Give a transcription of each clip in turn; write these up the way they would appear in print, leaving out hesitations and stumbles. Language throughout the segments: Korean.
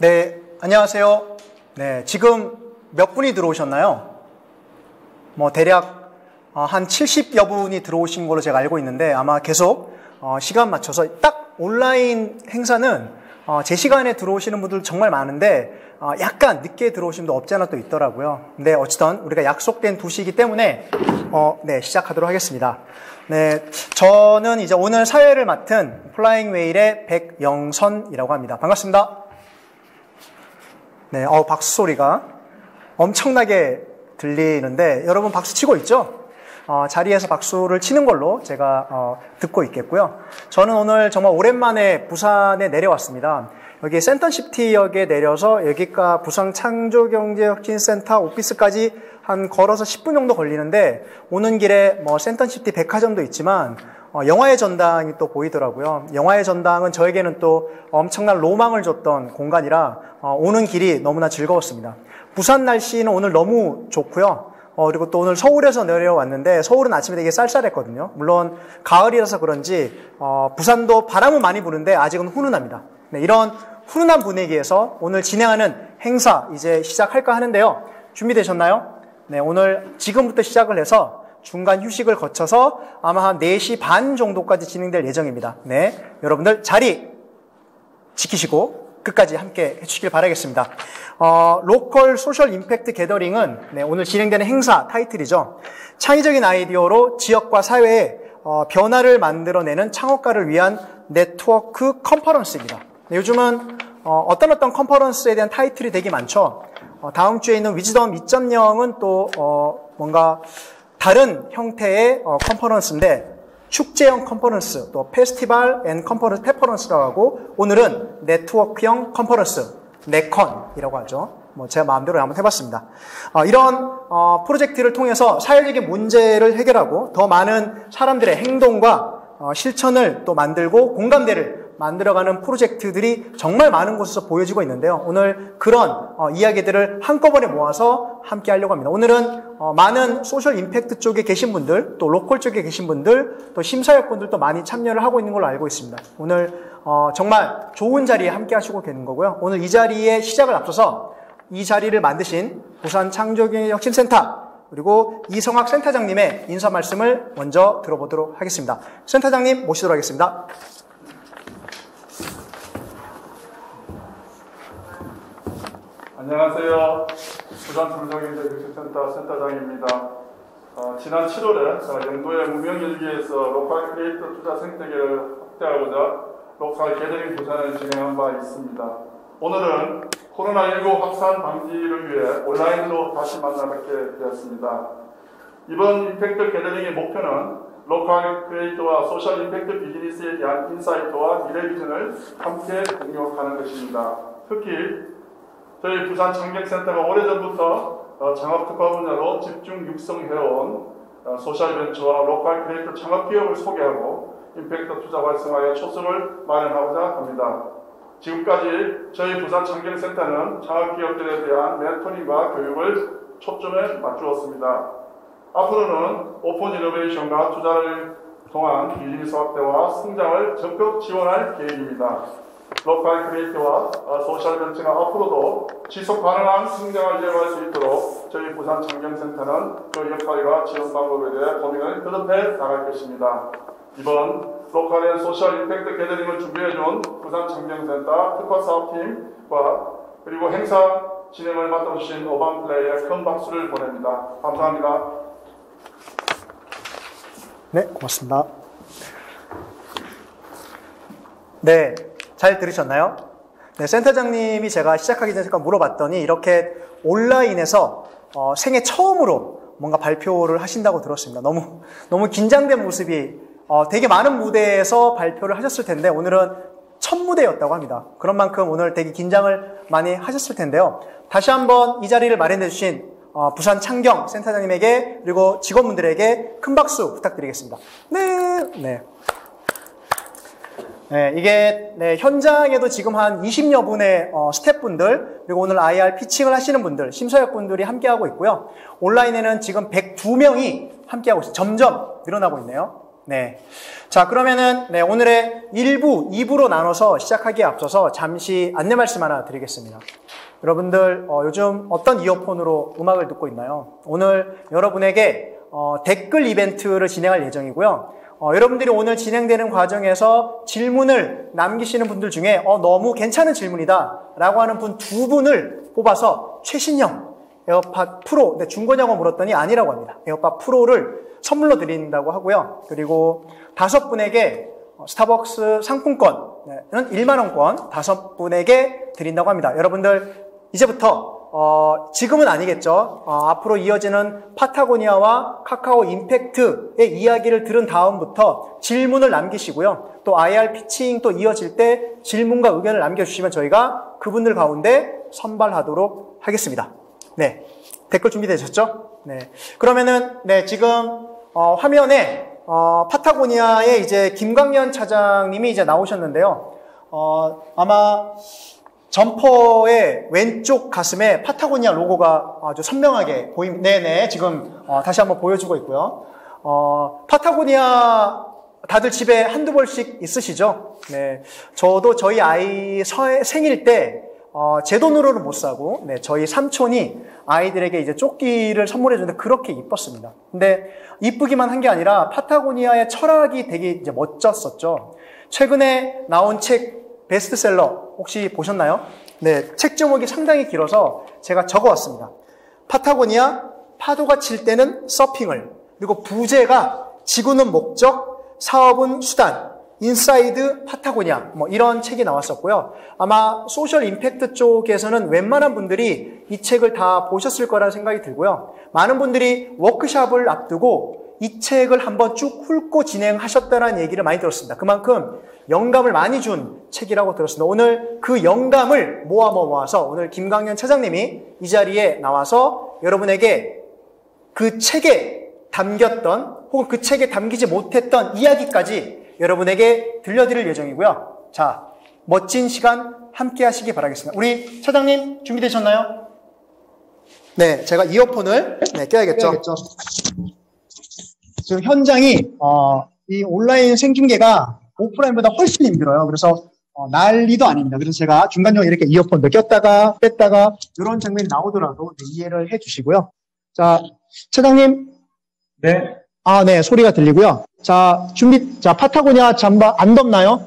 네, 안녕하세요. 네, 지금 몇 분이 들어오셨나요? 대략 한 70여 분이 들어오신 걸로 제가 알고 있는데 아마 계속 시간 맞춰서 딱 온라인 행사는 제 시간에 들어오시는 분들 정말 많은데 약간 늦게 들어오신 분도 없지 않아 또 있더라고요. 근데 어쨌든 우리가 약속된 2시이기 때문에 네, 시작하도록 하겠습니다. 네, 저는 이제 오늘 사회를 맡은 플라잉 웨일의 백영선이라고 합니다. 반갑습니다. 네, 박수 소리가 엄청나게 들리는데 여러분 박수 치고 있죠? 자리에서 박수를 치는 걸로 제가 듣고 있겠고요. 저는 오늘 정말 오랜만에 부산에 내려왔습니다. 여기 센턴시티역에 내려서 여기가 부산 창조경제혁신센터 오피스까지 한 걸어서 10분 정도 걸리는데 오는 길에 센턴시티 백화점도 있지만 영화의 전당이 또 보이더라고요. 영화의 전당은 저에게는 또 엄청난 로망을 줬던 공간이라 오는 길이 너무나 즐거웠습니다. 부산 날씨는 오늘 너무 좋고요. 그리고 또 오늘 서울에서 내려왔는데 서울은 아침에 되게 쌀쌀했거든요. 물론 가을이라서 그런지 부산도 바람은 많이 부는데 아직은 훈훈합니다. 네, 이런 훈훈한 분위기에서 오늘 진행하는 행사 이제 시작할까 하는데요. 준비되셨나요? 네, 오늘 지금부터 시작을 해서 중간 휴식을 거쳐서 아마 한 4시 반 정도까지 진행될 예정입니다. 네, 여러분들 자리 지키시고 끝까지 함께 해주시길 바라겠습니다. 로컬 소셜 임팩트 게더링은 네, 오늘 진행되는 행사 타이틀이죠. 창의적인 아이디어로 지역과 사회에 변화를 만들어내는 창업가를 위한 네트워크 컨퍼런스입니다. 네, 요즘은 어떤 컨퍼런스에 대한 타이틀이 되게 많죠. 다음 주에 있는 위즈덤 2.0은 또 뭔가 다른 형태의 컨퍼런스인데 축제형 컨퍼런스, 또 페스티벌 앤 컨퍼런스라고 하고 오늘은 네트워크형 컨퍼런스, 네컨이라고 하죠. 제가 마음대로 한번 해봤습니다. 이런 프로젝트를 통해서 사회적인 문제를 해결하고 더 많은 사람들의 행동과 실천을 또 만들고 공감대를 만들어가는 프로젝트들이 정말 많은 곳에서 보여지고 있는데요. 오늘 그런 이야기들을 한꺼번에 모아서 함께 하려고 합니다. 오늘은 많은 소셜 임팩트 쪽에 계신 분들, 또 로컬 쪽에 계신 분들, 또 심사위원분들도 많이 참여를 하고 있는 걸로 알고 있습니다. 오늘 정말 좋은 자리에 함께 하시고 계는 거고요. 오늘 이 자리의 시작을 앞서서 이 자리를 만드신 부산 창조경제혁신센터 그리고 이성학 센터장님의 인사 말씀을 먼저 들어보도록 하겠습니다. 센터장님 모시도록 하겠습니다. 안녕하세요. 부산 창조경제혁신센터 센터장입니다. 지난 7월에 연도의 무명일기에서 로컬 크리에이터 투자 생태계를 확대하고자 로컬 게더링 부산을 진행한 바 있습니다. 오늘은 코로나19 확산 방지를 위해 온라인으로 다시 만나뵙게 되었습니다. 이번 임팩트 게더링의 목표는 로컬 크리에이터와 소셜 임팩트 비즈니스에 대한 인사이트와 미래 비전을 함께 공유하는 것입니다. 특히 저희 부산 창경센터가 오래전부터 창업특화 분야로 집중 육성해온 소셜벤처와 로컬 크리에이터 창업기업을 소개하고 임팩트 투자 활성화에 초석을 마련하고자 합니다. 지금까지 저희 부산 창경센터는 창업기업들에 대한 멘토링과 교육을 초점에 맞추었습니다. 앞으로는 오픈 이노베이션과 투자를 통한 비즈니스 확대와 성장을 적극 지원할 계획입니다. 로컬 크리에이터와 소셜 벤처가 앞으로도 지속 가능한 성장을 이어갈 수 있도록 저희 부산 창경센터는 그 역할과 지원 방법에 대해 고민을 거듭해 나갈 것입니다. 이번 로컬 앤 소셜 임팩트 게더링을 준비해준 부산 창경센터 특화사업팀과 그리고 행사 진행을 맡아주신 오반플레이에 큰 박수를 보냅니다. 감사합니다. 네, 고맙습니다. 네. 잘 들으셨나요? 네, 센터장님이 제가 시작하기 전에 잠깐 물어봤더니 이렇게 온라인에서 생애 처음으로 뭔가 발표를 하신다고 들었습니다. 너무 긴장된 모습이 되게 많은 무대에서 발표를 하셨을 텐데 오늘은 첫 무대였다고 합니다. 그런 만큼 오늘 되게 긴장을 많이 하셨을 텐데요. 다시 한번 이 자리를 마련해 주신 부산 창경 센터장님에게 그리고 직원분들에게 큰 박수 부탁드리겠습니다. 네. 네, 이게 현장에도 지금 한 20여 분의 스태프분들 그리고 오늘 IR 피칭을 하시는 분들, 심사위원분들이 함께하고 있고요. 온라인에는 지금 102명이 함께하고 있어요. 점점 늘어나고 있네요. 네. 자, 그러면은, 네, 오늘의 1부, 2부로 나눠서 시작하기에 앞서서 잠시 안내 말씀 하나 드리겠습니다. 여러분들, 요즘 어떤 이어폰으로 음악을 듣고 있나요? 오늘 여러분에게, 댓글 이벤트를 진행할 예정이고요. 여러분들이 오늘 진행되는 과정에서 질문을 남기시는 분들 중에, 너무 괜찮은 질문이다. 라고 하는 분 2분을 뽑아서 최신형 에어팟 프로, 네, 중고냐고 물었더니 아니라고 합니다. 에어팟 프로를 선물로 드린다고 하고요. 그리고 5분에게 스타벅스 상품권은 1만원권 5분에게 드린다고 합니다. 여러분들, 이제부터, 지금은 아니겠죠. 앞으로 이어지는 파타고니아와 카카오 임팩트의 이야기를 들은 다음부터 질문을 남기시고요. 또 IR 피칭 또 이어질 때 질문과 의견을 남겨주시면 저희가 그분들 가운데 선발하도록 하겠습니다. 네. 댓글 준비되셨죠? 네. 그러면은, 네, 지금, 화면에, 파타고니아의 이제 김광현 차장님이 이제 나오셨는데요. 아마 점퍼의 왼쪽 가슴에 파타고니아 로고가 아주 선명하게 보입니다. 네네. 지금, 다시 한번 보여주고 있고요. 파타고니아 다들 집에 한두 벌씩 있으시죠? 네. 저도 저희 아이 생일 때, 제 돈으로는 못 사고, 네, 저희 삼촌이 아이들에게 이제 조끼를 선물해 줬는데 그렇게 이뻤습니다. 근데 이쁘기만 한 게 아니라 파타고니아의 철학이 되게 이제 멋졌었죠. 최근에 나온 책 베스트셀러 혹시 보셨나요? 네, 책 제목이 상당히 길어서 제가 적어왔습니다. 파타고니아, 파도가 칠 때는 서핑을, 그리고 부제가 지구는 목적, 사업은 수단, 인사이드 파타고니아, 뭐 이런 책이 나왔었고요. 아마 소셜 임팩트 쪽에서는 웬만한 분들이 이 책을 다 보셨을 거라는 생각이 들고요. 많은 분들이 워크숍을 앞두고 이 책을 한번 쭉 훑고 진행하셨다는 얘기를 많이 들었습니다. 그만큼 영감을 많이 준 책이라고 들었습니다. 오늘 그 영감을 모아서 오늘 김광현 차장님이 이 자리에 나와서 여러분에게 그 책에 담겼던 혹은 그 책에 담기지 못했던 이야기까지 여러분에게 들려드릴 예정이고요. 자, 멋진 시간 함께 하시기 바라겠습니다. 우리 차장님 준비되셨나요? 네, 제가 이어폰을 껴야겠죠. 지금 현장이 이 온라인 생중계가 오프라인보다 훨씬 힘들어요. 그래서 난리도 아닙니다. 그래서 제가 중간중간 이렇게 이어폰도 꼈다가 뺐다가 이런 장면이 나오더라도 이해를 해주시고요. 자, 차장님. 네. 네, 소리가 들리고요. 자, 파타고니아 잠바 안 덥나요?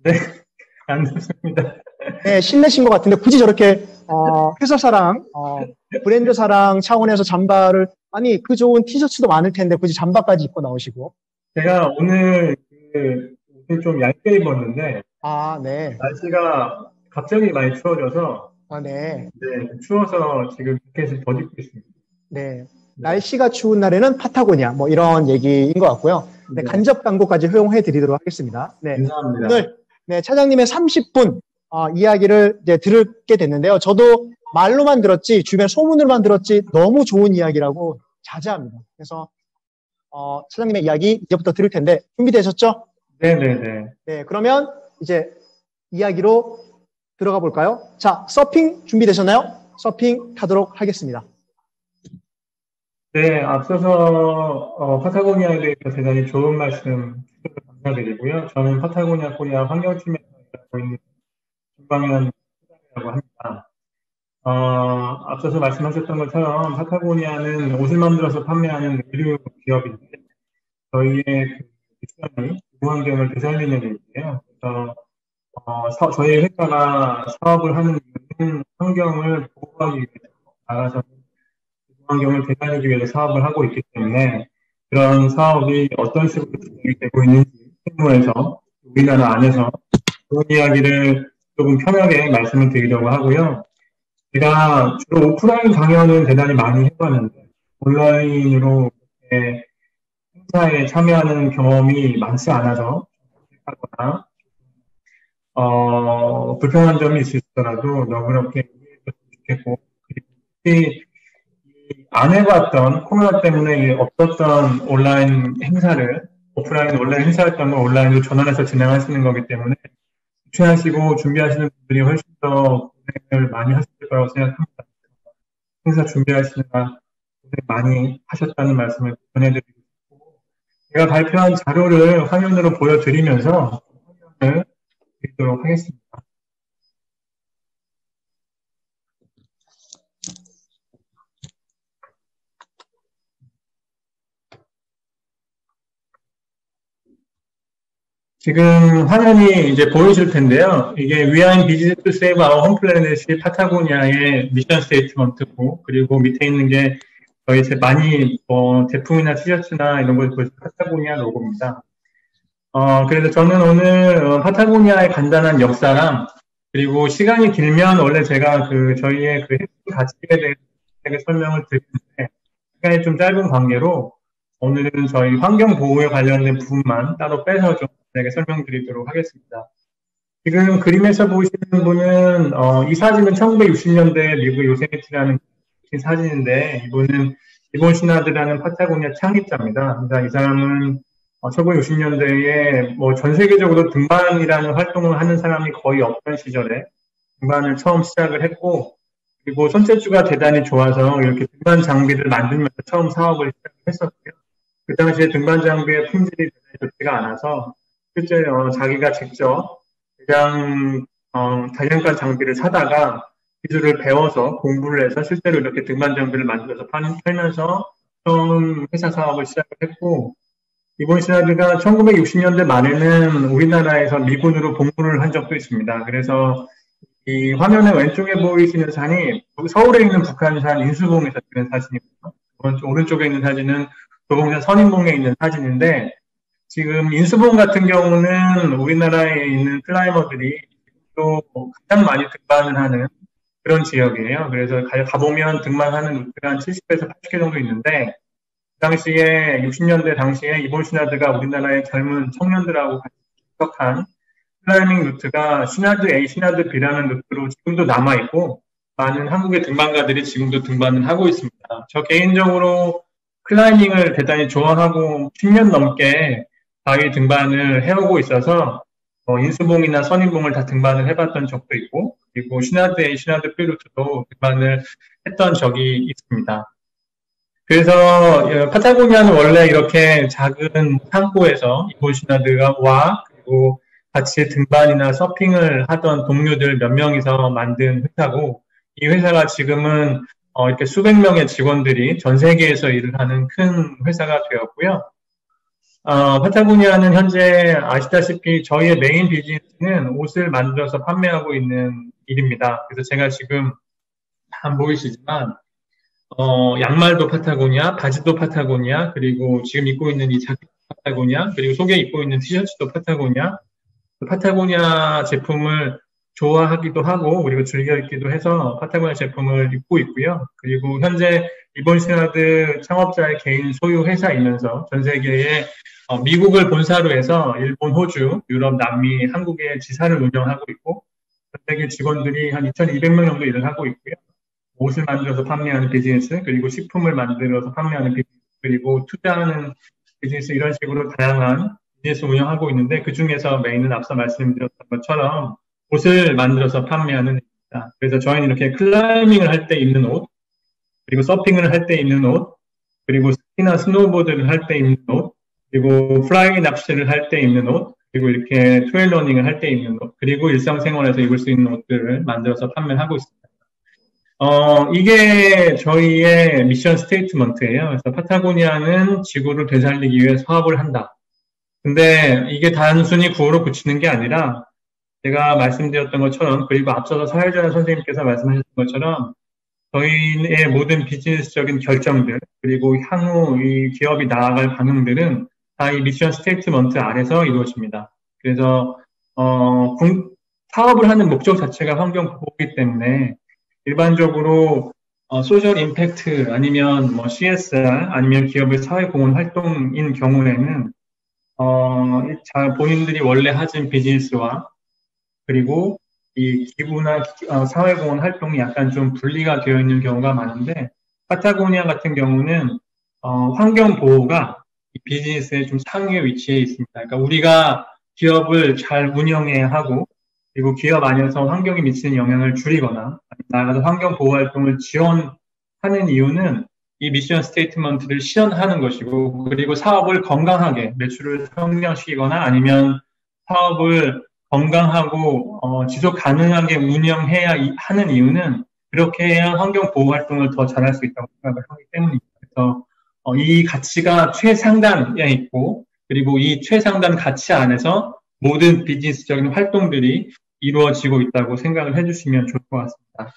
네, 안 덥습니다. 네, 실내신 것 같은데 굳이 저렇게 회사 사랑, 브랜드 사랑 차원에서 잠바를, 아니 그 좋은 티셔츠도 많을 텐데 굳이 잠바까지 입고 나오시고. 제가 오늘 좀 얇게 입었는데, 네. 날씨가 갑자기 많이 추워져서, 네. 네, 추워서 지금 자켓을 더 입고 있습니다. 네. 날씨가 추운 날에는 파타고니아, 뭐 이런 얘기인 것 같고요. 네, 간접 광고까지 허용해 드리도록 하겠습니다. 네. 감사합니다. 오늘, 네, 차장님의 30분, 이야기를 이제 들게 됐는데요. 저도 말로만 들었지, 주변 소문을만 들었지, 너무 좋은 이야기라고 자제합니다. 그래서, 차장님의 이야기 이제부터 들을 텐데, 준비되셨죠? 네네네. 네, 그러면 이제 이야기로 들어가 볼까요? 자, 서핑 준비되셨나요? 서핑 타도록 하겠습니다. 네, 앞서서 파타고니아에 대해서 대단히 좋은 말씀 감사드리고요. 저는 파타고니아 코리아 환경팀에서 일하고 있는 김광현 팀장이라고 합니다. 앞서서 말씀하셨던 것처럼 파타고니아는 옷을 만들어서 판매하는 의류 기업인데 저희의 미션이 지구환경을 되살리는 일이에요. 그래서 저희 회사가 사업을 하는 이유는 환경을 보호하기 위해서 나가서 환경을 되살리기 위해서 사업을 하고 있기 때문에 그런 사업이 어떤 식으로 진행이 되고 있는지 실무에서 우리나라 안에서 그런 이야기를 조금 편하게 말씀을 드리려고 하고요. 제가 주로 오프라인 강연은 대단히 많이 해봤는데 온라인으로 행사에 참여하는 경험이 많지 않아서 하거나 불편한 점이 있으시더라도 너그럽게 이해해줬으면 좋겠고 그리고 안 해봤던 코로나 때문에 없었던 온라인 행사를 오프라인 온라인 행사였던 걸 온라인으로 전환해서 진행하시는 거기 때문에 주최하시고 준비하시는 분들이 훨씬 더 고생을 많이 하실 거라고 생각합니다. 행사 준비하시느라 고생 많이 하셨다는 말씀을 전해드리고 싶고 제가 발표한 자료를 화면으로 보여드리면서 설명을 드리도록 하겠습니다. 지금 화면이 이제 보이실 텐데요. 이게 We are in business to save our home planet이 파타고니아의 미션 스테이트먼트고, 그리고 밑에 있는 게 저희 많이 제품이나 티셔츠나 이런 걸 보실 파타고니아 로고입니다. 그래서 저는 오늘 파타고니아의 간단한 역사랑, 그리고 시간이 길면 원래 제가 저희의 핵심 가치에 대해서 설명을 드리는데, 시간이 좀 짧은 관계로 오늘은 저희 환경 보호에 관련된 부분만 따로 빼서 좀 설명드리도록 하겠습니다. 지금 그림에서 보시는 분은 이 사진은 1960년대 미국 요세미티라는 사진인데, 이분은 일본 시나드라는 파타고니아 창립자입니다. 그러니까 이 사람은 1960년대에 전 세계적으로 등반이라는 활동을 하는 사람이 거의 없던 시절에 등반을 처음 시작을 했고, 그리고 손재주가 대단히 좋아서 이렇게 등반 장비를 만들면서 처음 사업을 시작했었고요. 그 당시에 등반 장비의 품질이 좋지가 않아서 실제 자기가 직접 대량간 장비를 사다가 기술을 배워서 공부를 해서 실제로 이렇게 등반 장비를 만들어서 팔면서 처음 회사 사업을 시작을 했고, 이본 시나드가 1960년대 말에는 우리나라에서 미군으로 복무를 한 적도 있습니다. 그래서 이 화면의 왼쪽에 보이시는 산이 서울에 있는 북한산 인수봉에서 찍은 사진이고요. 오른쪽에 있는 사진은 도봉산 선인봉에 있는 사진인데, 지금 인수봉 같은 경우는 우리나라에 있는 클라이머들이 또 가장 많이 등반을 하는 그런 지역이에요. 그래서 가보면 등반하는 루트가 한 70에서 80개 정도 있는데, 그 당시에 60년대 당시에 이본 시나드가 우리나라의 젊은 청년들하고 같이 합작한 클라이밍 루트가 시나드 A, 시나드 B라는 루트로 지금도 남아있고, 많은 한국의 등반가들이 지금도 등반을 하고 있습니다. 저 개인적으로 클라이밍을 대단히 좋아하고 10년 넘게 바위 등반을 해오고 있어서 인수봉이나 선인봉을 다 등반을 해봤던 적도 있고, 그리고 시나드 A, 시나드 B 루트도 등반을 했던 적이 있습니다. 그래서 파타고니아는 원래 이렇게 작은 항구에서 이본 시나드와 그리고 같이 등반이나 서핑을 하던 동료들 몇 명이서 만든 회사고, 이 회사가 지금은 이렇게 수백 명의 직원들이 전 세계에서 일을 하는 큰 회사가 되었고요. 파타고니아는 현재 아시다시피 저희의 메인 비즈니스는 옷을 만들어서 판매하고 있는 일입니다. 그래서 제가 지금 안 보이시지만 양말도 파타고니아, 바지도 파타고니아, 그리고 지금 입고 있는 이 자켓도 파타고니아, 그리고 속에 입고 있는 티셔츠도 파타고니아. 파타고니아 제품을 좋아하기도 하고, 그리고 즐겨 입기도 해서 파타고니아 제품을 입고 있고요. 그리고 현재 이본 시나드 창업자의 개인 소유 회사이면서 전 세계에 미국을 본사로 해서 일본, 호주, 유럽, 남미, 한국의 지사를 운영하고 있고, 전 세계 직원들이 한 2,200명 정도 일을 하고 있고요. 옷을 만들어서 판매하는 비즈니스, 그리고 식품을 만들어서 판매하는 비즈니스, 그리고 투자하는 비즈니스, 이런 식으로 다양한 비즈니스 운영하고 있는데, 그 중에서 메인은 앞서 말씀드렸던 것처럼 옷을 만들어서 판매하는 입니다. 그래서 저희는 이렇게 클라이밍을 할 때 입는 옷, 그리고 서핑을 할 때 입는 옷, 그리고 스키나 스노우보드를 할 때 입는 옷, 그리고 플라이 낚시를 할 때 입는 옷, 그리고 이렇게 트레일 러닝을 할 때 입는 옷, 그리고 일상생활에서 입을 수 있는 옷들을 만들어서 판매를 하고 있습니다. 이게 저희의 미션 스테이트먼트예요. 그래서 파타고니아는 지구를 되살리기 위해 사업을 한다. 근데 이게 단순히 구호로 붙이는 게 아니라, 제가 말씀드렸던 것처럼, 그리고 앞서서 사회자 선생님께서 말씀하셨던 것처럼, 저희의 모든 비즈니스적인 결정들, 그리고 향후 이 기업이 나아갈 방향들은 다 이 미션 스테이트먼트 아래서 이루어집니다. 그래서 사업을 하는 목적 자체가 환경 보호이기 때문에 일반적으로 소셜 임팩트 아니면 CSR 아니면 기업의 사회공헌 활동인 경우에는 본인들이 원래 하신 비즈니스와 그리고 이 기부나 사회공헌 활동이 약간 좀 분리가 되어 있는 경우가 많은데, 파타고니아 같은 경우는 환경 보호가 이 비즈니스의 좀 상위에 위치해 있습니다. 그러니까 우리가 기업을 잘 운영해야 하고, 그리고 기업 안에서 환경에 미치는 영향을 줄이거나 나아가서 환경 보호 활동을 지원하는 이유는 이 미션 스테이트먼트를 실현하는 것이고, 그리고 사업을 건강하게 매출을 성장시키거나 아니면 사업을 건강하고 지속 가능하게 운영해야 하는 이유는 그렇게 해야 환경 보호 활동을 더 잘할 수 있다고 생각을 하기 때문입니다. 그래서 이 가치가 최상단에 있고, 그리고 이 최상단 가치 안에서 모든 비즈니스적인 활동들이 이루어지고 있다고 생각을 해주시면 좋을 것 같습니다.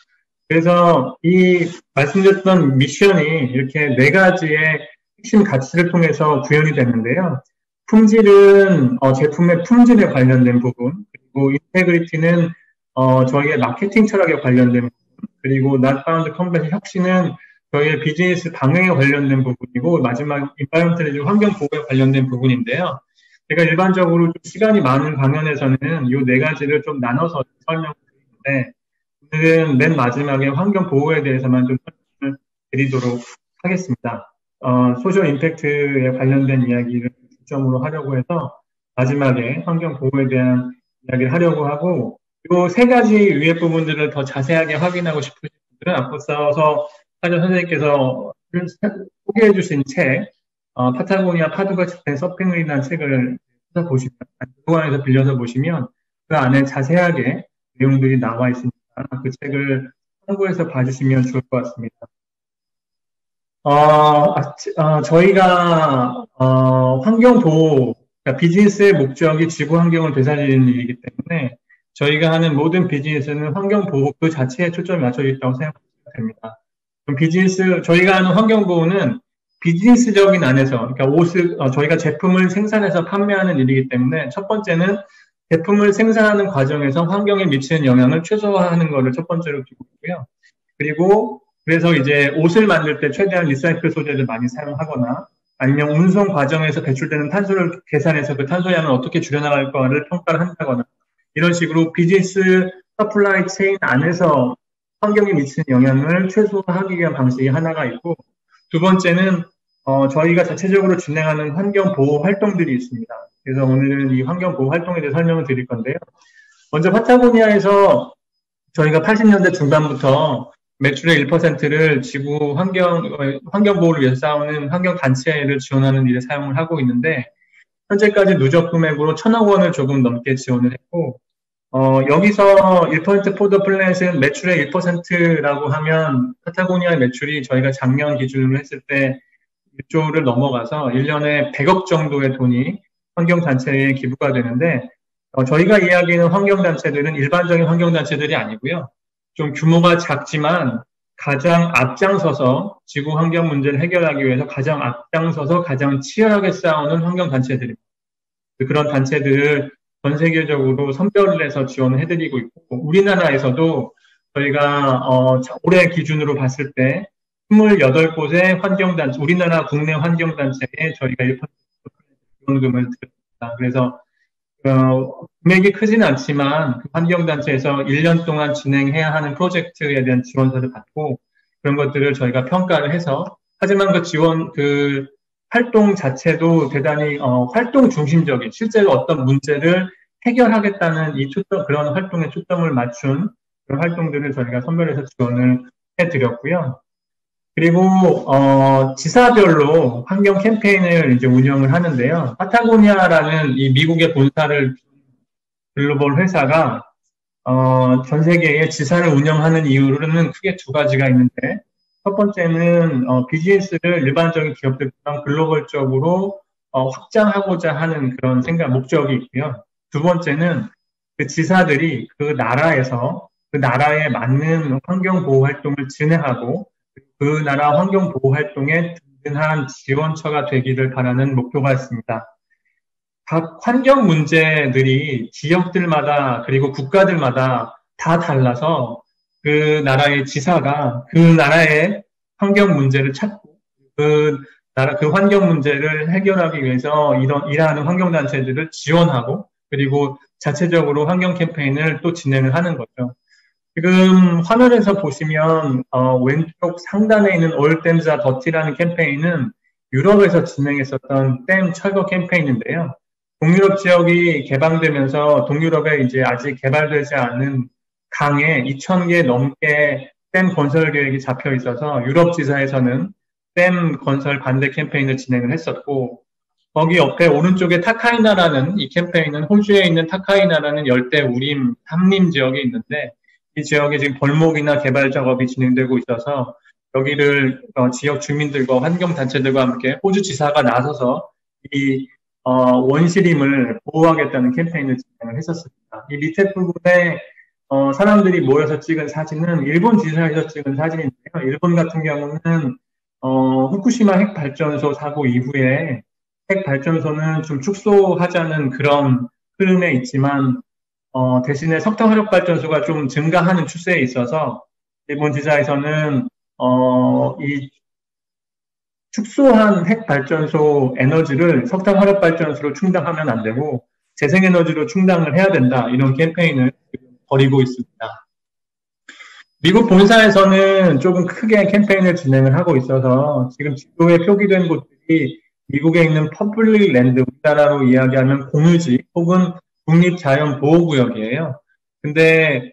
그래서 이 말씀드렸던 미션이 이렇게 4가지의 핵심 가치를 통해서 구현이 됐는데요. 품질은 제품의 품질에 관련된 부분, 그리고 인테그리티는 저희의 마케팅 철학에 관련된 부분, 그리고 not bound combat 혁신은 저희의 비즈니스 방향에 관련된 부분이고, 마지막 인바이런먼탈리즘 환경 보호에 관련된 부분인데요. 제가 일반적으로 좀 시간이 많은 강연에서는 이 4가지를 좀 나눠서 설명을 드리는데, 오늘은 맨 마지막에 환경 보호에 대해서만 좀 설명을 드리도록 하겠습니다. 소셜 임팩트에 관련된 이야기를 중점으로 하려고 해서 마지막에 환경 보호에 대한 이야기를 하려고 하고, 이 3가지 위의 부분들을 더 자세하게 확인하고 싶으신 분들은 앞서서 하전 선생님께서 소개해 주신 책, 파타고니아 파두가 집행 서핑을이라는 책을 보시면, 도서관에서 빌려서 보시면 그 안에 자세하게 내용들이 나와 있으니까 그 책을 참고해서 봐주시면 좋을 것 같습니다. 저희가 환경보호, 그러니까 비즈니스의 목적이 지구 환경을 되살리는 일이기 때문에 저희가 하는 모든 비즈니스는 환경보호 그 자체에 초점이 맞춰져 있다고 생각하시면 됩니다. 그럼 저희가 하는 환경보호는 비즈니스적인 안에서, 그러니까 저희가 제품을 생산해서 판매하는 일이기 때문에 첫 번째는 제품을 생산하는 과정에서 환경에 미치는 영향을 최소화하는 것을 첫 번째로 두고 있고요. 그리고 그래서 이제 옷을 만들 때 최대한 리사이클 소재를 많이 사용하거나 아니면 운송 과정에서 배출되는 탄소를 계산해서 그 탄소량을 어떻게 줄여나갈 거를 평가를 한다거나 이런 식으로 비즈니스 서플라이 체인 안에서 환경에 미치는 영향을 최소화하기 위한 방식이 하나가 있고, 두 번째는 저희가 자체적으로 진행하는 환경 보호 활동들이 있습니다. 그래서 오늘은 이 환경 보호 활동에 대해 설명을 드릴 건데요. 먼저 파타고니아에서 저희가 80년대 중반부터 매출의 1%를 지구 환경 보호를 위해서 싸우는 환경 단체를 지원하는 일에 사용을 하고 있는데, 현재까지 누적 금액으로 1,000억 원을 조금 넘게 지원을 했고, 여기서 1% 포 더 플래닛은 매출의 1%라고 하면 파타고니아의 매출이 저희가 작년 기준으로 했을 때 1조를 넘어가서 1년에 100억 정도의 돈이 환경단체에 기부가 되는데, 저희가 이야기하는 환경단체들은 일반적인 환경단체들이 아니고요. 좀 규모가 작지만 가장 앞장서서 지구 환경 문제를 해결하기 위해서 가장 앞장서서 가장 치열하게 싸우는 환경단체들입니다. 그런 단체들을 전 세계적으로 선별을 해서 지원을 해드리고 있고, 우리나라에서도 저희가 올해 기준으로 봤을 때 28곳의 환경단체, 우리나라 국내 환경단체에 저희가 1% 지원금을 드렸습니다. 그래서 금액이 크진 않지만 그 환경단체에서 1년 동안 진행해야 하는 프로젝트에 대한 지원서를 받고 그런 것들을 저희가 평가를 해서, 하지만 그 활동 자체도 대단히 활동 중심적인, 실제로 어떤 문제를 해결하겠다는 그런 활동에 초점을 맞춘 그런 활동들을 저희가 선별해서 지원을 해드렸고요. 그리고 지사별로 환경 캠페인을 이제 운영을 하는데요. 파타고니아라는 이 미국의 본사를 글로벌 회사가 전 세계에 지사를 운영하는 이유로는 크게 2가지가 있는데, 첫 번째는 비즈니스를 일반적인 기업들처럼 글로벌적으로 확장하고자 하는 그런 목적이 있고요. 두 번째는 그 지사들이 그 나라에서 그 나라에 맞는 환경 보호 활동을 진행하고 그 나라 환경 보호 활동에 든든한 지원처가 되기를 바라는 목표가 있습니다. 각 환경 문제들이 지역들마다 그리고 국가들마다 다 달라서 그 나라의 지사가 그 나라의 환경 문제를 찾고 그 환경 문제를 해결하기 위해서 일하는 환경단체들을 지원하고, 그리고 자체적으로 환경 캠페인을 또 진행을 하는 거죠. 지금 화면에서 보시면 왼쪽 상단에 있는 All Dams are Dirty라는 캠페인은 유럽에서 진행했었던 댐 철거 캠페인인데요. 동유럽 지역이 개방되면서 동유럽에 이제 아직 개발되지 않은 강에 2,000개 넘게 댐 건설 계획이 잡혀 있어서 유럽 지사에서는 댐 건설 반대 캠페인을 진행을 했었고, 거기 옆에 오른쪽에 타카이나라는 이 캠페인은 호주에 있는 타카이나라는 열대 우림 삼림 지역이 있는데, 이 지역에 지금 벌목이나 개발 작업이 진행되고 있어서 여기를 지역 주민들과 환경단체들과 함께 호주 지사가 나서서 이 원시림을 보호하겠다는 캠페인을 진행을 했었습니다. 이 밑에 부분에 사람들이 모여서 찍은 사진은 일본 지사에서 찍은 사진인데요. 일본 같은 경우는 후쿠시마 핵발전소 사고 이후에 핵발전소는 좀 축소하자는 그런 흐름에 있지만 대신에 석탄 화력발전소가 좀 증가하는 추세에 있어서 일본 지사에서는 이 축소한 핵발전소 에너지를 석탄 화력발전소로 충당하면 안 되고 재생에너지로 충당을 해야 된다. 이런 캠페인을 벌이고 있습니다. 미국 본사에서는 조금 크게 캠페인을 진행을 하고 있어서 지금 지도에 표기된 곳들이 미국에 있는 퍼블릭 랜드, 우리나라로 이야기하면 공유지 혹은 국립자연보호구역이에요. 근데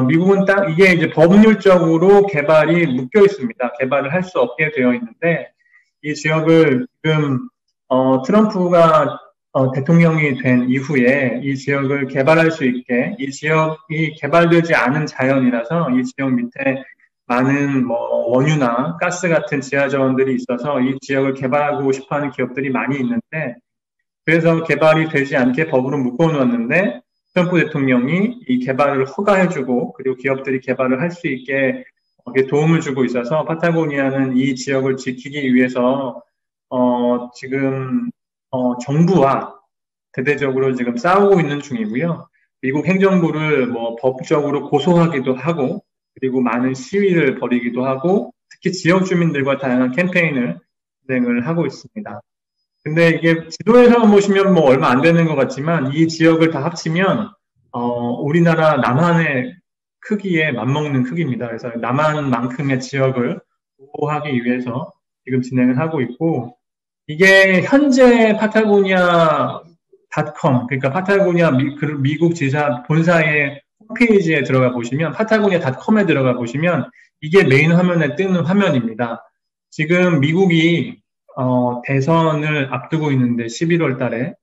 미국은 딱 이게 이제 법률적으로 개발이 묶여 있습니다. 개발을 할 수 없게 되어 있는데 이 지역을 지금 트럼프가 대통령이 된 이후에 이 지역을 개발할 수 있게 이 지역이 개발되지 않은 자연이라서 이 지역 밑에 많은 원유나 가스 같은 지하 자원들이 있어서 이 지역을 개발하고 싶어하는 기업들이 많이 있는데 그래서 개발이 되지 않게 법으로 묶어놓았는데 트럼프 대통령이 이 개발을 허가해주고 그리고 기업들이 개발을 할 수 있게 도움을 주고 있어서 파타고니아는 이 지역을 지키기 위해서 지금 정부와 대대적으로 지금 싸우고 있는 중이고요. 미국 행정부를 법적으로 고소하기도 하고 그리고 많은 시위를 벌이기도 하고 특히 지역 주민들과 다양한 캠페인을 진행을 하고 있습니다. 근데 이게 지도에서 보시면 얼마 안 되는 것 같지만 이 지역을 다 합치면 우리나라 남한의 크기에 맞먹는 크기입니다. 그래서 남한만큼의 지역을 보호하기 위해서 지금 진행을 하고 있고 이게 현재 파타고니아.com 그러니까 파타고니아 미국 지사 본사의 홈페이지에 들어가 보시면 파타고니아.com에 들어가 보시면 이게 메인 화면에 뜨는 화면입니다. 지금 미국이 대선을 앞두고 있는데 11월 달에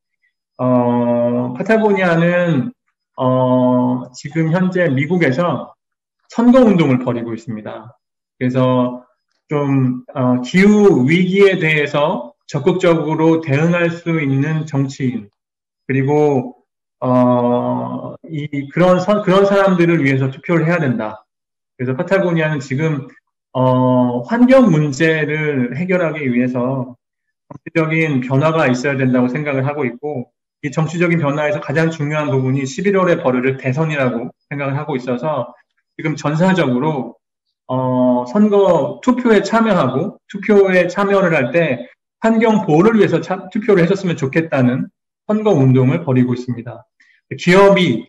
파타고니아는 지금 현재 미국에서 선거운동을 벌이고 있습니다. 그래서 좀 기후 위기에 대해서 적극적으로 대응할 수 있는 정치인 그리고 그런 사람들을 위해서 투표를 해야 된다. 그래서 파타고니아는 지금 환경 문제를 해결하기 위해서 정치적인 변화가 있어야 된다고 생각을 하고 있고 이 정치적인 변화에서 가장 중요한 부분이 11월에 벌어질 대선이라고 생각을 하고 있어서 지금 전사적으로 선거 투표에 참여하고 투표에 참여를 할 때 환경 보호를 위해서 투표를 해줬으면 좋겠다는 선거 운동을 벌이고 있습니다. 기업이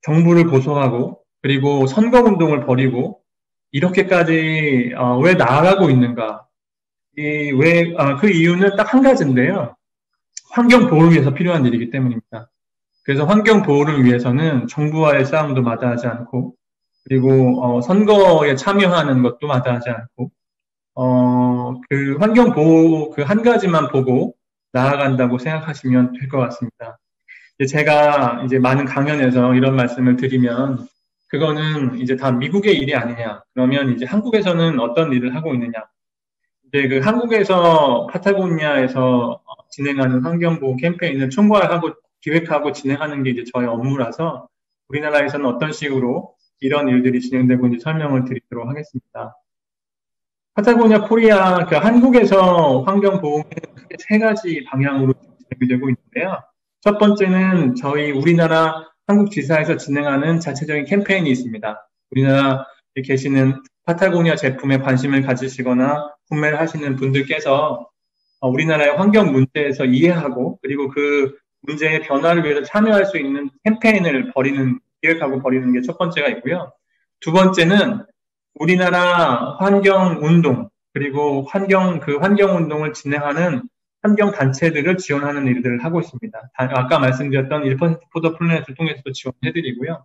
정부를 고소하고 그리고 선거 운동을 벌이고 이렇게까지 왜 나아가고 있는가? 그 이유는 딱 한 가지인데요. 환경 보호를 위해서 필요한 일이기 때문입니다. 그래서 환경 보호를 위해서는 정부와의 싸움도 마다하지 않고 그리고 선거에 참여하는 것도 마다하지 않고 그 환경 보호 그 한 가지만 보고 나아간다고 생각하시면 될 것 같습니다. 제가 이제 많은 강연에서 이런 말씀을 드리면 그거는 이제 다 미국의 일이 아니냐. 그러면 이제 한국에서는 어떤 일을 하고 있느냐. 이제 그 한국에서 파타고니아에서 진행하는 환경보호 캠페인을 총괄하고 기획하고 진행하는 게 이제 저의 업무라서 우리나라에서는 어떤 식으로 이런 일들이 진행되고 있는지 설명을 드리도록 하겠습니다. 파타고니아 코리아, 한국에서 환경보호는 크게 세 가지 방향으로 진행되고 있는데요. 첫 번째는 저희 우리나라 한국지사에서 진행하는 자체적인 캠페인이 있습니다. 우리나라에 계시는 파타고니아 제품에 관심을 가지시거나 구매를 하시는 분들께서 우리나라의 환경 문제에서 이해하고 그리고 그 문제의 변화를 위해서 참여할 수 있는 캠페인을 기획하고 벌이는 게 첫 번째가 있고요. 두 번째는 우리나라 환경운동 그리고 환경 운동을 진행하는 환경단체들을 지원하는 일들을 하고 있습니다. 아까 말씀드렸던 1% for the planet을 통해서도 지원해드리고요.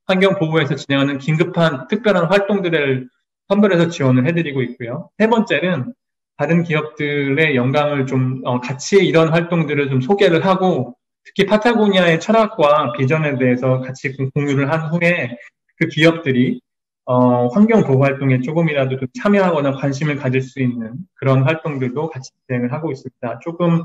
환경보호에서 진행하는 긴급한 특별한 활동들을 선별해서 지원을 해드리고 있고요. 세 번째는 다른 기업들의 영광을 좀 같이 이런 활동들을 좀 소개를 하고 특히 파타고니아의 철학과 비전에 대해서 같이 공유를 한 후에 그 기업들이 환경 보호 활동에 조금이라도 좀 참여하거나 관심을 가질 수 있는 그런 활동들도 같이 진행을 하고 있습니다. 조금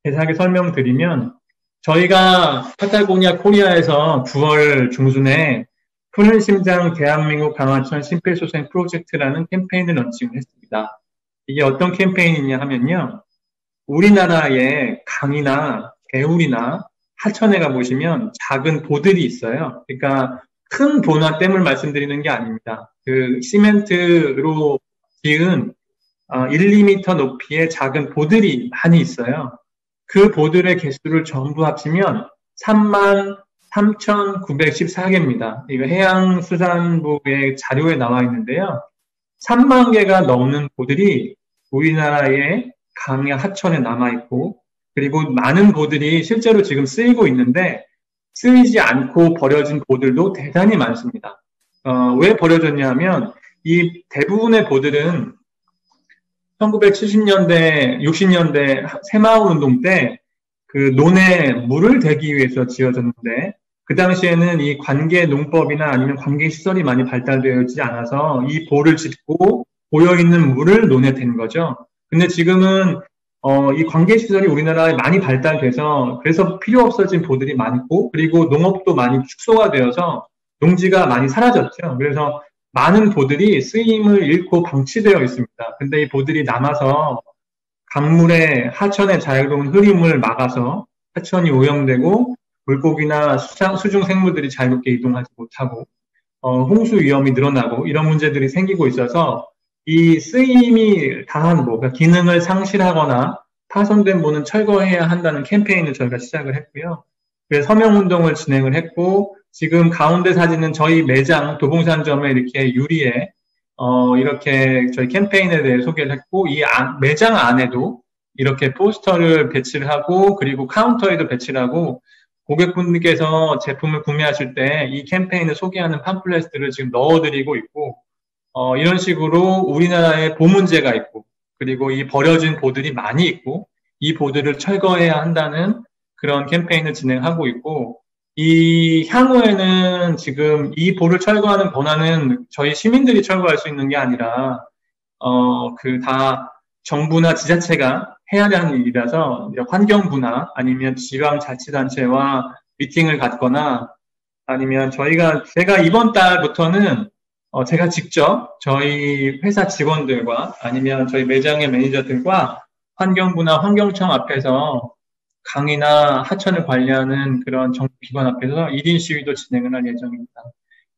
자세하게 설명드리면 저희가 파타고니아 코리아에서 9월 중순에 푸른 심장 대한민국 강화천 심폐소생 프로젝트라는 캠페인을 런칭을 했습니다. 이게 어떤 캠페인이냐 하면요. 우리나라의 강이나 개울이나 하천에 가보시면 작은 보들이 있어요. 그러니까 큰 도나 댐을 말씀드리는 게 아닙니다. 그 시멘트로 지은 1, 2m 높이의 작은 보들이 많이 있어요. 그 보들의 개수를 전부 합치면 33,914개입니다. 이거 해양수산부의 자료에 나와 있는데요. 3만 개가 넘는 보들이 우리나라의 강야 하천에 남아있고 그리고 많은 보들이 실제로 지금 쓰이고 있는데 쓰이지 않고 버려진 보들도 대단히 많습니다. 왜 버려졌냐 하면 이 대부분의 보들은 1970년대, 60년대 새마을운동 때 그 논에 물을 대기 위해서 지어졌는데 그 당시에는 이 관계 농법이나 아니면 관계 시설이 많이 발달되어 있지 않아서 이 보를 짓고 고여있는 물을 논에 댄 거죠. 근데 지금은 이 관계 시설이 우리나라에 많이 발달돼서 그래서 필요 없어진 보들이 많고 그리고 농업도 많이 축소가 되어서 농지가 많이 사라졌죠. 그래서 많은 보들이 쓰임을 잃고 방치되어 있습니다. 근데 이 보들이 남아서 강물의 하천의 자유로운 흐름을 막아서 하천이 오염되고 물고기나 수중 생물들이 자유롭게 이동하지 못하고 홍수 위험이 늘어나고 이런 문제들이 생기고 있어서 이 쓰임이 다한 보, 그러니까 기능을 상실하거나 파손된 보는 철거해야 한다는 캠페인을 저희가 시작을 했고요. 그래서 서명운동을 진행을 했고 지금 가운데 사진은 저희 매장 도봉산점에 이렇게 유리에 이렇게 저희 캠페인에 대해 소개를 했고 이 매장 안에도 이렇게 포스터를 배치를 하고 그리고 카운터에도 배치를 하고 고객분들께서 제품을 구매하실 때 이 캠페인을 소개하는 팜플렛들을 지금 넣어드리고 있고 이런 식으로 우리나라에 보문제가 있고 그리고 이 버려진 보들이 많이 있고 이 보들을 철거해야 한다는 그런 캠페인을 진행하고 있고 이 향후에는 지금 이 보를 철거하는 권한은 저희 시민들이 철거할 수 있는 게 아니라 다 정부나 지자체가 해야 하는 일이라서 환경부나 아니면 지방자치단체와 미팅을 갖거나 아니면 제가 이번 달부터는 제가 직접 저희 회사 직원들과 아니면 저희 매장의 매니저들과 환경부나 환경청 앞에서 강이나 하천을 관리하는 그런 정부기관 앞에서 1인 시위도 진행을 할 예정입니다.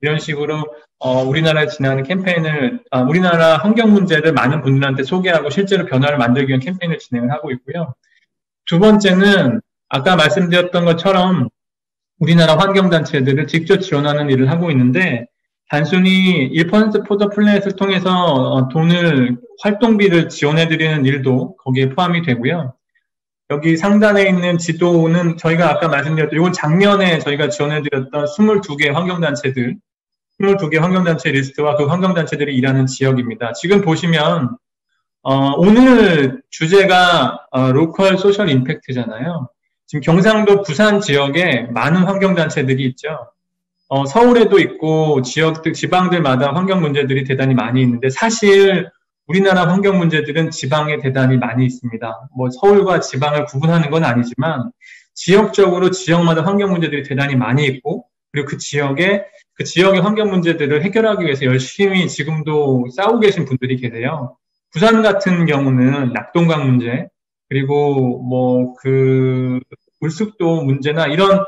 이런 식으로 우리나라에 진행하는 캠페인을 우리나라 환경 문제를 많은 분들한테 소개하고 실제로 변화를 만들기 위한 캠페인을 진행을 하고 있고요. 두 번째는 아까 말씀드렸던 것처럼 우리나라 환경단체들을 직접 지원하는 일을 하고 있는데 단순히 1% 포더 플랫을 통해서 활동비를 지원해드리는 일도 거기에 포함이 되고요. 여기 상단에 있는 지도는 저희가 아까 말씀드렸던 이건 작년에 저희가 지원해드렸던 22개 환경단체들 22개 환경단체 리스트와 그 환경단체들이 일하는 지역입니다. 지금 보시면 오늘 주제가 로컬 소셜 임팩트잖아요. 지금 경상도 부산 지역에 많은 환경단체들이 있죠. 서울에도 있고 지방들마다 환경 문제들이 대단히 많이 있는데 사실 우리나라 환경 문제들은 지방에 대단히 많이 있습니다. 뭐 서울과 지방을 구분하는 건 아니지만 지역적으로 지역마다 환경 문제들이 대단히 많이 있고 그리고 그 지역의 환경 문제들을 해결하기 위해서 열심히 지금도 싸우고 계신 분들이 계세요. 부산 같은 경우는 낙동강 문제 그리고 울숙도 문제나 이런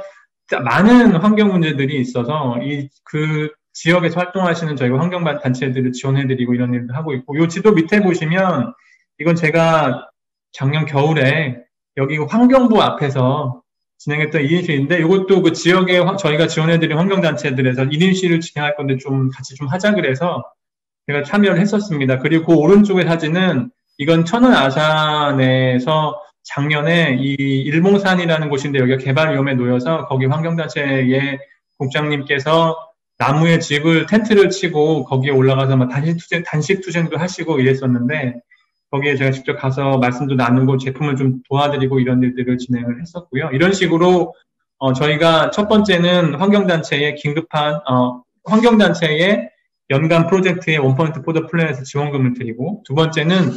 많은 환경 문제들이 있어서 그 지역에서 활동하시는 저희가 환경단체들을 지원해드리고 이런 일을 하고 있고 이 지도 밑에 보시면 이건 제가 작년 겨울에 여기 환경부 앞에서 진행했던 1인 시위인데 이것도 그 지역에 저희가 지원해드린 환경단체들에서 1인 시위를 진행할 건데 같이 하자 그래서 제가 참여를 했었습니다. 그리고 그 오른쪽의 사진은 이건 천안 아산에서 작년에 이 일봉산이라는 곳인데 여기가 개발 위험에 놓여서 거기 환경단체의 국장님께서 나무에 텐트를 치고 거기에 올라가서 단식 투쟁도 하시고 이랬었는데 거기에 제가 직접 가서 말씀도 나누고 제품을 좀 도와드리고 이런 일들을 진행을 했었고요. 이런 식으로 저희가 첫 번째는 환경단체의 환경단체의 연간 프로젝트에 1포인트 포더 플랜에서 지원금을 드리고, 두 번째는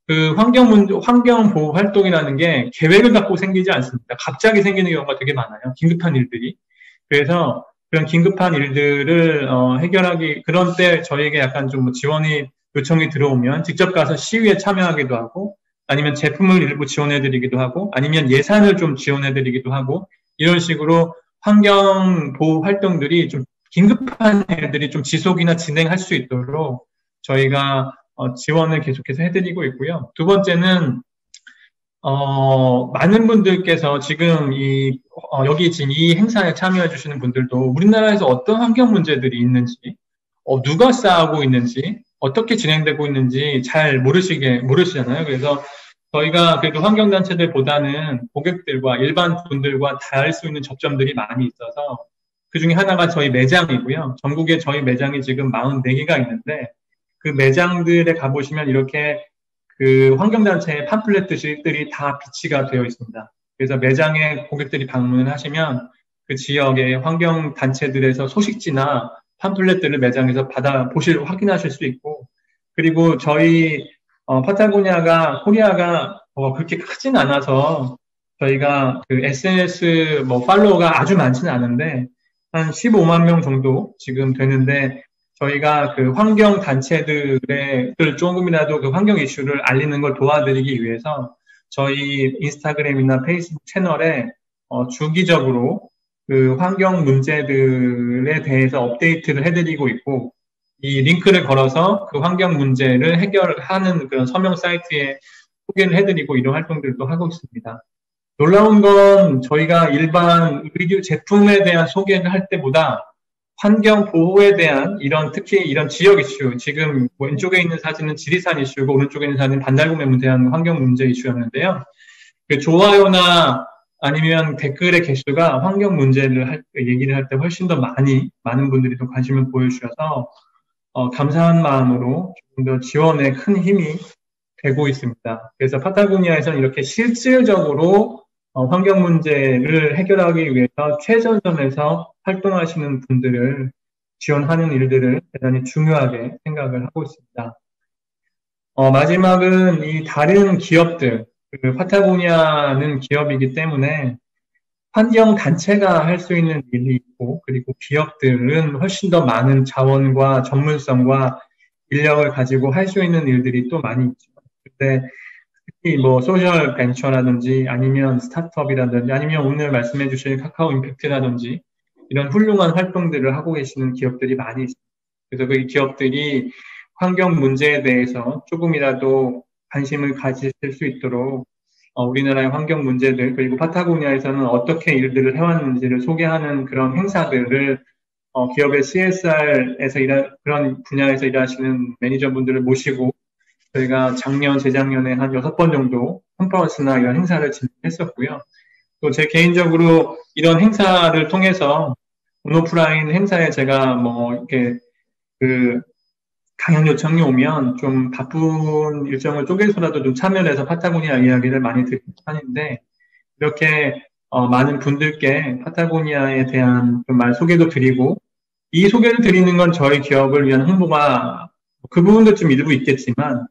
그 환경 보호 활동이라는 게 계획을 갖고 생기지 않습니다. 갑자기 생기는 경우가 되게 많아요. 긴급한 일들이. 그래서 그런 긴급한 일들을 해결하기, 그런 때 저희에게 약간 좀 지원이 요청이 들어오면 직접 가서 시위에 참여하기도 하고, 아니면 제품을 일부 지원해드리기도 하고, 아니면 예산을 좀 지원해드리기도 하고, 이런 식으로 환경 보호 활동들이 좀 긴급한 일들이 좀 지속이나 진행할 수 있도록 저희가 지원을 계속해서 해드리고 있고요. 두 번째는 많은 분들께서 지금 여기 지금 이 행사에 참여해 주시는 분들도 우리나라에서 어떤 환경 문제들이 있는지, 누가 쌓아오고 있는지, 어떻게 진행되고 있는지 잘 모르시잖아요. 그래서 저희가 그래도 환경단체들보다는 고객들과 일반 분들과 닿을 수 있는 접점들이 많이 있어서 그 중에 하나가 저희 매장이고요. 전국에 저희 매장이 지금 44개가 있는데 그 매장들에 가보시면 이렇게 그 환경단체의 팜플렛들이 다 비치가 되어 있습니다. 그래서 매장에 고객들이 방문을 하시면 그 지역의 환경단체들에서 소식지나 팜플렛들을 매장에서 확인하실 수 있고, 그리고 저희 코리아가 그렇게 크진 않아서 저희가 그 SNS 팔로워가 아주 많지는 않은데 한 15만 명 정도 지금 되는데, 저희가 그 환경 단체들을 조금이라도 그 환경 이슈를 알리는 걸 도와드리기 위해서 저희 인스타그램이나 페이스북 채널에 주기적으로 그 환경 문제들에 대해서 업데이트를 해드리고 있고, 이 링크를 걸어서 그 환경 문제를 해결하는 그런 서명 사이트에 소개를 해드리고 이런 활동들도 하고 있습니다. 놀라운 건 저희가 일반 의류 제품에 대한 소개를 할 때보다 환경 보호에 대한 특히 이런 지역 이슈, 지금 왼쪽에 있는 사진은 지리산 이슈고 오른쪽에 있는 사진은 반달곰에 대한 환경 문제 이슈였는데요. 그 좋아요나 아니면 댓글의 개수가 환경 문제를 얘기를 할 때 훨씬 더 많은 분들이 또 관심을 보여주셔서 감사한 마음으로 조금 더 지원에 큰 힘이 되고 있습니다. 그래서 파타고니아에서는 이렇게 실질적으로 환경 문제를 해결하기 위해서 최전선에서 활동하시는 분들을 지원하는 일들을 대단히 중요하게 생각을 하고 있습니다. 마지막은 이 다른 기업들, 파타고니아는 기업이기 때문에 환경 단체가 할 수 있는 일이 있고, 그리고 기업들은 훨씬 더 많은 자원과 전문성과 인력을 가지고 할 수 있는 일들이 또 많이 있죠. 근데 특히 소셜 벤처라든지 아니면 스타트업이라든지 아니면 오늘 말씀해 주신 카카오 임팩트라든지 이런 훌륭한 활동들을 하고 계시는 기업들이 많이 있습니다. 그래서 그 기업들이 환경 문제에 대해서 조금이라도 관심을 가지실 수 있도록 우리나라의 환경 문제들, 그리고 파타고니아에서는 어떻게 일들을 해왔는지를 소개하는 그런 행사들을 기업의 CSR에서 그런 분야에서 일하시는 매니저분들을 모시고 저희가 재작년에 한 6번 정도 컨퍼런스나 이런 행사를 진행했었고요. 또 제 개인적으로 이런 행사를 통해서 온오프라인 행사에 제가 이렇게 강연 요청이 오면 좀 바쁜 일정을 쪼개서라도 좀 참여를 해서 파타고니아 이야기를 많이 듣는 편인데, 이렇게 많은 분들께 파타고니아에 대한 좀 소개도 드리고, 이 소개를 드리는 건 저희 기업을 위한 홍보가 그 부분도 좀 일부 있겠지만,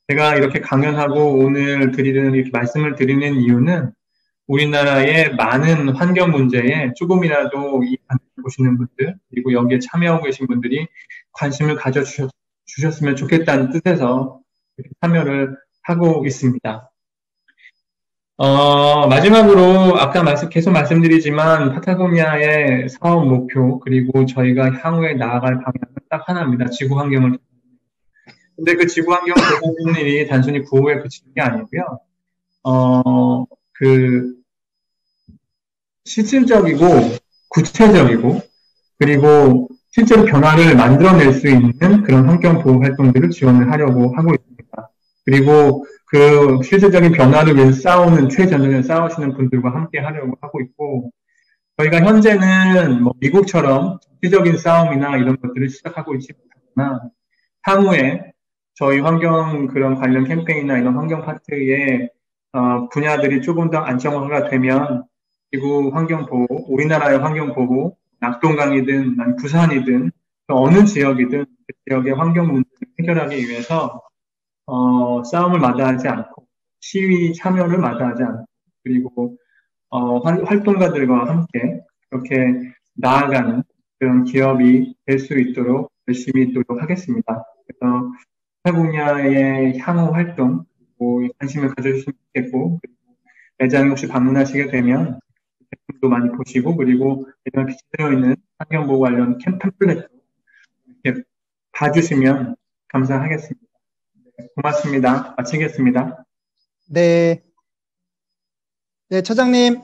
제가 이렇게 강연하고 오늘 이렇게 말씀을 드리는 이유는 우리나라의 많은 환경 문제에 조금이라도 이 방송을 보시는 분들, 그리고 여기에 참여하고 계신 분들이 관심을 가져주셨으면 좋겠다는 뜻에서 이렇게 참여를 하고 있습니다. 마지막으로 아까 계속 말씀드리지만 파타고니아의 사업 목표, 그리고 저희가 향후에 나아갈 방향은 딱 하나입니다. 지구 환경을. 근데 그 지구 환경 보호하는 일이 단순히 구호에 그치는 게 아니고요. 실질적이고 구체적이고 그리고 실제로 변화를 만들어낼 수 있는 그런 환경 보호 활동들을 지원을 하려고 하고 있습니다. 그리고 그 실질적인 변화를 위해서 최전선에 싸우시는 분들과 함께 하려고 하고 있고, 저희가 현재는 미국처럼 정치적인 싸움이나 이런 것들을 시작하고 있지 못하지만 향후에 저희 환경 그런 관련 캠페인이나 이런 환경 파트에 분야들이 조금 더 안정화가 되면 지구 환경 보호, 우리나라의 환경 보호, 낙동강이든 아니면 부산이든 어느 지역이든 그 지역의 환경 문제를 해결하기 위해서 싸움을 마다하지 않고 시위 참여를 마다하지 않고 그리고 활동가들과 함께 그렇게 나아가는 그런 기업이 될 수 있도록 열심히 노력하겠습니다. 그래서 타 분야의 향후 활동 관심을 가져주시면 좋겠고 그리고 매장에 혹시 방문하시게 되면 제품도 많이 보시고 그리고 매장에 비치되어 있는 환경보호 관련 팸플렛도 이렇게 봐주시면 감사하겠습니다. 네, 고맙습니다. 마치겠습니다. 네. 네, 처장님,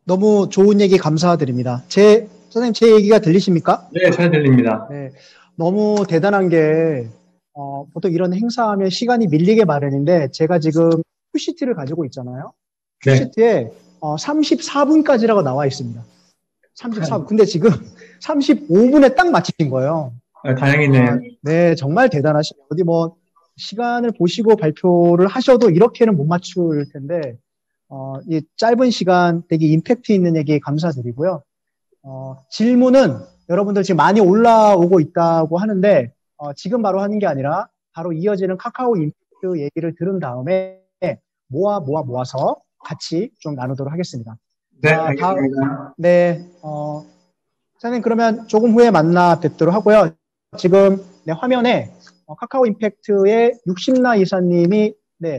너무 좋은 얘기 감사드립니다. 처장님, 제 얘기가 들리십니까? 네, 잘 들립니다. 네. 너무 대단한 게, 보통 이런 행사하면 시간이 밀리게 마련인데, 제가 지금 큐시트를 가지고 있잖아요. 큐시트에 34분까지라고 나와 있습니다. 34분. 근데 지금 35분에 딱 맞추신 거예요. 다행이네요. 네, 정말 대단하시네요. 어디 뭐, 시간을 보시고 발표를 하셔도 이렇게는 못 맞출 텐데, 이 짧은 시간 되게 임팩트 있는 얘기 감사드리고요. 질문은 여러분들 지금 많이 올라오고 있다고 하는데, 지금 바로 하는 게 아니라 바로 이어지는 카카오 임팩트 얘기를 들은 다음에 모아서 같이 좀 나누도록 하겠습니다. 네, 알겠습니다. 네, 선생님 그러면 조금 후에 만나 뵙도록 하고요. 지금 화면에 카카오 임팩트의 60나 이사님이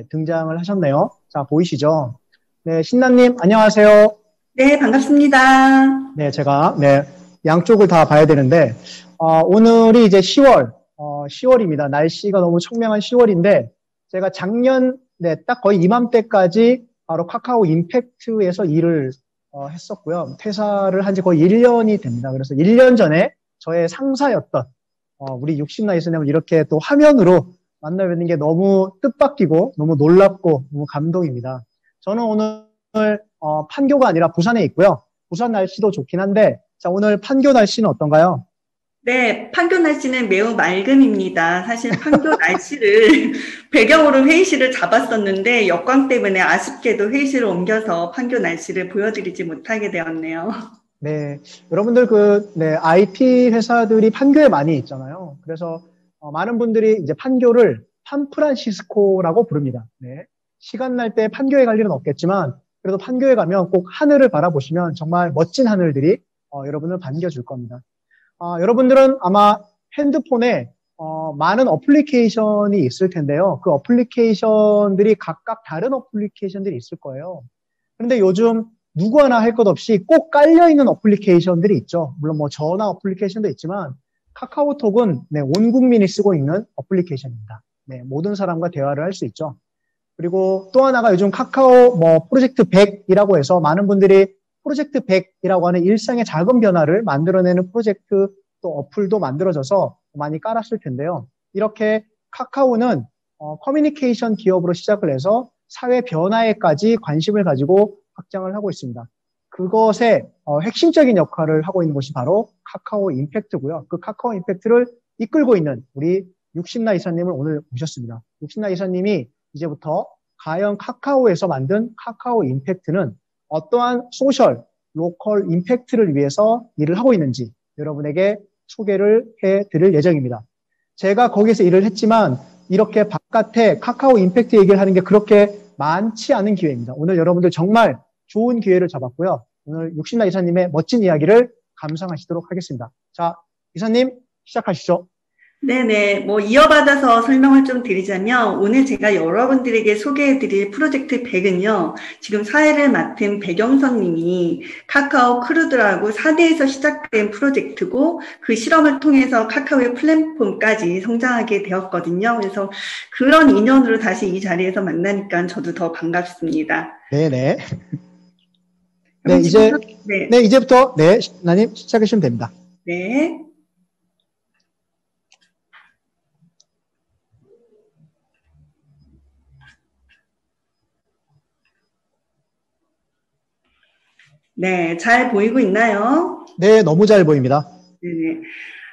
등장을 하셨네요. 자, 보이시죠? 네, 신나님 안녕하세요. 네, 반갑습니다. 네, 제가 양쪽을 다 봐야 되는데 오늘이 이제 10월입니다. 날씨가 너무 청명한 10월인데 제가 작년 딱 거의 이맘때까지 바로 카카오 임팩트에서 일을 했었고요. 퇴사를 한 지 거의 1년이 됩니다. 그래서 1년 전에 저의 상사였던 우리 60나 이사님을 이렇게 또 화면으로 만나 뵙는 게 너무 뜻밖이고 너무 놀랍고 너무 감동입니다. 저는 오늘 판교가 아니라 부산에 있고요. 부산 날씨도 좋긴 한데 자, 오늘 판교 날씨는 어떤가요? 네, 판교 날씨는 매우 맑음입니다. 사실 판교 날씨를 배경으로 회의실을 잡았었는데 역광 때문에 아쉽게도 회의실을 옮겨서 판교 날씨를 보여드리지 못하게 되었네요. 네, 여러분들 IT 회사들이 판교에 많이 있잖아요. 그래서 많은 분들이 이제 판교를 팜프란시스코라고 부릅니다. 네. 시간 날 때 판교에 갈 일은 없겠지만 그래도 판교에 가면 꼭 하늘을 바라보시면 정말 멋진 하늘들이 여러분을 반겨줄 겁니다. 여러분들은 아마 핸드폰에 많은 어플리케이션이 있을 텐데요. 그 어플리케이션들이 각각 다른 어플리케이션들이 있을 거예요. 그런데 요즘 누구 하나 할 것 없이 꼭 깔려있는 어플리케이션들이 있죠. 물론 뭐 전화 어플리케이션도 있지만 카카오톡은 온 국민이 쓰고 있는 어플리케이션입니다. 네, 모든 사람과 대화를 할 수 있죠. 그리고 또 하나가 요즘 카카오 프로젝트 100이라고 해서 많은 분들이 프로젝트 100이라고 하는 일상의 작은 변화를 만들어내는 프로젝트 또 어플도 만들어져서 많이 깔았을 텐데요. 이렇게 카카오는 커뮤니케이션 기업으로 시작을 해서 사회 변화에까지 관심을 가지고 확장을 하고 있습니다. 그것의 핵심적인 역할을 하고 있는 것이 바로 카카오 임팩트고요. 그 카카오 임팩트를 이끌고 있는 우리 60나 이사님을 오늘 모셨습니다. 60나 이사님이 이제부터 과연 카카오에서 만든 카카오 임팩트는 어떠한 소셜, 로컬 임팩트를 위해서 일을 하고 있는지 여러분에게 소개를 해드릴 예정입니다. 제가 거기서 일을 했지만 이렇게 바깥에 카카오 임팩트 얘기를 하는 게 그렇게 많지 않은 기회입니다. 오늘 여러분들 정말 좋은 기회를 잡았고요. 오늘 60나 이사님의 멋진 이야기를 감상하시도록 하겠습니다. 자, 이사님 시작하시죠. 네네, 이어받아서 설명을 좀 드리자면, 오늘 제가 여러분들에게 소개해드릴 프로젝트 100은요, 지금 사회를 맡은 백영선 님이 카카오 크루드라고 4대에서 시작된 프로젝트고, 그 실험을 통해서 카카오의 플랫폼까지 성장하게 되었거든요. 그래서 그런 인연으로 다시 이 자리에서 만나니까 저도 더 반갑습니다. 네네. 이제부터, 나님 시작하시면 됩니다. 네. 네, 잘 보이고 있나요? 네, 너무 잘 보입니다. 네.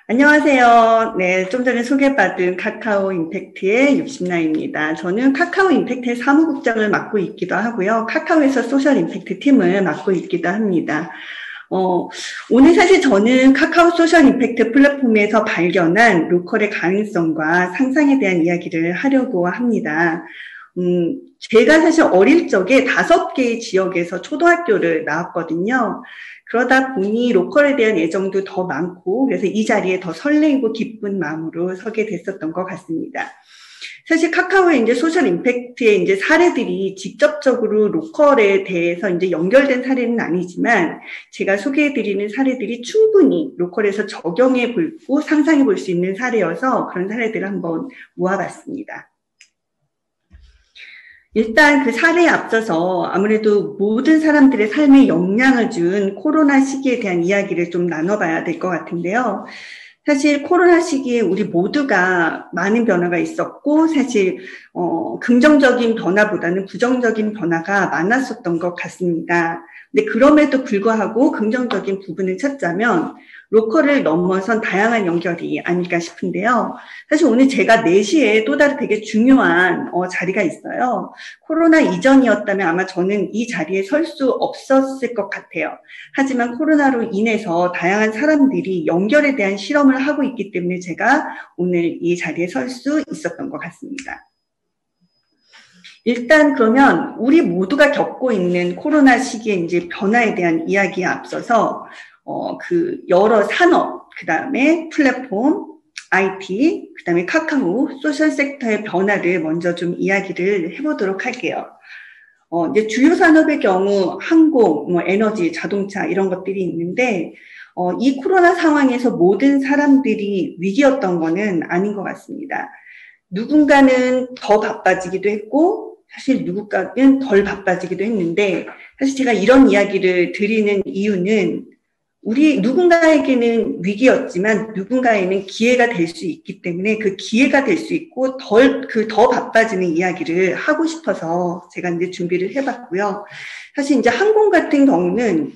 안녕하세요. 네, 좀 전에 소개받은 카카오 임팩트의 육신나입니다. 저는 카카오 임팩트의 사무국장을 맡고 있기도 하고요. 카카오에서 소셜 임팩트 팀을 맡고 있기도 합니다. 오늘 사실 저는 카카오 소셜 임팩트 플랫폼에서 발견한 로컬의 가능성과 상상에 대한 이야기를 하려고 합니다. 제가 사실 어릴 적에 5개의 지역에서 초등학교를 나왔거든요. 그러다 보니 로컬에 대한 애정도 더 많고, 그래서 이 자리에 더 설레이고 기쁜 마음으로 서게 됐었던 것 같습니다. 사실 카카오의 이제 소셜 임팩트의 이제 사례들이 직접적으로 로컬에 대해서 이제 연결된 사례는 아니지만, 제가 소개해드리는 사례들이 충분히 로컬에서 적용해 보고 상상해 볼 수 있는 사례여서 그런 사례들을 한번 모아봤습니다. 일단 그 사례에 앞서서 아무래도 모든 사람들의 삶에 영향을 준 코로나 시기에 대한 이야기를 좀 나눠봐야 될 것 같은데요. 사실 코로나 시기에 우리 모두가 많은 변화가 있었고, 사실 긍정적인 변화보다는 부정적인 변화가 많았었던 것 같습니다. 근데 그럼에도 불구하고 긍정적인 부분을 찾자면 로컬을 넘어선 다양한 연결이 아닐까 싶은데요. 사실 오늘 제가 4시에 또 다른 되게 중요한 자리가 있어요. 코로나 이전이었다면 아마 저는 이 자리에 설 수 없었을 것 같아요. 하지만 코로나로 인해서 다양한 사람들이 연결에 대한 실험을 하고 있기 때문에 제가 오늘 이 자리에 설 수 있었던 것 같습니다. 일단 그러면 우리 모두가 겪고 있는 코로나 시기의 이제 변화에 대한 이야기에 앞서서 그 여러 산업, 그 다음에 플랫폼, IT, 그 다음에 카카오, 소셜 섹터의 변화를 먼저 좀 이야기를 해보도록 할게요. 이제 주요 산업의 경우 항공, 에너지, 자동차 이런 것들이 있는데 이 코로나 상황에서 모든 사람들이 위기였던 거는 아닌 것 같습니다. 누군가는 더 바빠지기도 했고 사실 누군가는 덜 바빠지기도 했는데 사실 제가 이런 이야기를 드리는 이유는 우리 누군가에게는 위기였지만 누군가에는 기회가 될 수 있기 때문에 그 기회가 될 수 있고 더 바빠지는 이야기를 하고 싶어서 제가 이제 준비를 해봤고요. 사실 이제 항공 같은 경우는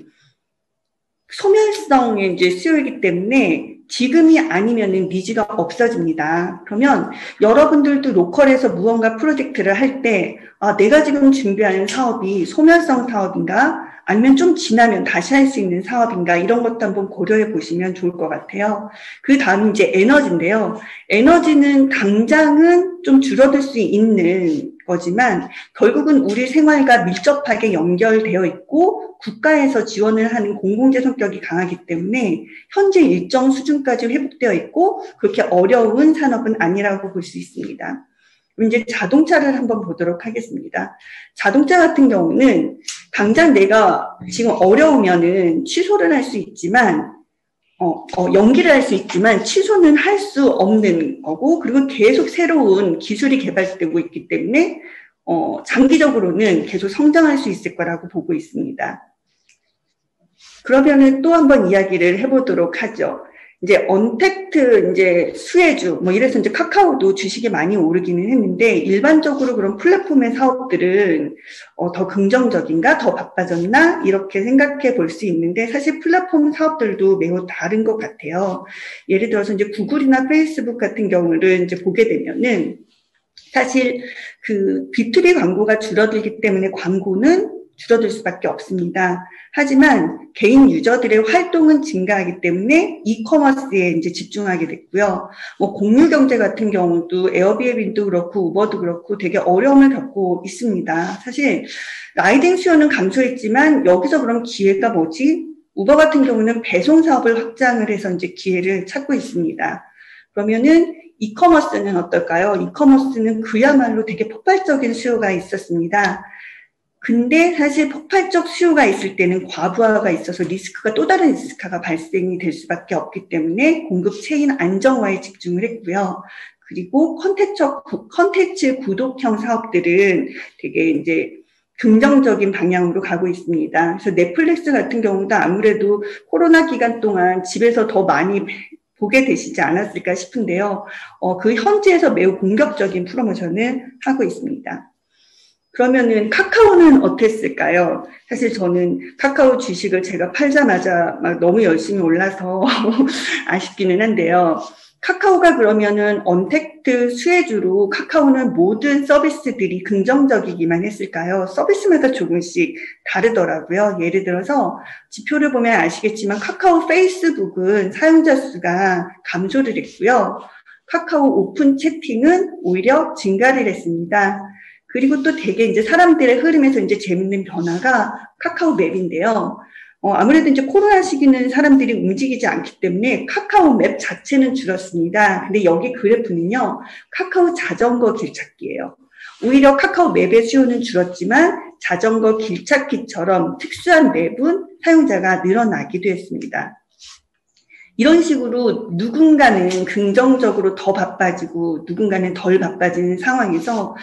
소멸성의 이제 수요이기 때문에 지금이 아니면은 니즈가 없어집니다. 그러면 여러분들도 로컬에서 무언가 프로젝트를 할 때, 내가 지금 준비하는 사업이 소멸성 사업인가? 아니면 좀 지나면 다시 할 수 있는 사업인가? 이런 것도 한번 고려해 보시면 좋을 것 같아요. 그 다음 이제 에너지인데요. 에너지는 당장은 좀 줄어들 수 있는 거지만 결국은 우리 생활과 밀접하게 연결되어 있고 국가에서 지원을 하는 공공재 성격이 강하기 때문에 현재 일정 수준까지 회복되어 있고 그렇게 어려운 산업은 아니라고 볼 수 있습니다. 이제 자동차를 한번 보도록 하겠습니다. 자동차 같은 경우는 당장 내가 지금 어려우면은 취소를 할 수 있지만 연기를 할 수 있지만 취소는 할 수 없는 거고 그리고 계속 새로운 기술이 개발되고 있기 때문에 장기적으로는 계속 성장할 수 있을 거라고 보고 있습니다. 그러면은 또 한번 이야기를 해보도록 하죠. 이제 언택트 이제 수혜주 이래서 이제 카카오도 주식이 많이 오르기는 했는데 일반적으로 그런 플랫폼의 사업들은 더 긍정적인가 더 바빠졌나 이렇게 생각해 볼 수 있는데 사실 플랫폼 사업들도 매우 다른 것 같아요. 예를 들어서 이제 구글이나 페이스북 같은 경우를 이제 보게 되면은 사실 그 B2B 광고가 줄어들기 때문에 광고는 줄어들 수밖에 없습니다. 하지만 개인 유저들의 활동은 증가하기 때문에 이커머스에 이제 집중하게 됐고요. 공유 경제 같은 경우도 에어비앤비도 그렇고 우버도 그렇고 되게 어려움을 겪고 있습니다. 사실 라이딩 수요는 감소했지만 여기서 그럼 기회가 뭐지? 우버 같은 경우는 배송 사업을 확장을 해서 이제 기회를 찾고 있습니다. 그러면은 이커머스는 어떨까요? 이커머스는 그야말로 되게 폭발적인 수요가 있었습니다. 근데 사실 폭발적 수요가 있을 때는 과부하가 있어서 리스크가 또 다른 리스크가 발생이 될 수밖에 없기 때문에 공급 체인 안정화에 집중을 했고요. 그리고 컨텐츠 구독형 사업들은 되게 이제 긍정적인 방향으로 가고 있습니다. 그래서 넷플릭스 같은 경우도 아무래도 코로나 기간 동안 집에서 더 많이 보게 되시지 않았을까 싶은데요. 그 현지에서 매우 공격적인 프로모션을 하고 있습니다. 그러면은 카카오는 어땠을까요? 사실 저는 카카오 주식을 제가 팔자마자 막 너무 열심히 올라서 아쉽기는 한데요. 카카오가 그러면은 언택트 수혜주로 카카오는 모든 서비스들이 긍정적이기만 했을까요? 서비스마다 조금씩 다르더라고요. 예를 들어서 지표를 보면 아시겠지만 카카오 페이스북은 사용자 수가 감소를 했고요. 카카오 오픈 채팅은 오히려 증가를 했습니다. 그리고 또 되게 이제 사람들의 흐름에서 이제 재밌는 변화가 카카오 맵인데요. 아무래도 이제 코로나 시기는 사람들이 움직이지 않기 때문에 카카오 맵 자체는 줄었습니다. 근데 여기 그래프는요, 카카오 자전거 길찾기예요. 오히려 카카오 맵의 수요는 줄었지만 자전거 길찾기처럼 특수한 맵은 사용자가 늘어나기도 했습니다. 이런 식으로 누군가는 긍정적으로 더 바빠지고 누군가는 덜 바빠지는 상황에서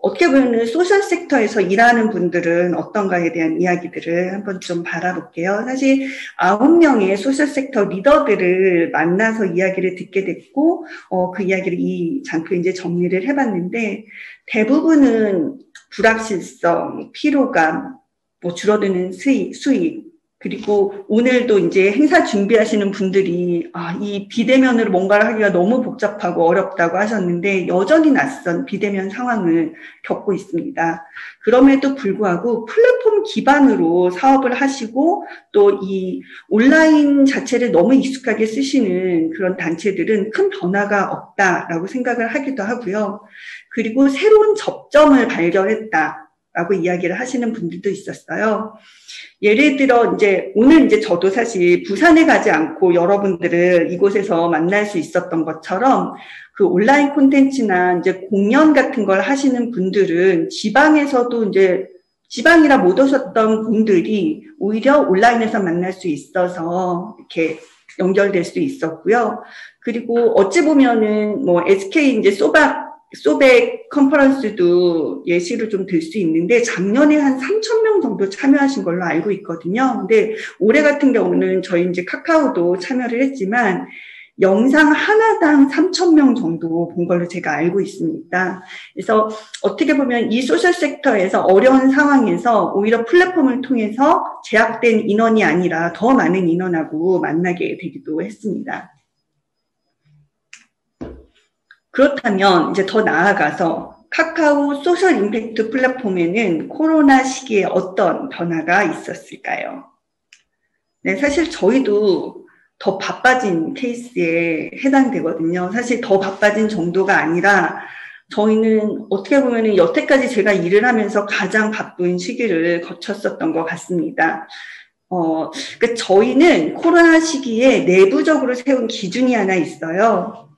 어떻게 보면 소셜 섹터에서 일하는 분들은 어떤가에 대한 이야기들을 한번 좀 바라볼게요. 사실 9명의 소셜 섹터 리더들을 만나서 이야기를 듣게 됐고 그 이야기를 이 장표에 이제 정리를 해봤는데 대부분은 불확실성, 피로감, 뭐 줄어드는 수익 그리고 오늘도 이제 행사 준비하시는 분들이 이 비대면으로 뭔가를 하기가 너무 복잡하고 어렵다고 하셨는데 여전히 낯선 비대면 상황을 겪고 있습니다. 그럼에도 불구하고 플랫폼 기반으로 사업을 하시고 또 이 온라인 자체를 너무 익숙하게 쓰시는 그런 단체들은 큰 변화가 없다라고 생각을 하기도 하고요. 그리고 새로운 접점을 발견했다라고 이야기를 하시는 분들도 있었어요. 예를 들어 오늘 저도 사실 부산에 가지 않고 여러분들을 이곳에서 만날 수 있었던 것처럼 그 온라인 콘텐츠나 공연 같은 걸 하시는 분들은 지방에서도 지방이라 못 오셨던 분들이 오히려 온라인에서 만날 수 있어서 이렇게 연결될 수 있었고요. 그리고 어찌 보면은 SK 소백 컨퍼런스도 예시를 좀 들 수 있는데 작년에 한 3,000명 정도 참여하신 걸로 알고 있거든요. 근데 올해 같은 경우는 저희 카카오도 참여를 했지만 영상 하나당 3,000명 정도 본 걸로 제가 알고 있습니다. 그래서 어떻게 보면 이 소셜 섹터에서 어려운 상황에서 오히려 플랫폼을 통해서 제약된 인원이 아니라 더 많은 인원하고 만나게 되기도 했습니다. 그렇다면 더 나아가서 카카오 소셜 임팩트 플랫폼에는 코로나 시기에 어떤 변화가 있었을까요? 네, 사실 저희도 더 바빠진 케이스에 해당되거든요. 사실 더 바빠진 정도가 아니라 저희는 어떻게 보면 여태까지 제가 일을 하면서 가장 바쁜 시기를 거쳤었던 것 같습니다. 그러니까 저희는 코로나 시기에 내부적으로 세운 기준이 하나 있어요.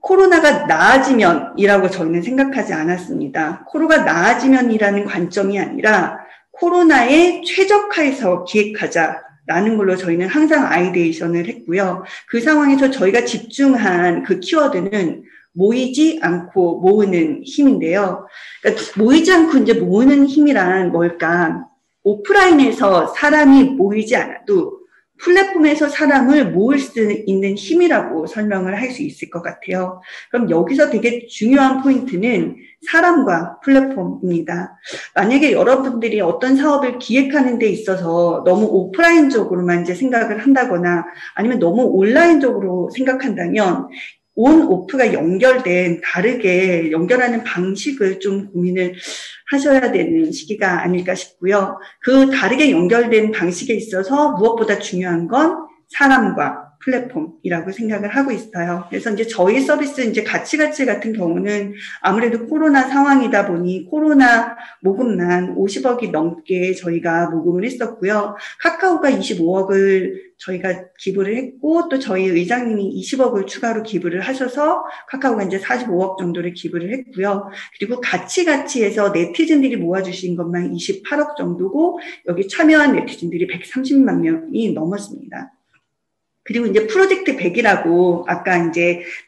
코로나가 나아지면이라고 저희는 생각하지 않았습니다. 코로나가 나아지면이라는 관점이 아니라 코로나에 최적화해서 기획하자라는 걸로 저희는 항상 아이데이션을 했고요. 그 상황에서 저희가 집중한 그 키워드는 모이지 않고 모으는 힘인데요. 그러니까 모이지 않고 모으는 힘이란 뭘까? 오프라인에서 사람이 모이지 않아도 플랫폼에서 사람을 모을 수 있는 힘이라고 설명을 할 수 있을 것 같아요. 그럼 여기서 되게 중요한 포인트는 사람과 플랫폼입니다. 만약에 여러분들이 어떤 사업을 기획하는 데 있어서 너무 오프라인적으로만 생각을 한다거나 아니면 너무 온라인적으로 생각한다면 온, 오프가 연결된 다르게 연결하는 방식을 좀 고민을 하셔야 되는 시기가 아닐까 싶고요. 그 다르게 연결된 방식에 있어서 무엇보다 중요한 건 사람과 플랫폼이라고 생각을 하고 있어요. 그래서 저희 서비스 가치 같은 경우는 아무래도 코로나 상황이다 보니 코로나 모금만 50억이 넘게 저희가 모금을 했었고요. 카카오가 25억을 저희가 기부를 했고 또 저희 의장님이 20억을 추가로 기부를 하셔서 카카오가 45억 정도를 기부를 했고요. 그리고 가치에서 네티즌들이 모아주신 것만 28억 정도고 여기 참여한 네티즌들이 130만 명이 넘었습니다. 그리고 프로젝트 100이라고 아까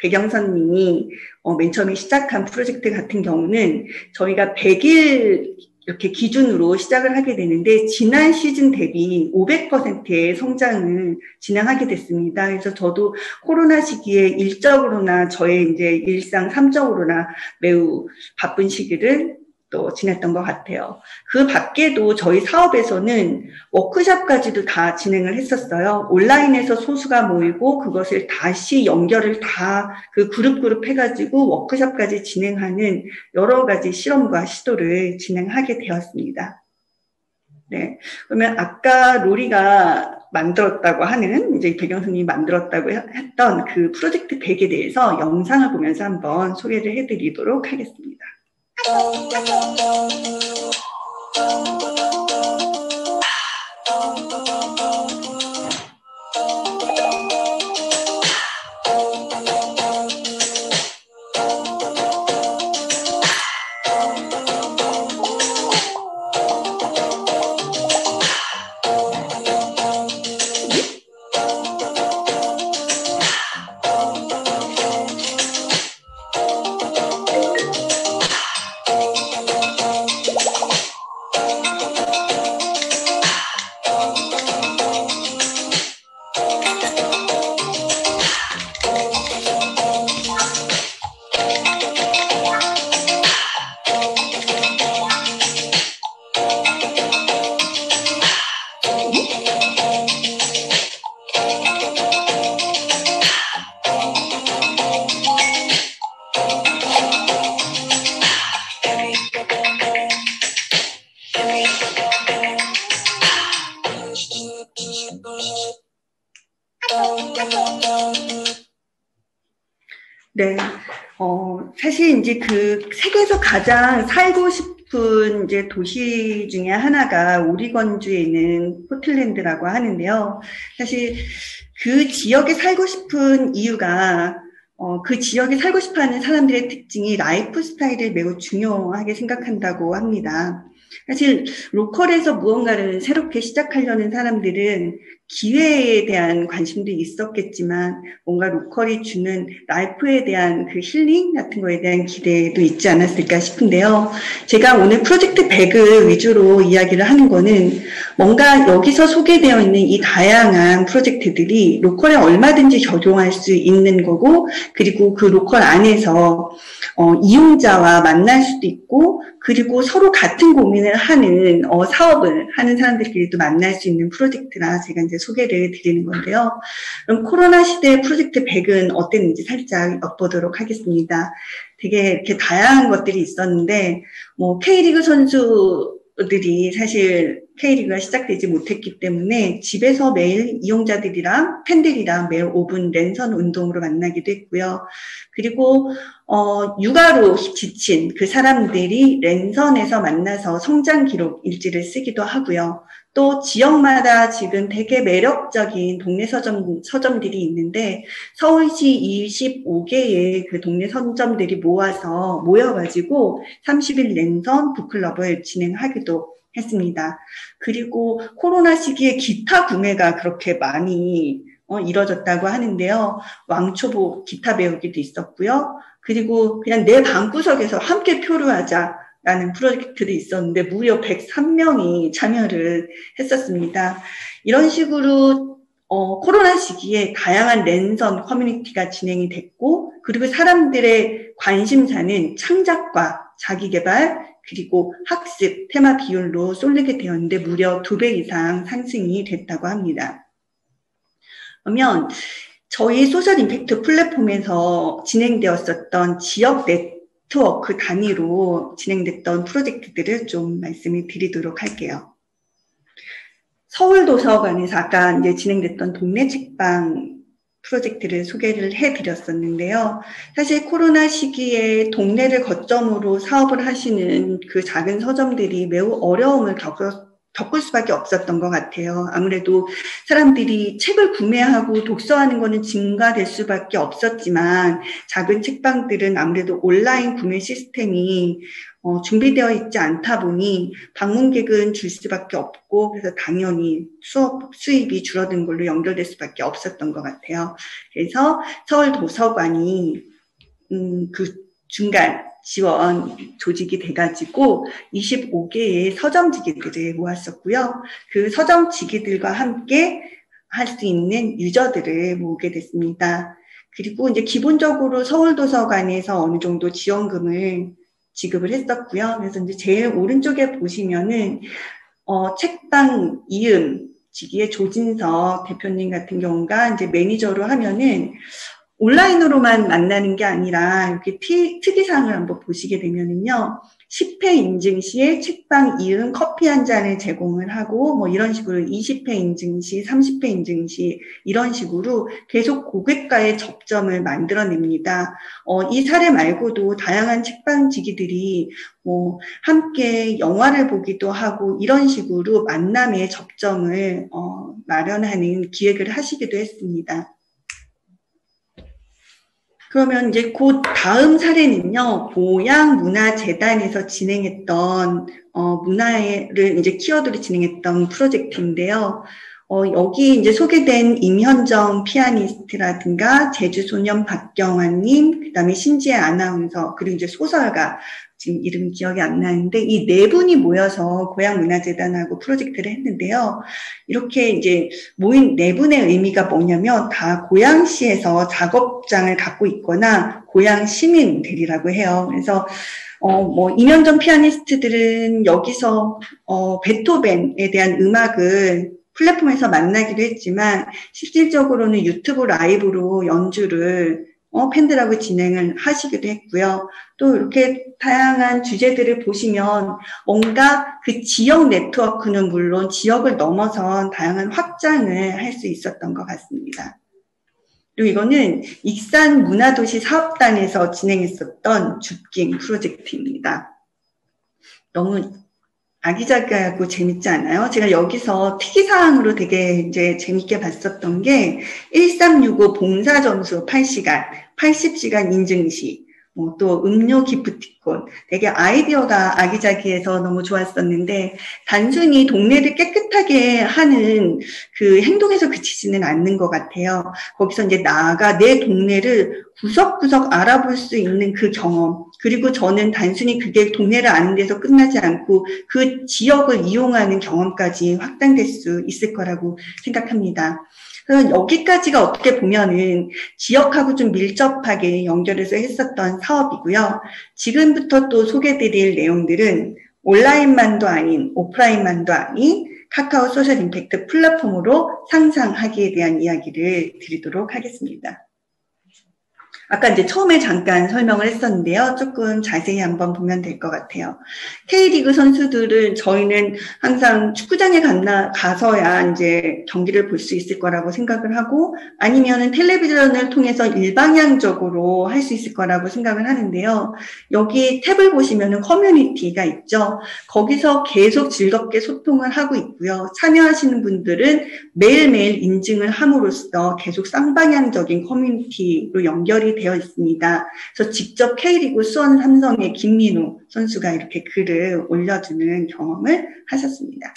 백영선님이 맨 처음에 시작한 프로젝트 같은 경우는 저희가 100일 이렇게 기준으로 시작을 하게 되는데 지난 시즌 대비 500%의 성장을 진행하게 됐습니다. 그래서 저도 코로나 시기에 일적으로나 저의 일상 3적으로나 매우 바쁜 시기를 또 지냈던 것 같아요. 그 밖에도 저희 사업에서는 워크숍까지도 다 진행을 했었어요. 온라인에서 소수가 모이고 그것을 다시 연결을 다 그 그룹 해가지고 워크숍까지 진행하는 여러 가지 실험과 시도를 진행하게 되었습니다. 네. 그러면 아까 로리가 만들었다고 하는, 이제 배경선님이 만들었다고 했던 그 프로젝트 100에 대해서 영상을 보면서 한번 소개를 해드리도록 하겠습니다. 네, 사실 이제 그 세계에서 가장 살고 싶은 이제 도시 중에 하나가 오리건주에 있는 포틀랜드라고 하는데요. 사실 그 지역에 살고 싶은 이유가 그 지역에 살고 싶어하는 사람들의 특징이 라이프 스타일을 매우 중요하게 생각한다고 합니다. 사실 로컬에서 무언가를 새롭게 시작하려는 사람들은 기회에 대한 관심도 있었겠지만 뭔가 로컬이 주는 라이프에 대한 그 힐링 같은 거에 대한 기대도 있지 않았을까 싶은데요. 제가 오늘 프로젝트 100을 위주로 이야기를 하는 거는 뭔가 여기서 소개되어 있는 이 다양한 프로젝트들이 로컬에 얼마든지 적용할 수 있는 거고, 그리고 그 로컬 안에서 이용자와 만날 수도 있고, 그리고 서로 같은 고민을 하는 사업을 하는 사람들끼리도 만날 수 있는 프로젝트라 제가 이제 소개를 드리는 건데요. 그럼 코로나 시대의 프로젝트 100은 어땠는지 살짝 엿보도록 하겠습니다. 되게 이렇게 다양한 것들이 있었는데, K리그 선수들이 사실 K리그가 시작되지 못했기 때문에 집에서 매일 이용자들이랑 팬들이랑 매일 5분 랜선 운동으로 만나기도 했고요. 그리고 육아로 지친 그 사람들이 랜선에서 만나서 성장 기록 일지를 쓰기도 하고요. 또 지역마다 지금 되게 매력적인 동네 서점들이 있는데 서울시 25개의 그 동네 서점들이 모여가지고 30일 랜선 북클럽을 진행하기도 했습니다. 그리고 코로나 시기에 기타 구매가 그렇게 많이 이뤄졌다고 하는데요. 왕초보 기타 배우기도 있었고요. 그리고 그냥 내 방구석에서 함께 표류하자라는 프로젝트도 있었는데 무려 103명이 참여를 했었습니다. 이런 식으로 코로나 시기에 다양한 랜선 커뮤니티가 진행이 됐고, 그리고 사람들의 관심사는 창작과 자기개발, 그리고 학습, 테마 비율로 쏠리게 되었는데 무려 2배 이상 상승이 됐다고 합니다. 그러면 저희 소셜 임팩트 플랫폼에서 진행되었었던 지역 네트워크 단위로 진행됐던 프로젝트들을 좀 말씀을 드리도록 할게요. 서울도서관에서 아까 이제 진행됐던 동네 책방 프로젝트를 소개를 해드렸었는데요. 사실 코로나 시기에 동네를 거점으로 사업을 하시는 그 작은 서점들이 매우 어려움을 겪을 수밖에 없었던 것 같아요. 아무래도 사람들이 책을 구매하고 독서하는 거는 증가될 수밖에 없었지만 작은 책방들은 아무래도 온라인 구매 시스템이 준비되어 있지 않다 보니 방문객은 줄 수밖에 없고, 그래서 당연히 수입이 줄어든 걸로 연결될 수밖에 없었던 것 같아요. 그래서 서울도서관이 그 중간 지원 조직이 돼가지고 25개의 서점지기들을 모았었고요. 그 서점지기들과 함께 할 수 있는 유저들을 모으게 됐습니다. 그리고 이제 기본적으로 서울도서관에서 어느 정도 지원금을 지급을 했었고요. 그래서 이제 제일 오른쪽에 보시면은 책방 이음지기의 조진석 대표님 같은 경우가 이제 매니저로 하면은 온라인으로만 만나는 게 아니라 이렇게 특이사항을 한번 보시게 되면은요. 10회 인증 시에 책방 이음 커피 한 잔을 제공을 하고 뭐 이런 식으로 20회 인증 시, 30회 인증 시 이런 식으로 계속 고객과의 접점을 만들어냅니다. 이 사례 말고도 다양한 책방지기들이 뭐 함께 영화를 보기도 하고 이런 식으로 만남의 접점을 마련하는 기획을 하시기도 했습니다. 그러면 이제 그 다음 사례는요, 보양문화재단에서 진행했던, 문화를 이제 키워드로 진행했던 프로젝트인데요. 여기 이제 소개된 임현정 피아니스트라든가 제주소년 박경환님, 그 다음에 신지혜 아나운서, 그리고 이제 소설가, 지금 이름 기억이 안 나는데, 이 네 분이 모여서 고양문화재단하고 프로젝트를 했는데요. 이렇게 이제 모인 네 분의 의미가 뭐냐면, 다 고양시에서 작업장을 갖고 있거나, 고양 시민들이라고 해요. 그래서, 뭐, 임현정 피아니스트들은 여기서, 베토벤에 대한 음악을 플랫폼에서 만나기도 했지만, 실질적으로는 유튜브 라이브로 연주를 팬들하고 진행을 하시기도 했고요. 또 이렇게 다양한 주제들을 보시면 뭔가 그 지역 네트워크는 물론 지역을 넘어선 다양한 확장을 할 수 있었던 것 같습니다. 그리고 이거는 익산 문화도시 사업단에서 진행했었던 줍깅 프로젝트입니다. 너무 아기자기하고 재밌지 않아요? 제가 여기서 특이사항으로 되게 이제 재밌게 봤었던 게 1365 봉사점수 8시간, 80시간 인증시, 또 음료 기프티콘, 되게 아이디어가 아기자기해서 너무 좋았었는데 단순히 동네를 깨끗하게 하는 그 행동에서 그치지는 않는 것 같아요. 거기서 이제 나아가 내 동네를 구석구석 알아볼 수 있는 그 경험, 그리고 저는 단순히 그게 동네를 아는 데서 끝나지 않고 그 지역을 이용하는 경험까지 확장될 수 있을 거라고 생각합니다. 여기까지가 어떻게 보면은 지역하고 좀 밀접하게 연결해서 했었던 사업이고요. 지금부터 또 소개드릴 내용들은 온라인만도 아닌 오프라인만도 아닌 카카오 소셜 임팩트 플랫폼으로 상상하기에 대한 이야기를 드리도록 하겠습니다. 아까 이제 처음에 잠깐 설명을 했었는데요. 조금 자세히 한번 보면 될 것 같아요. K리그 선수들은 저희는 항상 축구장에 가서야 이제 경기를 볼 수 있을 거라고 생각을 하고 아니면은 텔레비전을 통해서 일방향적으로 할 수 있을 거라고 생각을 하는데요. 여기 탭을 보시면은 커뮤니티가 있죠. 거기서 계속 즐겁게 소통을 하고 있고요. 참여하시는 분들은 매일매일 인증을 함으로써 계속 쌍방향적인 커뮤니티로 연결이 되어 있습니다. 그래서 직접 K리그 수원 삼성의 김민우 선수가 이렇게 글을 올려주는 경험을 하셨습니다.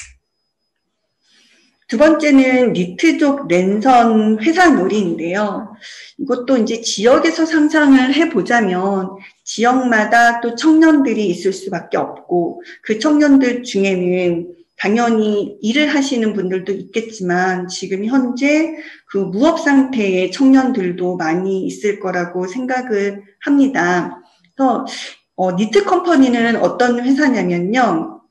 두 번째는 니트족 랜선 회사놀이인데요. 이것도 이제 지역에서 상상을 해보자면 지역마다 또 청년들이 있을 수밖에 없고 그 청년들 중에는 당연히 일을 하시는 분들도 있겠지만 지금 현재 그 무업 상태의 청년들도 많이 있을 거라고 생각을 합니다. 그래서 니트 컴퍼니는 어떤 회사냐면요.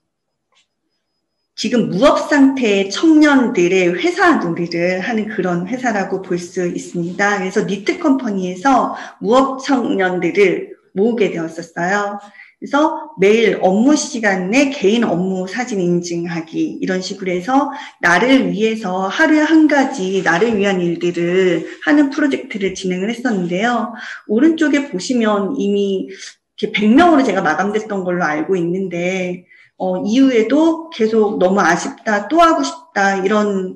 지금 무업 상태의 청년들의 회사 놀이를 하는 그런 회사라고 볼 수 있습니다. 그래서 니트 컴퍼니에서 무업 청년들을 모으게 되었었어요. 그래서 매일 업무 시간에 개인 업무 사진 인증하기 이런 식으로 해서 나를 위해서 하루에 한 가지 나를 위한 일들을 하는 프로젝트를 진행을 했었는데요. 오른쪽에 보시면 이미 이렇게 100명으로 제가 마감됐던 걸로 알고 있는데 이후에도 계속 너무 아쉽다, 또 하고 싶다 이런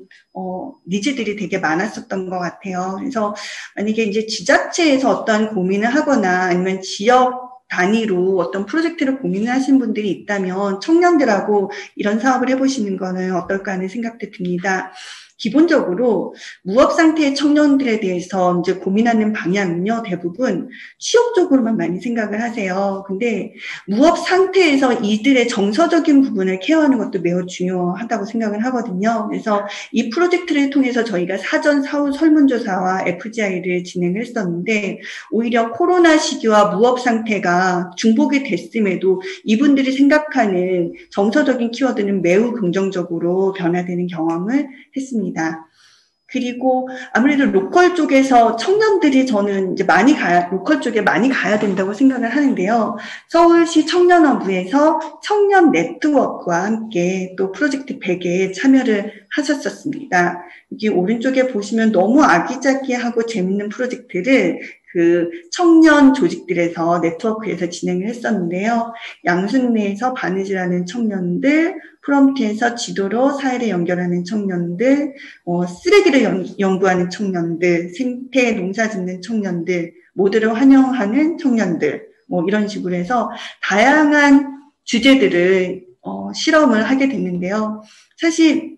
니즈들이 되게 많았었던 것 같아요. 그래서 만약에 이제 지자체에서 어떠한 고민을 하거나 아니면 지역 단위로 어떤 프로젝트를 고민을 하신 분들이 있다면 청년들하고 이런 사업을 해보시는 거는 어떨까 하는 생각도 듭니다. 기본적으로 무업 상태의 청년들에 대해서 이제 고민하는 방향은요, 대부분 취업 쪽으로만 많이 생각을 하세요. 근데 무업 상태에서 이들의 정서적인 부분을 케어하는 것도 매우 중요하다고 생각을 하거든요. 그래서 이 프로젝트를 통해서 저희가 사전 사후 설문조사와 FGI를 진행을 했었는데, 오히려 코로나 시기와 무업 상태가 중복이 됐음에도 이분들이 생각하는 정서적인 키워드는 매우 긍정적으로 변화되는 경험을 했습니다. 그리고 아무래도 로컬 쪽에서 청년들이 저는 이제 로컬 쪽에 많이 가야 된다고 생각을 하는데요. 서울시 청년허브에서 청년 네트워크와 함께 또 프로젝트 100에 참여를 하셨었습니다. 여기 오른쪽에 보시면 너무 아기자기하고 재밌는 프로젝트를 그 청년 조직들에서 네트워크에서 진행을 했었는데요. 양순내에서 바느질하는 청년들, 프롬프트에서 지도로 사회를 연결하는 청년들, 쓰레기를 연구하는 청년들, 생태 농사 짓는 청년들, 모두를 환영하는 청년들, 이런 식으로 해서 다양한 주제들을 실험을 하게 됐는데요. 사실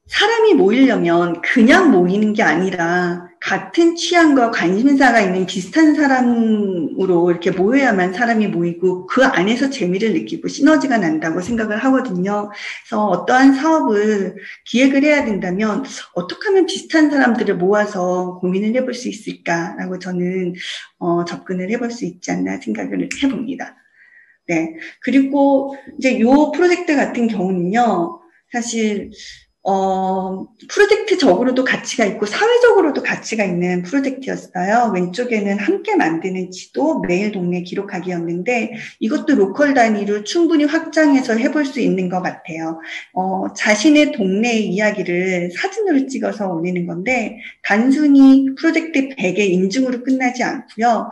사람이 모이려면 그냥 모이는 게 아니라 같은 취향과 관심사가 있는 비슷한 사람으로 이렇게 모여야만 사람이 모이고 그 안에서 재미를 느끼고 시너지가 난다고 생각을 하거든요. 그래서 어떠한 사업을 기획을 해야 된다면 어떻게 하면 비슷한 사람들을 모아서 고민을 해볼 수 있을까라고 저는 접근을 해볼 수 있지 않나 생각을 해봅니다. 네. 그리고 이제 요 프로젝트 같은 경우는요, 사실 프로젝트적으로도 가치가 있고 사회적으로도 가치가 있는 프로젝트였어요. 왼쪽에는 함께 만드는 지도, 매일 동네 기록하기였는데 이것도 로컬 단위로 충분히 확장해서 해볼 수 있는 것 같아요. 자신의 동네의 이야기를 사진으로 찍어서 올리는 건데 단순히 프로젝트 100의 인증으로 끝나지 않고요.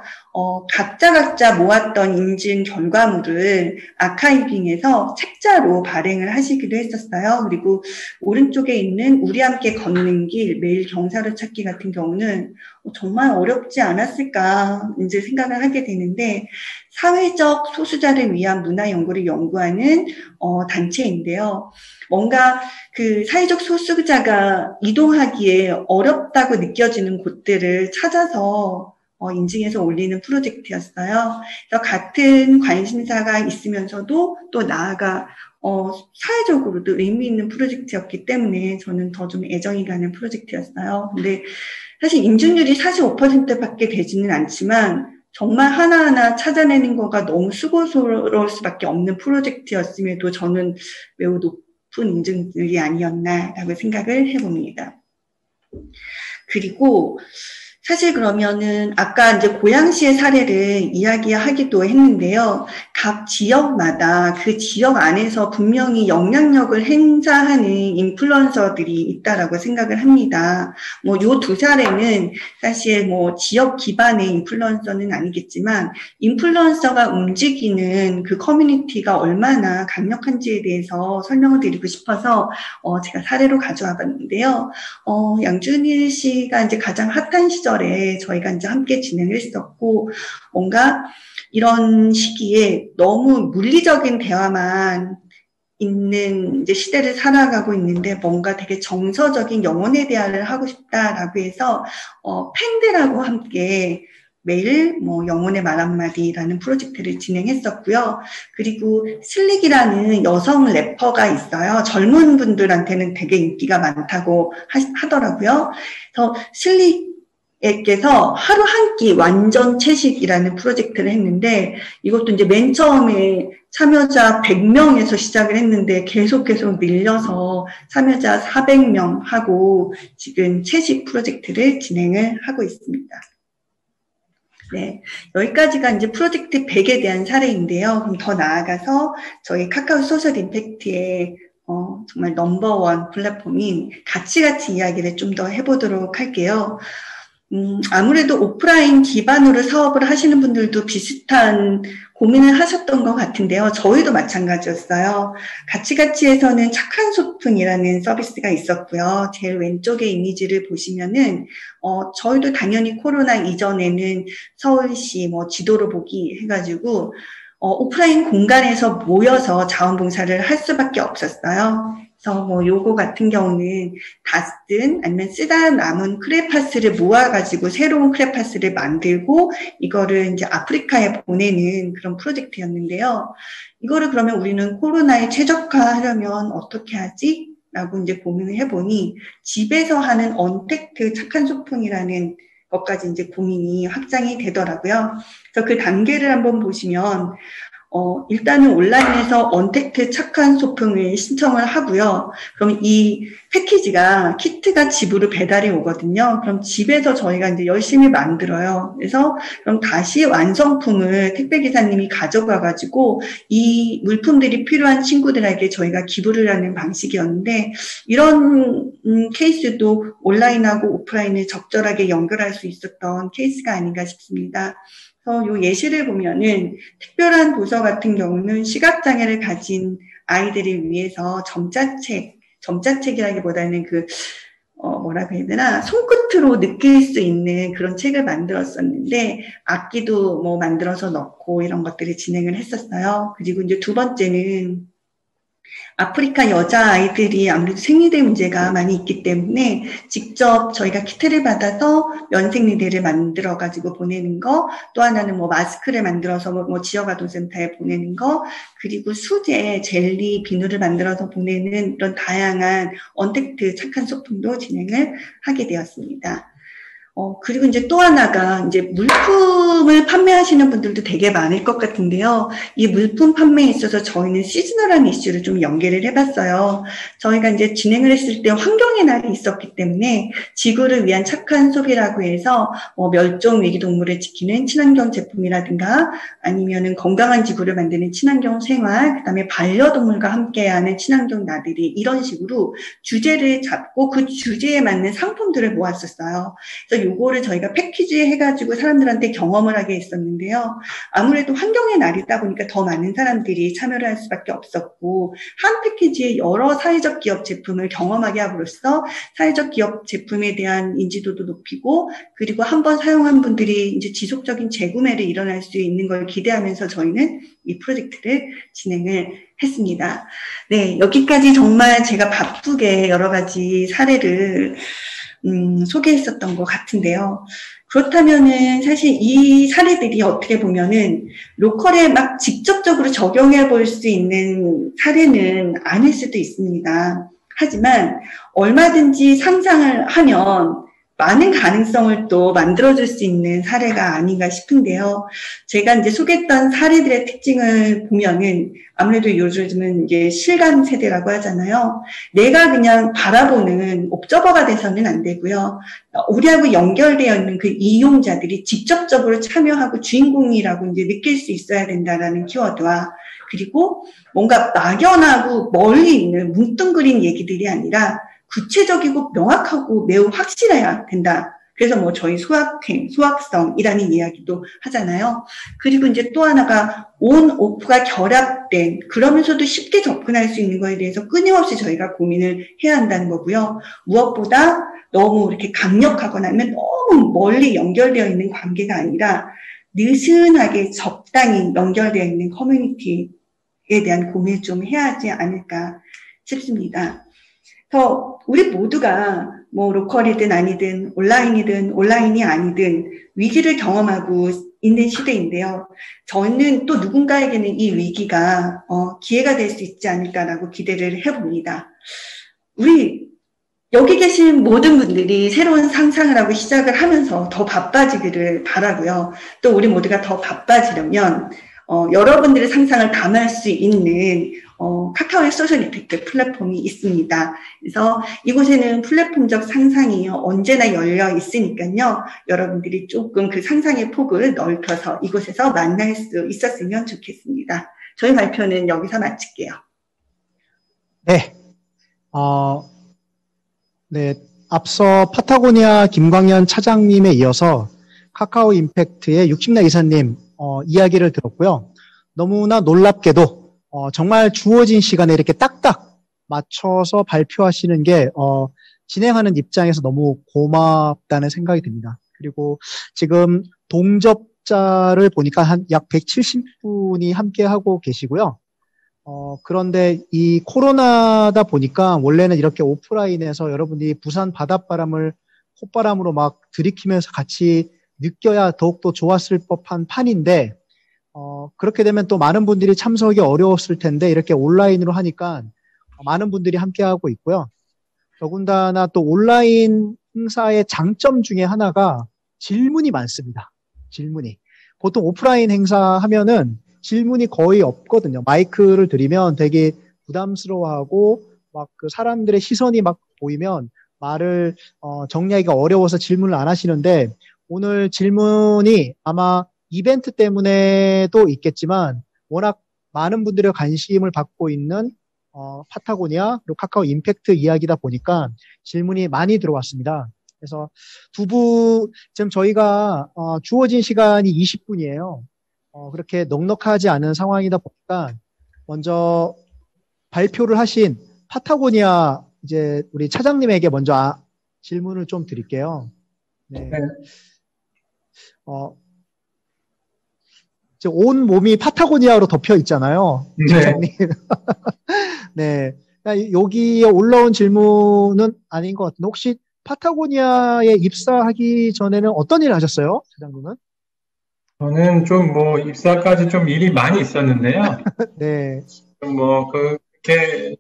각자 모았던 인증 결과물을 아카이빙해서 책자로 발행을 하시기도 했었어요. 그리고 오른쪽에 있는 우리 함께 걷는 길, 매일 경사로 찾기 같은 경우는 정말 어렵지 않았을까 이제 생각을 하게 되는데 사회적 소수자를 위한 문화 연구를 연구하는 단체인데요. 뭔가 그 사회적 소수자가 이동하기에 어렵다고 느껴지는 곳들을 찾아서 인증해서 올리는 프로젝트였어요. 그래서 같은 관심사가 있으면서도 또 나아가 사회적으로도 의미 있는 프로젝트였기 때문에 저는 더 좀 애정이 가는 프로젝트였어요. 근데 사실 인증률이 45%밖에 되지는 않지만 정말 하나하나 찾아내는 거가 너무 수고스러울 수밖에 없는 프로젝트였음에도 저는 매우 높은 인증률이 아니었나라고 생각을 해봅니다. 그리고 사실 그러면은 아까 이제 고양시의 사례를 이야기하기도 했는데요. 각 지역마다 그 지역 안에서 분명히 영향력을 행사하는 인플루언서들이 있다라고 생각을 합니다. 요 두 사례는 사실 지역 기반의 인플루언서는 아니겠지만 인플루언서가 움직이는 그 커뮤니티가 얼마나 강력한지에 대해서 설명을 드리고 싶어서 제가 사례로 가져와 봤는데요. 양준일 씨가 이제 가장 핫한 시절에 저희가 이제 함께 진행을 했었고, 뭔가 이런 시기에 너무 물리적인 대화만 있는 이제 시대를 살아가고 있는데 뭔가 되게 정서적인 영혼의 대화를 하고 싶다라고 해서 팬들하고 함께 매일 영혼의 말 한마디라는 프로젝트를 진행했었고요. 그리고 슬릭이라는 여성 래퍼가 있어요. 젊은 분들한테는 되게 인기가 많다고 하더라고요. 그래서 슬릭에서 하루 한 끼 완전 채식이라는 프로젝트를 했는데 이것도 이제 맨 처음에 참여자 100명에서 시작을 했는데 계속 늘려서 참여자 400명 하고 지금 채식 프로젝트를 진행을 하고 있습니다. 네, 여기까지가 이제 프로젝트 100에 대한 사례인데요. 그럼 더 나아가서 저희 카카오 소셜 임팩트의 정말 넘버원 플랫폼인 가치 이야기를 좀 더 해보도록 할게요. 아무래도 오프라인 기반으로 사업을 하시는 분들도 비슷한 고민을 하셨던 것 같은데요. 저희도 마찬가지였어요. 가치에서는 착한 소통이라는 서비스가 있었고요. 제일 왼쪽의 이미지를 보시면은 저희도 당연히 코로나 이전에는 서울시 지도로 보기 해가지고 오프라인 공간에서 모여서 자원봉사를 할 수밖에 없었어요. 그래서 뭐 요거 같은 경우는 다 쓴 아니면 쓰다 남은 크레파스를 모아가지고 새로운 크레파스를 만들고 이거를 이제 아프리카에 보내는 그런 프로젝트였는데요. 이거를 그러면 우리는 코로나에 최적화하려면 어떻게 하지? 라고 이제 고민을 해보니 집에서 하는 언택트 착한 소풍이라는 것까지 이제 고민이 확장이 되더라고요. 그래서 그 단계를 한번 보시면 일단은 온라인에서 언택트 착한 소풍을 신청을 하고요. 그럼 이 패키지가, 키트가 집으로 배달이 오거든요. 그럼 집에서 저희가 이제 열심히 만들어요. 그래서 그럼 다시 완성품을 택배기사님이 가져가가지고 이 물품들이 필요한 친구들에게 저희가 기부를 하는 방식이었는데, 이런 케이스도 온라인하고 오프라인을 적절하게 연결할 수 있었던 케이스가 아닌가 싶습니다. 그래서 요 예시를 보면은 특별한 도서 같은 경우는 시각장애를 가진 아이들을 위해서 점자책이라기보다는 뭐라고 해야 되나, 손끝으로 느낄 수 있는 그런 책을 만들었었는데, 악기도 뭐 만들어서 넣고 이런 것들을 진행을 했었어요. 그리고 이제 두 번째는 아프리카 여자아이들이 아무래도 생리대 문제가 많이 있기 때문에 직접 저희가 키트를 받아서 면생리대를 만들어가지고 보내는 거, 또 하나는 뭐 마스크를 만들어서 뭐 지역아동센터에 보내는 거, 그리고 수제, 젤리, 비누를 만들어서 보내는 이런 다양한 언택트 착한 소품도 진행을 하게 되었습니다. 그리고 이제 또 하나가 이제 물품을 판매하시는 분들도 되게 많을 것 같은데요. 이 물품 판매에 있어서 저희는 시즈널한 이슈를 좀 연계를 해봤어요. 저희가 이제 진행을 했을 때 환경의 날이 있었기 때문에 지구를 위한 착한 소비라고 해서 멸종 위기 동물을 지키는 친환경 제품이라든가 아니면은 건강한 지구를 만드는 친환경 생활, 그다음에 반려동물과 함께하는 친환경 나들이, 이런 식으로 주제를 잡고 그 주제에 맞는 상품들을 모았었어요. 그래서 요거를 저희가 패키지에 해가지고 사람들한테 경험을 하게 했었는데요. 아무래도 환경의 날이다 보니까 더 많은 사람들이 참여를 할 수밖에 없었고, 한 패키지에 여러 사회적 기업 제품을 경험하게 함으로써 사회적 기업 제품에 대한 인지도도 높이고, 그리고 한번 사용한 분들이 이제 지속적인 재구매를 일어날 수 있는 걸 기대하면서 저희는 이 프로젝트를 진행을 했습니다. 네, 여기까지 정말 제가 바쁘게 여러 가지 사례를 소개했었던 것 같은데요. 그렇다면은 사실 이 사례들이 어떻게 보면은 로컬에 막 직접적으로 적용해 볼 수 있는 사례는 아닐 수도 있습니다. 하지만 얼마든지 상상을 하면 많은 가능성을 또 만들어줄 수 있는 사례가 아닌가 싶은데요. 제가 이제 소개했던 사례들의 특징을 보면은 아무래도 요즘은 이제 실감 세대라고 하잖아요. 내가 그냥 바라보는 옵저버가 돼서는 안 되고요. 우리하고 연결되어 있는 그 이용자들이 직접적으로 참여하고 주인공이라고 이제 느낄 수 있어야 된다라는 키워드와, 그리고 뭔가 막연하고 멀리 있는 뭉뚱그린 얘기들이 아니라 구체적이고 명확하고 매우 확실해야 된다. 그래서 뭐 저희 소확행, 소확성이라는 이야기도 하잖아요. 그리고 이제 또 하나가 온, 오프가 결합된, 그러면서도 쉽게 접근할 수 있는 거에 대해서 끊임없이 저희가 고민을 해야 한다는 거고요. 무엇보다 너무 이렇게 강력하거나 아니면 너무 멀리 연결되어 있는 관계가 아니라 느슨하게 적당히 연결되어 있는 커뮤니티에 대한 고민을 좀 해야 하지 않을까 싶습니다. 그래서 우리 모두가 뭐 로컬이든 아니든 온라인이 아니든 위기를 경험하고 있는 시대인데요. 저는 또 누군가에게는 이 위기가 기회가 될 수 있지 않을까라고 기대를 해봅니다. 우리 여기 계신 모든 분들이 새로운 상상을 하고 시작을 하면서 더 바빠지기를 바라고요. 또 우리 모두가 더 바빠지려면 여러분들의 상상을 담을 수 있는 카카오의 소셜 이펙트 플랫폼이 있습니다. 그래서 이곳에는 플랫폼적 상상이 언제나 열려 있으니까요. 여러분들이 조금 그 상상의 폭을 넓혀서 이곳에서 만날 수 있었으면 좋겠습니다. 저희 발표는 여기서 마칠게요. 네. 네. 앞서 파타고니아 김광현 차장님에 이어서 카카오 임팩트의 60나 이사님 이야기를 들었고요. 너무나 놀랍게도 정말 주어진 시간에 이렇게 딱딱 맞춰서 발표하시는 게 진행하는 입장에서 너무 고맙다는 생각이 듭니다. 그리고 지금 동접자를 보니까 약 170분이 함께 하고 계시고요. 그런데 이 코로나다 보니까 원래는 이렇게 오프라인에서 여러분들이 부산 바닷바람을 콧바람으로 막 들이키면서 같이 느껴야 더욱더 좋았을 법한 판인데, 그렇게 되면 또 많은 분들이 참석이 어려웠을 텐데, 이렇게 온라인으로 하니까 많은 분들이 함께하고 있고요. 더군다나 또 온라인 행사의 장점 중에 하나가 질문이 많습니다. 질문이. 보통 오프라인 행사 하면은 질문이 거의 없거든요. 마이크를 드리면 되게 부담스러워하고 막 그 사람들의 시선이 막 보이면 말을 정리하기가 어려워서 질문을 안 하시는데, 오늘 질문이 아마 이벤트 때문에도 있겠지만 워낙 많은 분들의 관심을 받고 있는 파타고니아 그리고 카카오 임팩트 이야기다 보니까 질문이 많이 들어왔습니다. 그래서 지금 저희가 주어진 시간이 20분이에요. 그렇게 넉넉하지 않은 상황이다 보니까 먼저 발표를 하신 파타고니아 이제 우리 차장님에게 먼저 질문을 좀 드릴게요. 네. 이제 온 몸이 파타고니아로 덮여 있잖아요. 차장님. 네. 여기에 올라온 질문은 아닌 것 같은데 혹시 파타고니아에 입사하기 전에는 어떤 일을 하셨어요, 차장님은? 저는 좀 뭐 입사까지 좀 일이 많이 있었는데요. 네. 그렇게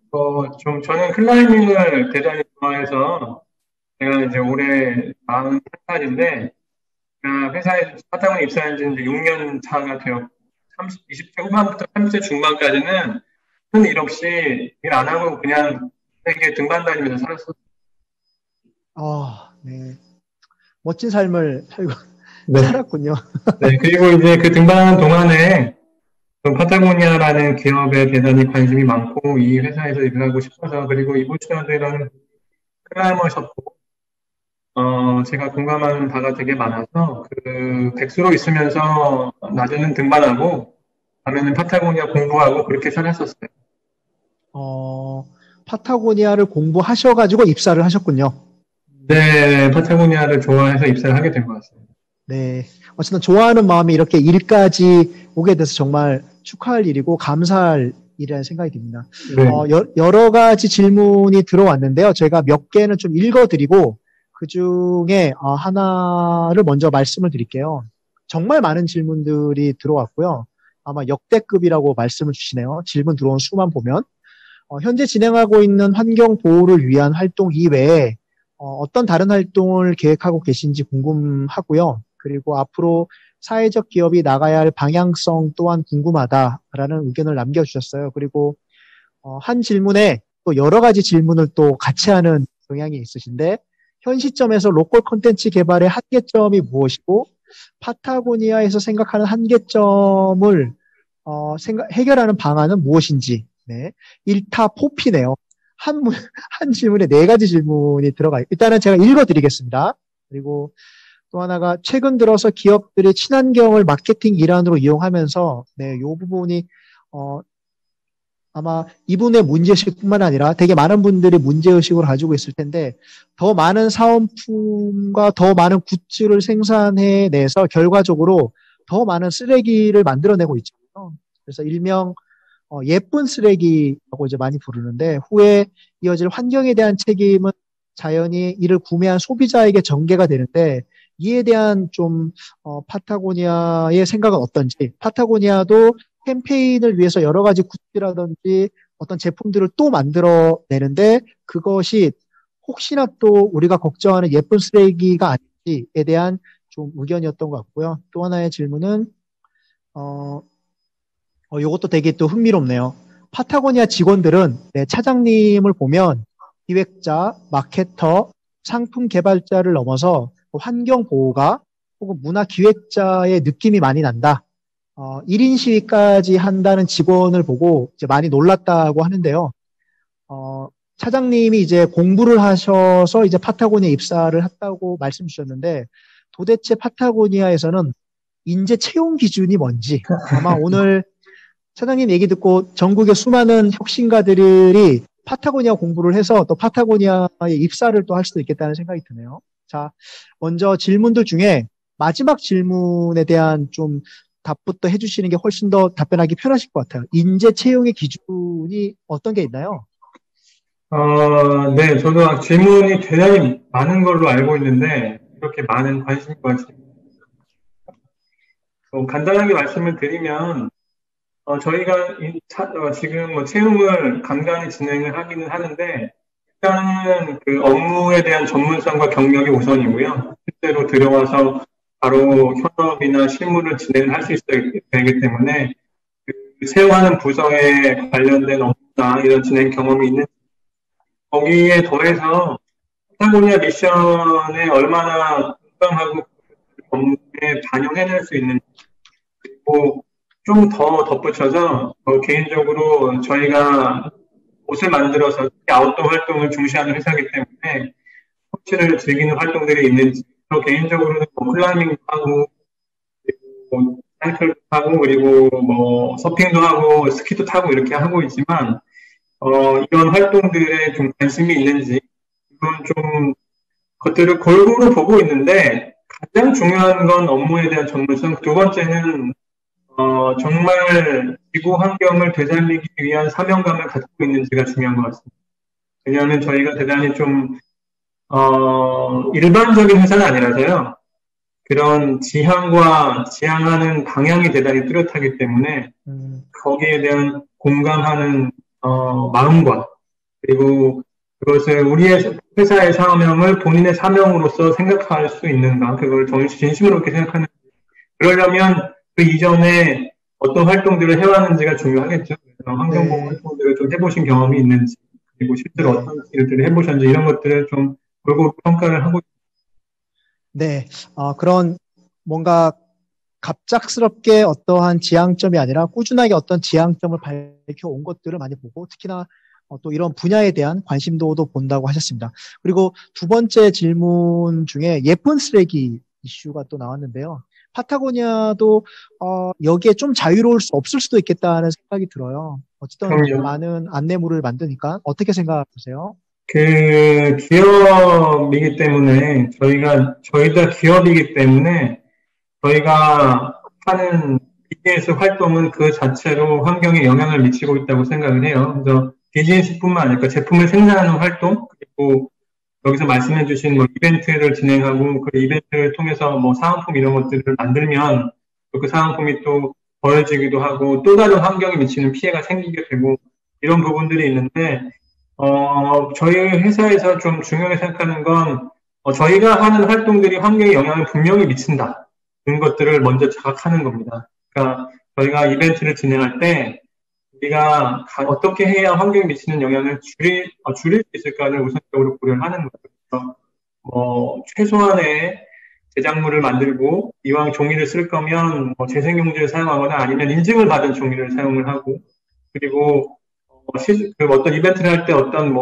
좀 저는 클라이밍을 대단히 좋아해서 제가 이제 올해 41살인데 회사에 파타고니아 입사한 지 이제 6년 차가 되었고 20대 후반부터 30대 중반까지는 큰 일 없이 일 안 하고 그냥 세계 등반 다니면서 살았었어요. 네. 멋진 삶을 네. 살았군요. 네, 그리고 이제 그 등반하는 동안에 파타고니아라는 기업에 대단히 관심이 많고 이 회사에서 일을 하고 싶어서 그리고 이보시아드라는 클라이머셨고 제가 공감하는 바가 되게 많아서 백수로 있으면서 낮에는 등반하고 밤에는 파타고니아 공부하고 그렇게 살았었어요. 파타고니아를 공부하셔가지고 입사를 하셨군요. 네, 파타고니아를 좋아해서 입사를 하게 된 것 같습니다. 네. 어쨌든 좋아하는 마음이 이렇게 일까지 오게 돼서 정말 축하할 일이고 감사할 일이라는 생각이 듭니다. 네. 여러 가지 질문이 들어왔는데요. 제가 몇 개는 좀 읽어드리고 그 중에 하나를 먼저 말씀을 드릴게요. 정말 많은 질문들이 들어왔고요. 아마 역대급이라고 말씀을 주시네요. 질문 들어온 수만 보면. 현재 진행하고 있는 환경 보호를 위한 활동 이외에 어떤 다른 활동을 계획하고 계신지 궁금하고요. 그리고 앞으로 사회적 기업이 나가야 할 방향성 또한 궁금하다라는 의견을 남겨주셨어요. 그리고 한 질문에 또 여러 가지 질문을 또 같이 하는 경향이 있으신데 현 시점에서 로컬 콘텐츠 개발의 한계점이 무엇이고 파타고니아에서 생각하는 한계점을 해결하는 방안은 무엇인지. 네. 일타포피네요. 한 질문에 4가지 질문이 들어가요. 일단은 제가 읽어드리겠습니다. 그리고 또 하나가 최근 들어서 기업들이 친환경을 마케팅 일환으로 이용하면서 이 부분이 아마 이분의 문제의식뿐만 아니라 되게 많은 분들이 문제의식을 가지고 있을 텐데 더 많은 사은품과 더 많은 굿즈를 생산해내서 결과적으로 더 많은 쓰레기를 만들어내고 있잖아요. 그래서 일명 예쁜 쓰레기라고 이제 많이 부르는데 후에 이어질 환경에 대한 책임은 자연히 이를 구매한 소비자에게 전개가 되는데 이에 대한 좀 파타고니아의 생각은 어떤지, 파타고니아도 캠페인을 위해서 여러 가지 굿즈라든지 어떤 제품들을 또 만들어내는데 그것이 혹시나 또 우리가 걱정하는 예쁜 쓰레기가 아닌지에 대한 좀 의견이었던 것 같고요. 또 하나의 질문은 이것도 되게 또 흥미롭네요. 파타고니아 직원들은 차장님을 보면 기획자, 마케터, 상품 개발자를 넘어서 환경 보호가 혹은 문화 기획자의 느낌이 많이 난다. 1인 시위까지 한다는 직원을 보고 이제 많이 놀랐다고 하는데요. 차장님이 이제 공부를 하셔서 이제 파타고니아 입사를 했다고 말씀 주셨는데 도대체 파타고니아에서는 인재 채용 기준이 뭔지 아마 오늘 차장님 얘기 듣고 전국의 수많은 혁신가들이 파타고니아 공부를 해서 또 파타고니아에 입사를 또 할 수도 있겠다는 생각이 드네요. 자, 먼저 질문들 중에 마지막 질문에 대한 좀 답부터 해주시는 게 훨씬 더 답변하기 편하실 것 같아요. 인재 채용의 기준이 어떤 게 있나요? 네, 저도 질문이 대단히 많은 걸로 알고 있는데, 이렇게 많은 관심과 간단하게 말씀을 드리면, 저희가 지금 뭐 채용을 간간히 진행을 하기는 하는데, 일단은 그 업무에 대한 전문성과 경력이 우선이고요. 실제로 들어와서 바로 현업이나 실무를 진행할 수 있어야 되기 때문에, 그 채용하는 부서에 관련된 업무나 이런 진행 경험이 있는 거기에 더해서 파타고니아 미션에 얼마나 공감하고 업무에 반영해낼 수 있는지, 그리고 좀 더 덧붙여서 개인적으로 저희가 옷을 만들어서 아웃도어 활동을 중시하는 회사이기 때문에 스포츠를 즐기는 활동들이 있는지, 저 개인적으로는 뭐 클라이밍도 하고, 그리고 사이클도 하고, 그리고 뭐 서핑도 하고, 스키도 타고 이렇게 하고 있지만, 이런 활동들에 좀 관심이 있는지, 이건 좀 것들을 골고루 보고 있는데, 가장 중요한 건 업무에 대한 전문성, 두 번째는, 정말 지구 환경을 되살리기 위한 사명감을 갖고 있는지가 중요한 것 같습니다. 왜냐하면 저희가 대단히 좀, 일반적인 회사는 아니라서요. 그런 지향하는 방향이 대단히 뚜렷하기 때문에, 거기에 대한 공감하는 마음과, 그리고 그것을 우리의 회사의 사명을 본인의 사명으로서 생각할 수 있는가, 그걸 진심으로 그렇게 생각하는, 그러려면 그 이전에 어떤 활동들을 해왔는지가 중요하겠죠. 환경보호 활동들을 좀 해보신 경험이 있는지, 그리고 실제로 어떤 일들을 해보셨는지, 이런 것들을 좀 골고루 평가를 하고 네, 그런 뭔가 갑작스럽게 어떠한 지향점이 아니라 꾸준하게 어떤 지향점을 밝혀온 것들을 많이 보고, 특히나 또 이런 분야에 대한 관심도도 본다고 하셨습니다. 그리고 두 번째 질문 중에 예쁜 쓰레기 이슈가 또 나왔는데요. 파타고니아도 여기에 좀 자유로울 수 없을 수도 있겠다는 생각이 들어요. 어쨌든 많은 안내물을 만드니까 어떻게 생각하세요? 그 기업이기 때문에 저희가 기업이기 때문에 저희가 하는 비즈니스 활동은 그 자체로 환경에 영향을 미치고 있다고 생각을 해요. 그래서 비즈니스뿐만 아니라 제품을 생산하는 활동, 그리고 여기서 말씀해주신 뭐 이벤트를 진행하고 그 이벤트를 통해서 뭐 사은품 이런 것들을 만들면 또 그 사은품이 또 버려지기도 하고 또 다른 환경에 미치는 피해가 생기게 되고 이런 부분들이 있는데 저희 회사에서 좀 중요하게 생각하는 건 저희가 하는 활동들이 환경에 영향을 분명히 미친다. 이런 것들을 먼저 자각하는 겁니다. 그러니까 저희가 이벤트를 진행할 때 우리가 어떻게 해야 환경에 미치는 영향을 줄일 수 있을까를 우선적으로 고려를 하는 거죠. 최소한의 제작물을 만들고 이왕 종이를 쓸 거면 재생용지를 사용하거나 아니면 인증을 받은 종이를 사용을 하고 그리고 어떤 이벤트를 할 때 어떤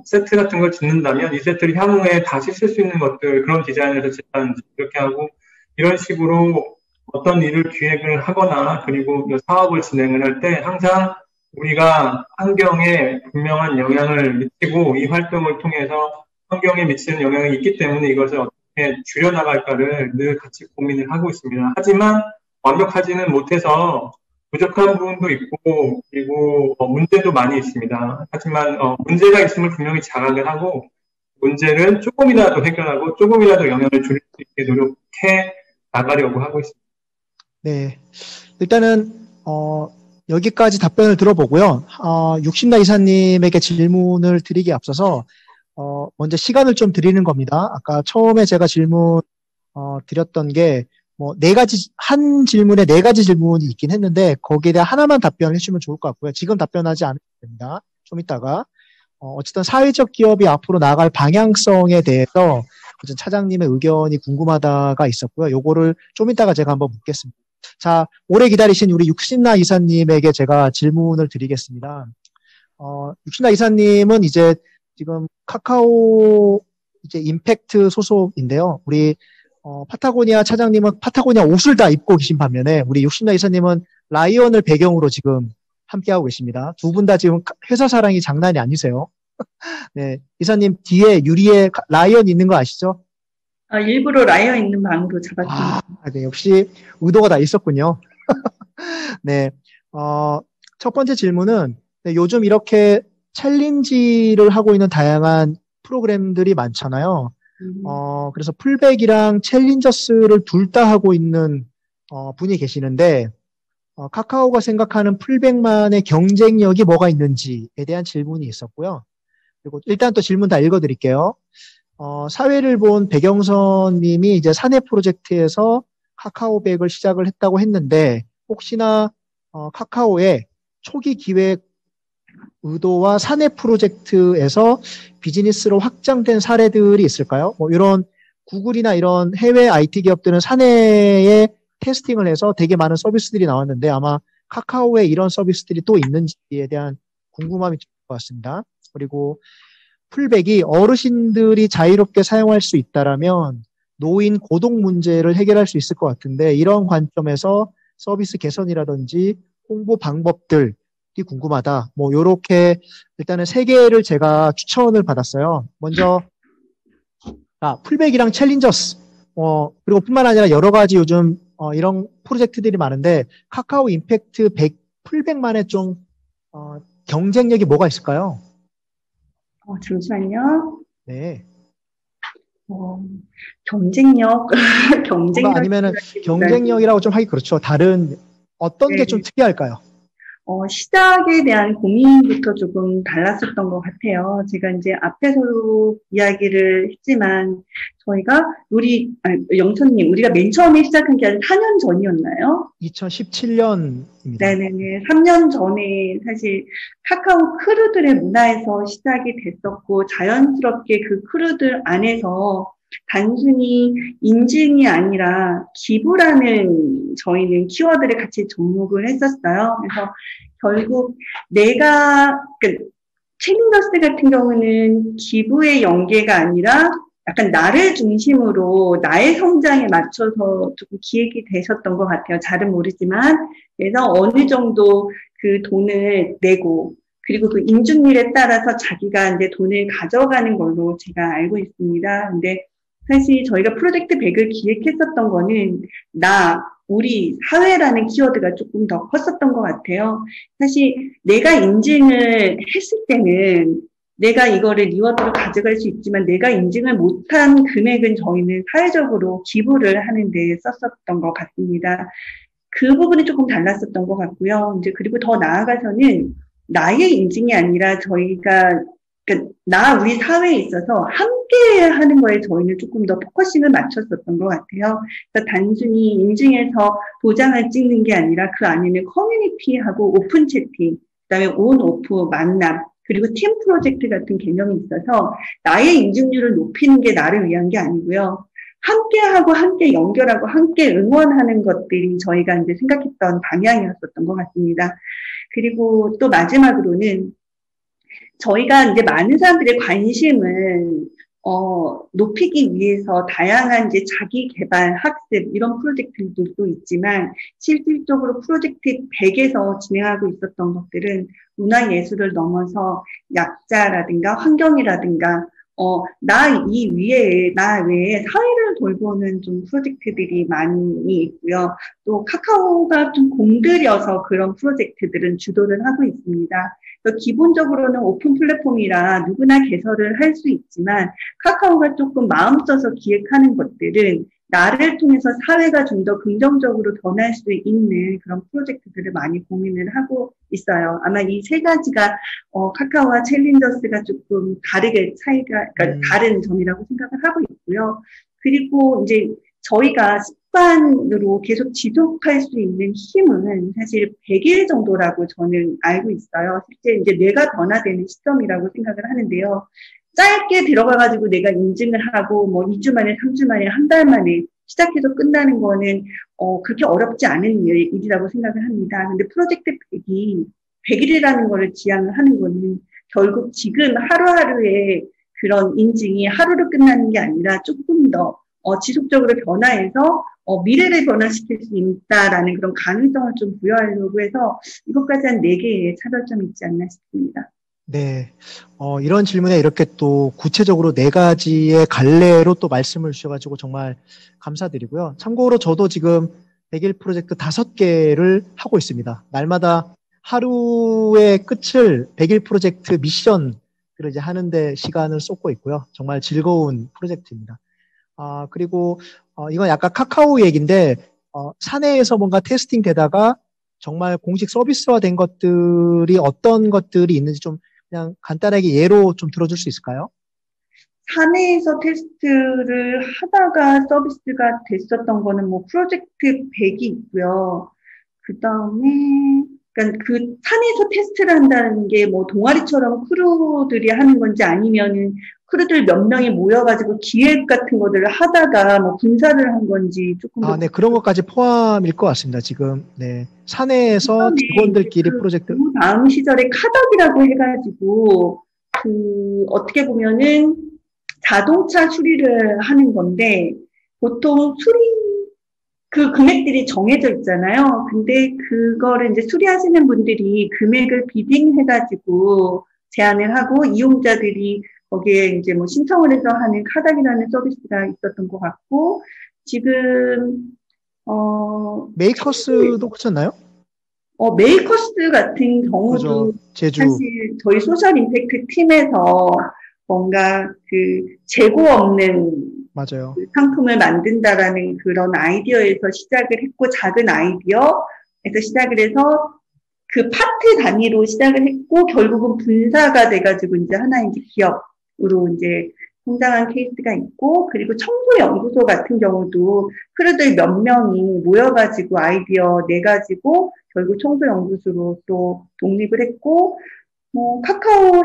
세트 같은 걸 짓는다면 이 세트를 향후에 다시 쓸 수 있는 것들 그런 디자인을 제작하는지 이렇게 하고 이런 식으로 어떤 일을 기획을 하거나 그리고 사업을 진행을 할 때 항상 우리가 환경에 분명한 영향을 미치고 이 활동을 통해서 환경에 미치는 영향이 있기 때문에 이것을 어떻게 줄여나갈까를 늘 같이 고민을 하고 있습니다. 하지만 완벽하지는 못해서 부족한 부분도 있고 그리고 문제도 많이 있습니다. 하지만 문제가 있음을 분명히 자각을 하고 문제를 조금이라도 해결하고 조금이라도 영향을 줄일 수 있게 노력해 나가려고 하고 있습니다. 네, 일단은 여기까지 답변을 들어보고요. 육신나 이사님에게 질문을 드리기에 앞서서 먼저 시간을 좀 드리는 겁니다. 아까 처음에 제가 질문 드렸던 게 한 질문에 4가지 질문이 있긴 했는데 거기에 대해 하나만 답변을 해주면 좋을 것 같고요. 지금 답변하지 않으면 됩니다. 좀 이따가 어쨌든 사회적 기업이 앞으로 나아갈 방향성에 대해서 차장님의 의견이 궁금하다가 있었고요. 요거를 좀 이따가 제가 한번 묻겠습니다. 자, 오래 기다리신 우리 육신나 이사님에게 제가 질문을 드리겠습니다. 육신나 이사님은 이제 지금 카카오 이제 임팩트 소속인데요. 우리 파타고니아 차장님은 파타고니아 옷을 다 입고 계신 반면에 우리 육신나 이사님은 라이언을 배경으로 지금 함께하고 계십니다. 두 분 다 지금 회사 사랑이 장난이 아니세요. 네, 이사님 뒤에 유리에 라이언 있는 거 아시죠? 일부러 라이언 있는 방으로 잡았습니다. 네, 역시 의도가 다 있었군요. 네. 첫 번째 질문은 네, 요즘 이렇게 챌린지를 하고 있는 다양한 프로그램들이 많잖아요. 그래서 풀백이랑 챌린저스를 둘 다 하고 있는 분이 계시는데 카카오가 생각하는 풀백만의 경쟁력이 뭐가 있는지에 대한 질문이 있었고요. 그리고 일단 또 질문 다 읽어드릴게요. 사회를 본 백영선 님이 이제 사내 프로젝트에서 카카오백을 시작을 했다고 했는데 혹시나 카카오의 초기 기획 의도와 사내 프로젝트에서 비즈니스로 확장된 사례들이 있을까요? 뭐 이런 구글이나 이런 해외 IT 기업들은 사내에 테스팅을 해서 되게 많은 서비스들이 나왔는데 아마 카카오에 이런 서비스들이 또 있는지에 대한 궁금함이 좀 것 같습니다. 그리고 풀백이 어르신들이 자유롭게 사용할 수 있다라면 노인 고독 문제를 해결할 수 있을 것 같은데 이런 관점에서 서비스 개선이라든지 홍보 방법들이 궁금하다. 뭐 요렇게 일단은 3개를 제가 추천을 받았어요. 먼저 풀백이랑 챌린저스 그리고 뿐만 아니라 여러 가지 요즘 이런 프로젝트들이 많은데 카카오 임팩트 100 풀백만의 좀 경쟁력이 뭐가 있을까요? 잠시만요. 네. 경쟁력, 경쟁력. 아니면은 경쟁력이라고 좀 하기 그렇죠. 다른 어떤 게 좀 특이할까요? 시작에 대한 고민부터 조금 달랐었던 것 같아요. 제가 이제 앞에서도 이야기를 했지만, 저희가 영천님, 우리가 맨 처음에 시작한 게 한 4년 전이었나요? 2017년입니다. 네네네. 3년 전에 사실 카카오 크루들의 문화에서 시작이 됐었고, 자연스럽게 그 크루들 안에서 단순히 인증이 아니라 기부라는 저희는 키워드를 같이 접목을 했었어요. 그래서 결국 챌린저스 같은 경우는 기부의 연계가 아니라 약간 나를 중심으로 나의 성장에 맞춰서 조금 기획이 되셨던 것 같아요. 잘은 모르지만. 그래서 어느 정도 그 돈을 내고 그리고 그 인증률에 따라서 자기가 이제 돈을 가져가는 걸로 제가 알고 있습니다. 근데 사실 저희가 프로젝트 100을 기획했었던 거는 우리 사회라는 키워드가 조금 더 컸었던 것 같아요. 사실 내가 인증을 했을 때는 내가 이거를 리워드로 가져갈 수 있지만 내가 인증을 못한 금액은 저희는 사회적으로 기부를 하는 데 썼었던 것 같습니다. 그 부분이 조금 달랐었던 것 같고요. 이제 그리고 더 나아가서는 나의 인증이 아니라 저희가 우리 사회에 있어서 함께 하는 거에 저희는 조금 더 포커싱을 맞췄었던 것 같아요. 그래서 단순히 인증해서 도장을 찍는 게 아니라 그 안에는 커뮤니티하고 오픈 채팅, 그다음에 온, 오프, 만남, 그리고 팀 프로젝트 같은 개념이 있어서 나의 인증률을 높이는 게 나를 위한 게 아니고요. 함께하고 함께 연결하고 함께 응원하는 것들이 저희가 이제 생각했던 방향이었었던 것 같습니다. 그리고 또 마지막으로는 저희가 이제 많은 사람들의 관심을 높이기 위해서 다양한 이제 자기 개발, 학습 이런 프로젝트들도 있지만 실질적으로 프로젝트 100에서 진행하고 있었던 것들은 문화예술을 넘어서 약자라든가 환경이라든가 나 외에 사회를 돌보는 좀 프로젝트들이 많이 있고요. 또 카카오가 좀 공들여서 그런 프로젝트들은 주도를 하고 있습니다. 기본적으로는 오픈 플랫폼이라 누구나 개설을 할 수 있지만 카카오가 조금 마음 써서 기획하는 것들은 나를 통해서 사회가 좀 더 긍정적으로 변할 수 있는 그런 프로젝트들을 많이 고민을 하고 있어요. 아마 이 3가지가 카카오와 챌린저스가 조금 다른 점이라고 생각을 하고 있고요. 그리고 이제 저희가 습관으로 계속 지속할 수 있는 힘은 사실 100일 정도라고 저는 알고 있어요. 실제 이제 뇌가 변화되는 시점이라고 생각을 하는데요. 짧게 들어가가지고 내가 인증을 하고 2주 만에, 3주 만에, 한 달 만에 시작해서 끝나는 거는 그렇게 어렵지 않은 일이라고 생각을 합니다. 근데 프로젝트 100일이라는 거를 지향을 하는 거는 결국 지금 하루하루의 그런 인증이 하루로 끝나는 게 아니라 조금 더 지속적으로 변화해서 미래를 변화시킬 수 있다라는 그런 가능성을 좀 부여하려고 해서 이것까지 한 4개의 차별점이 있지 않나 싶습니다. 네. 이런 질문에 이렇게 또 구체적으로 4가지의 갈래로 또 말씀을 주셔가지고 정말 감사드리고요. 참고로 저도 지금 100일 프로젝트 5개를 하고 있습니다. 날마다 하루의 끝을 100일 프로젝트 미션을 이제 하는데 시간을 쏟고 있고요. 정말 즐거운 프로젝트입니다. 그리고 이건 약간 카카오 얘기인데 사내에서 뭔가 테스팅 되다가 정말 공식 서비스화 된 것들이 어떤 것들이 있는지 좀 그냥 간단하게 예로 좀 들어줄 수 있을까요? 사내에서 테스트를 하다가 서비스가 됐었던 거는 뭐 프로젝트 100이 있고요. 그 다음에, 그러니까 그 산에서 테스트를 한다는 게 뭐 동아리처럼 크루들이 하는 건지 아니면은 크루들 몇 명이 모여가지고 기획 같은 것들을 하다가 뭐 분사를 한 건지 조금 더. 네, 그런 것까지 포함일 것 같습니다. 지금, 네. 사내에서 직원들끼리 프로젝트. 그 다음 시절에 카덕이라고 해가지고, 어떻게 보면은 자동차 수리를 하는 건데, 보통 그 금액들이 정해져 있잖아요. 근데 그거를 이제 수리하시는 분들이 금액을 비딩해가지고 제안을 하고 이용자들이 거기에 이제 뭐 신청을 해서 하는 카닥이라는 서비스가 있었던 것 같고, 지금, 메이커스도 그렇잖아요? 메이커스 같은 경우도 그죠. 제주. 사실 저희 소셜 임팩트 팀에서 뭔가 그 재고 없는 맞아요. 그 상품을 만든다라는 그런 아이디어에서 시작을 했고, 작은 아이디어에서 시작을 해서 그 파트 단위로 시작을 했고, 결국은 분사가 돼가지고 이제 하나의 이제 기업으로 이제 성장한 케이스가 있고, 그리고 청소연구소 같은 경우도 크루들 몇 명이 모여가지고 아이디어 내가지고 결국 청소연구소로 또 독립을 했고, 뭐 카카오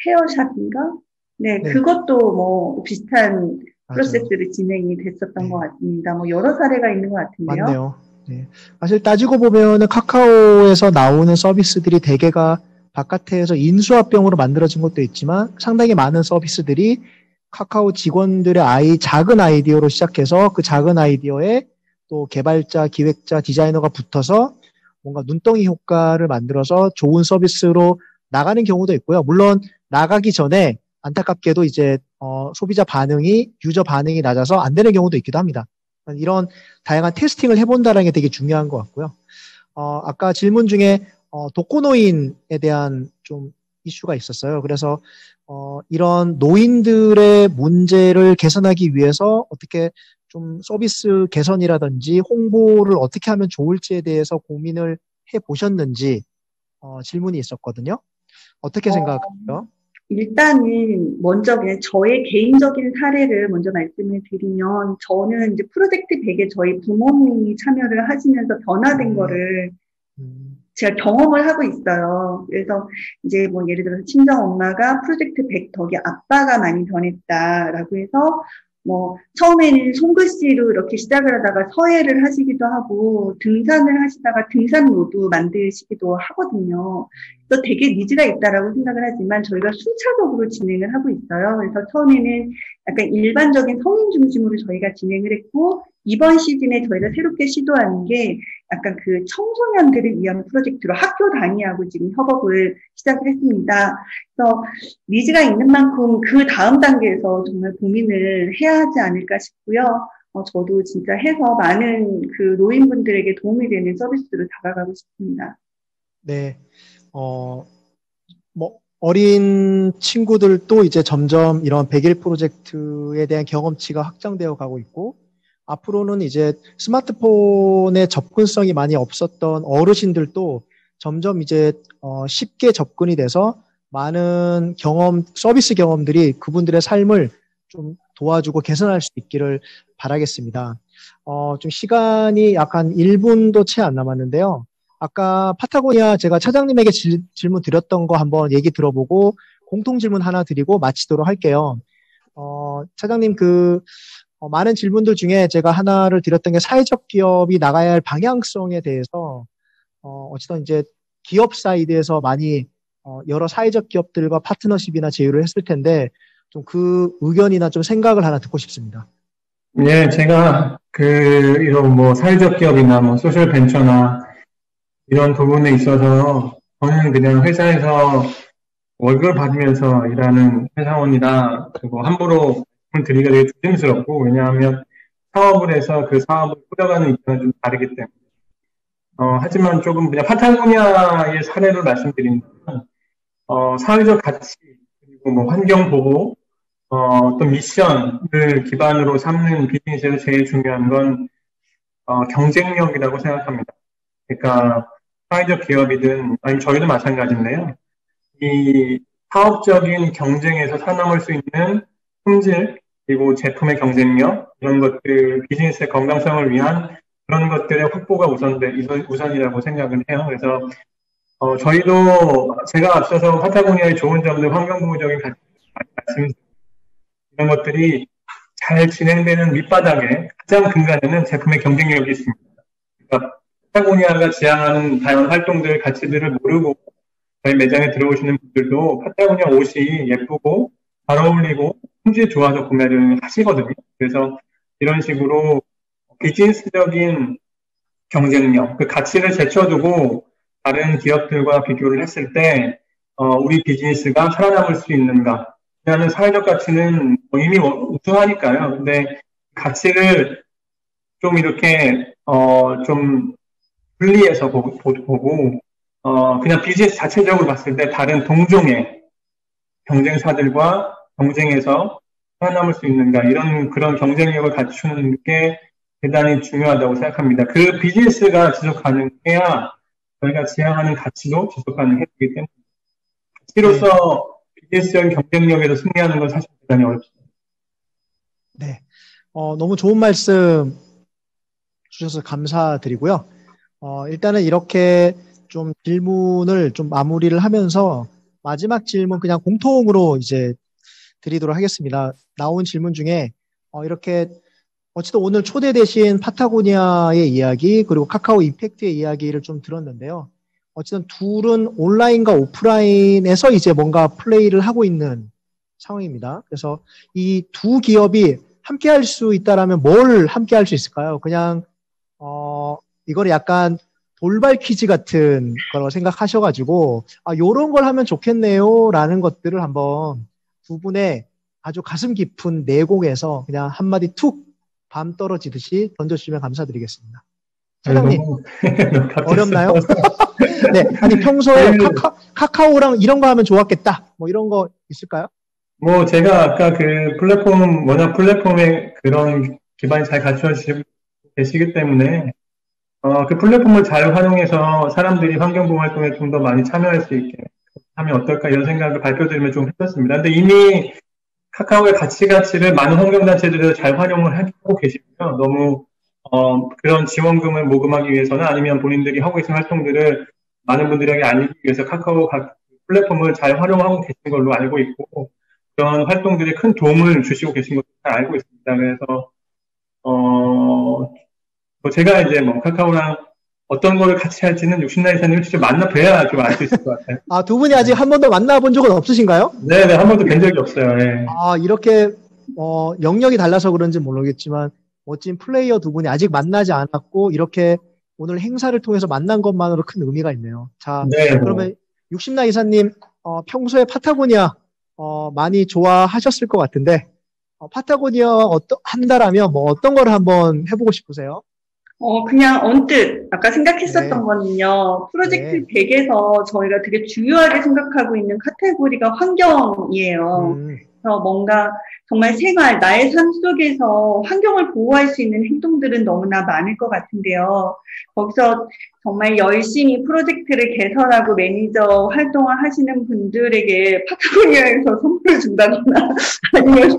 헤어샵인가? 네, 그것도 뭐 비슷한 프로세스를 진행이 됐었던 것 같습니다. 뭐 여러 사례가 있는 것 같은데요. 맞네요. 네. 사실 따지고 보면은 카카오에서 나오는 서비스들이 대개가 바깥에서 인수합병으로 만들어진 것도 있지만 상당히 많은 서비스들이 카카오 직원들의 작은 아이디어로 시작해서 그 작은 아이디어에 또 개발자, 기획자, 디자이너가 붙어서 뭔가 눈덩이 효과를 만들어서 좋은 서비스로 나가는 경우도 있고요. 물론 나가기 전에 안타깝게도 이제 소비자 반응이, 유저 반응이 낮아서 안 되는 경우도 있기도 합니다. 이런 다양한 테스팅을 해본다는 게 되게 중요한 것 같고요. 아까 질문 중에 독거노인에 대한 좀 이슈가 있었어요. 그래서 이런 노인들의 문제를 개선하기 위해서 어떻게 좀 서비스 개선이라든지 홍보를 어떻게 하면 좋을지에 대해서 고민을 해보셨는지 질문이 있었거든요. 어떻게 생각하세요? 일단은 먼저 그냥 저의 개인적인 사례를 먼저 말씀을 드리면, 저는 이제 프로젝트 100에 저희 부모님이 참여를 하시면서 변화된 거를 제가 경험을 하고 있어요. 그래서 이제 뭐 예를 들어서 친정 엄마가 프로젝트 100 덕에 아빠가 많이 변했다라고 해서 뭐 처음에는 손글씨로 이렇게 시작을 하다가 서예를 하시기도 하고 등산을 하시다가 등산로도 만드시기도 하거든요. 그래서 되게 니즈가 있다라고 생각을 하지만 저희가 순차적으로 진행을 하고 있어요. 그래서 처음에는 약간 일반적인 성인 중심으로 저희가 진행을 했고, 이번 시즌에 저희가 새롭게 시도하는 게 약간 그 청소년들을 위한 프로젝트로 학교 단위하고 지금 협업을 시작을 했습니다. 그래서 니즈가 있는 만큼 그 다음 단계에서 정말 고민을 해야 하지 않을까 싶고요. 저도 진짜 해서 많은 그 노인분들에게 도움이 되는 서비스로 다가가고 싶습니다. 네. 어린 친구들도 이제 점점 이런 100일 프로젝트에 대한 경험치가 확장되어 가고 있고, 앞으로는 이제 스마트폰에 접근성이 많이 없었던 어르신들도 점점 이제 쉽게 접근이 돼서 많은 서비스 경험들이 그분들의 삶을 좀 도와주고 개선할 수 있기를 바라겠습니다. 좀 시간이 약간 1분도 채 안 남았는데요. 아까 파타고니아 제가 차장님에게 질문 드렸던 거 한번 얘기 들어보고 공통 질문 하나 드리고 마치도록 할게요. 차장님 많은 질문들 중에 제가 하나를 드렸던 게 사회적 기업이 나가야 할 방향성에 대해서 어쨌든 이제 기업 사이드에서 많이 여러 사회적 기업들과 파트너십이나 제휴를 했을 텐데 좀 그 의견이나 좀 생각을 하나 듣고 싶습니다. 예, 제가 이런 뭐 사회적 기업이나 뭐 소셜 벤처나 이런 부분에 있어서 저는 그냥 회사에서 월급을 받으면서 일하는 회사원이라 그리고 함부로 드리기가 되게 조심스럽고, 왜냐하면 사업을 해서 그 사업을 꾸려가는 입장은 좀 다르기 때문에. 하지만 조금 그냥 파타고니아의 사례를 말씀드리면, 사회적 가치, 그리고 뭐 환경보호, 또 미션을 기반으로 삼는 비즈니스에서 제일 중요한 건, 경쟁력이라고 생각합니다. 그러니까, 사회적 기업이든, 아니, 저희도 마찬가지인데요. 이 사업적인 경쟁에서 살아남을 수 있는 품질, 그리고 제품의 경쟁력, 이런 것들, 비즈니스의 건강성을 위한 그런 것들의 확보가 우선이라고 생각을 해요. 그래서, 저희도 제가 앞서서 파타고니아의 좋은 점들, 환경보호적인 가치, 말씀드렸습니다. 이런 것들이 잘 진행되는 밑바닥에 가장 근간에는 제품의 경쟁력이 있습니다. 그러니까 파타고니아가 지향하는 다양한 활동들, 가치들을 모르고 저희 매장에 들어오시는 분들도 파타고니아 옷이 예쁘고 잘 어울리고 품질 좋아서 구매를 하시거든요. 그래서 이런 식으로 비즈니스적인 경쟁력, 그 가치를 제쳐두고 다른 기업들과 비교를 했을 때 우리 비즈니스가 살아남을 수 있는가? 라는 사회적 가치는 이미 우수하니까요. 근데 가치를 좀 이렇게 좀 분리해서 보고 그냥 비즈니스 자체적으로 봤을 때 다른 동종의 경쟁사들과 경쟁해서 살아남을 수 있는가 이런 그런 경쟁력을 갖추는 게 대단히 중요하다고 생각합니다. 그 비즈니스가 지속 가능해야 저희가 지향하는 가치도 지속 가능해지기 때문에 가치로서 비즈니스적인 경쟁력에서 승리하는 건 사실 대단히 어렵습니다. 네, 너무 좋은 말씀 주셔서 감사드리고요. 일단은 이렇게 좀 질문을 좀 마무리를 하면서 마지막 질문 그냥 공통으로 이제 드리도록 하겠습니다. 나온 질문 중에 이렇게 어쨌든 오늘 초대되신 파타고니아의 이야기 그리고 카카오 임팩트의 이야기를 좀 들었는데요. 어쨌든 둘은 온라인과 오프라인에서 이제 뭔가 플레이를 하고 있는 상황입니다. 그래서 이 두 기업이 함께 할 수 있다라면 뭘 함께 할 수 있을까요? 그냥 이거를 약간 돌발 퀴즈 같은 거라고 생각하셔가지고 요런 걸 하면 좋겠네요라는 것들을 한번 두 분의 아주 가슴 깊은 내공에서 그냥 한마디 툭 밤 떨어지듯이 던져주시면 감사드리겠습니다. 사장님 어렵나요? 네, 아니 평소에 카카오랑 이런 거 하면 좋았겠다 뭐 이런 거 있을까요? 뭐 제가 아까 그 플랫폼 워낙 플랫폼에 그런 기반이 잘 갖춰지고 계시기 때문에 그 플랫폼을 잘 활용해서 사람들이 환경보호 활동에 좀 더 많이 참여할 수 있게 하면 어떨까 이런 생각을 발표드리면 좀 했었습니다. 근데 이미 카카오의 가치를 많은 환경단체들에서 잘 활용을 하고 계시고요. 너무 그런 지원금을 모금하기 위해서는 아니면 본인들이 하고 계신 활동들을 많은 분들에게 알리기 위해서 카카오 플랫폼을 잘 활용하고 계신 걸로 알고 있고 그런 활동들이 큰 도움을 주시고 계신 것을 잘 알고 있습니다. 그래서 제가 이제 뭐 카카오랑 어떤 거를 같이 할지는 60나 이사님을 직접 만나뵈야 좀 알 수 있을 것 같아요. 두 분이 아직 한 번도 만나본 적은 없으신가요? 네네, 한 번도 뵌 적이 없어요. 네. 이렇게 영역이 달라서 그런지 모르겠지만 멋진 플레이어 두 분이 아직 만나지 않았고 이렇게 오늘 행사를 통해서 만난 것만으로 큰 의미가 있네요. 자, 네, 그러면 60나 이사님 평소에 파타고니아 많이 좋아하셨을 것 같은데 파타고니아 한다라면 뭐 어떤 걸 한번 해보고 싶으세요? 그냥 언뜻 아까 생각했었던 네. 거는요. 프로젝트 100에서 저희가 되게 중요하게 생각하고 있는 카테고리가 환경이에요. 그래서 뭔가 정말 나의 삶 속에서 환경을 보호할 수 있는 행동들은 너무나 많을 것 같은데요. 거기서 정말 열심히 프로젝트를 개설하고 매니저 활동을 하시는 분들에게 파타고니아에서 선물을 준다거나 아니면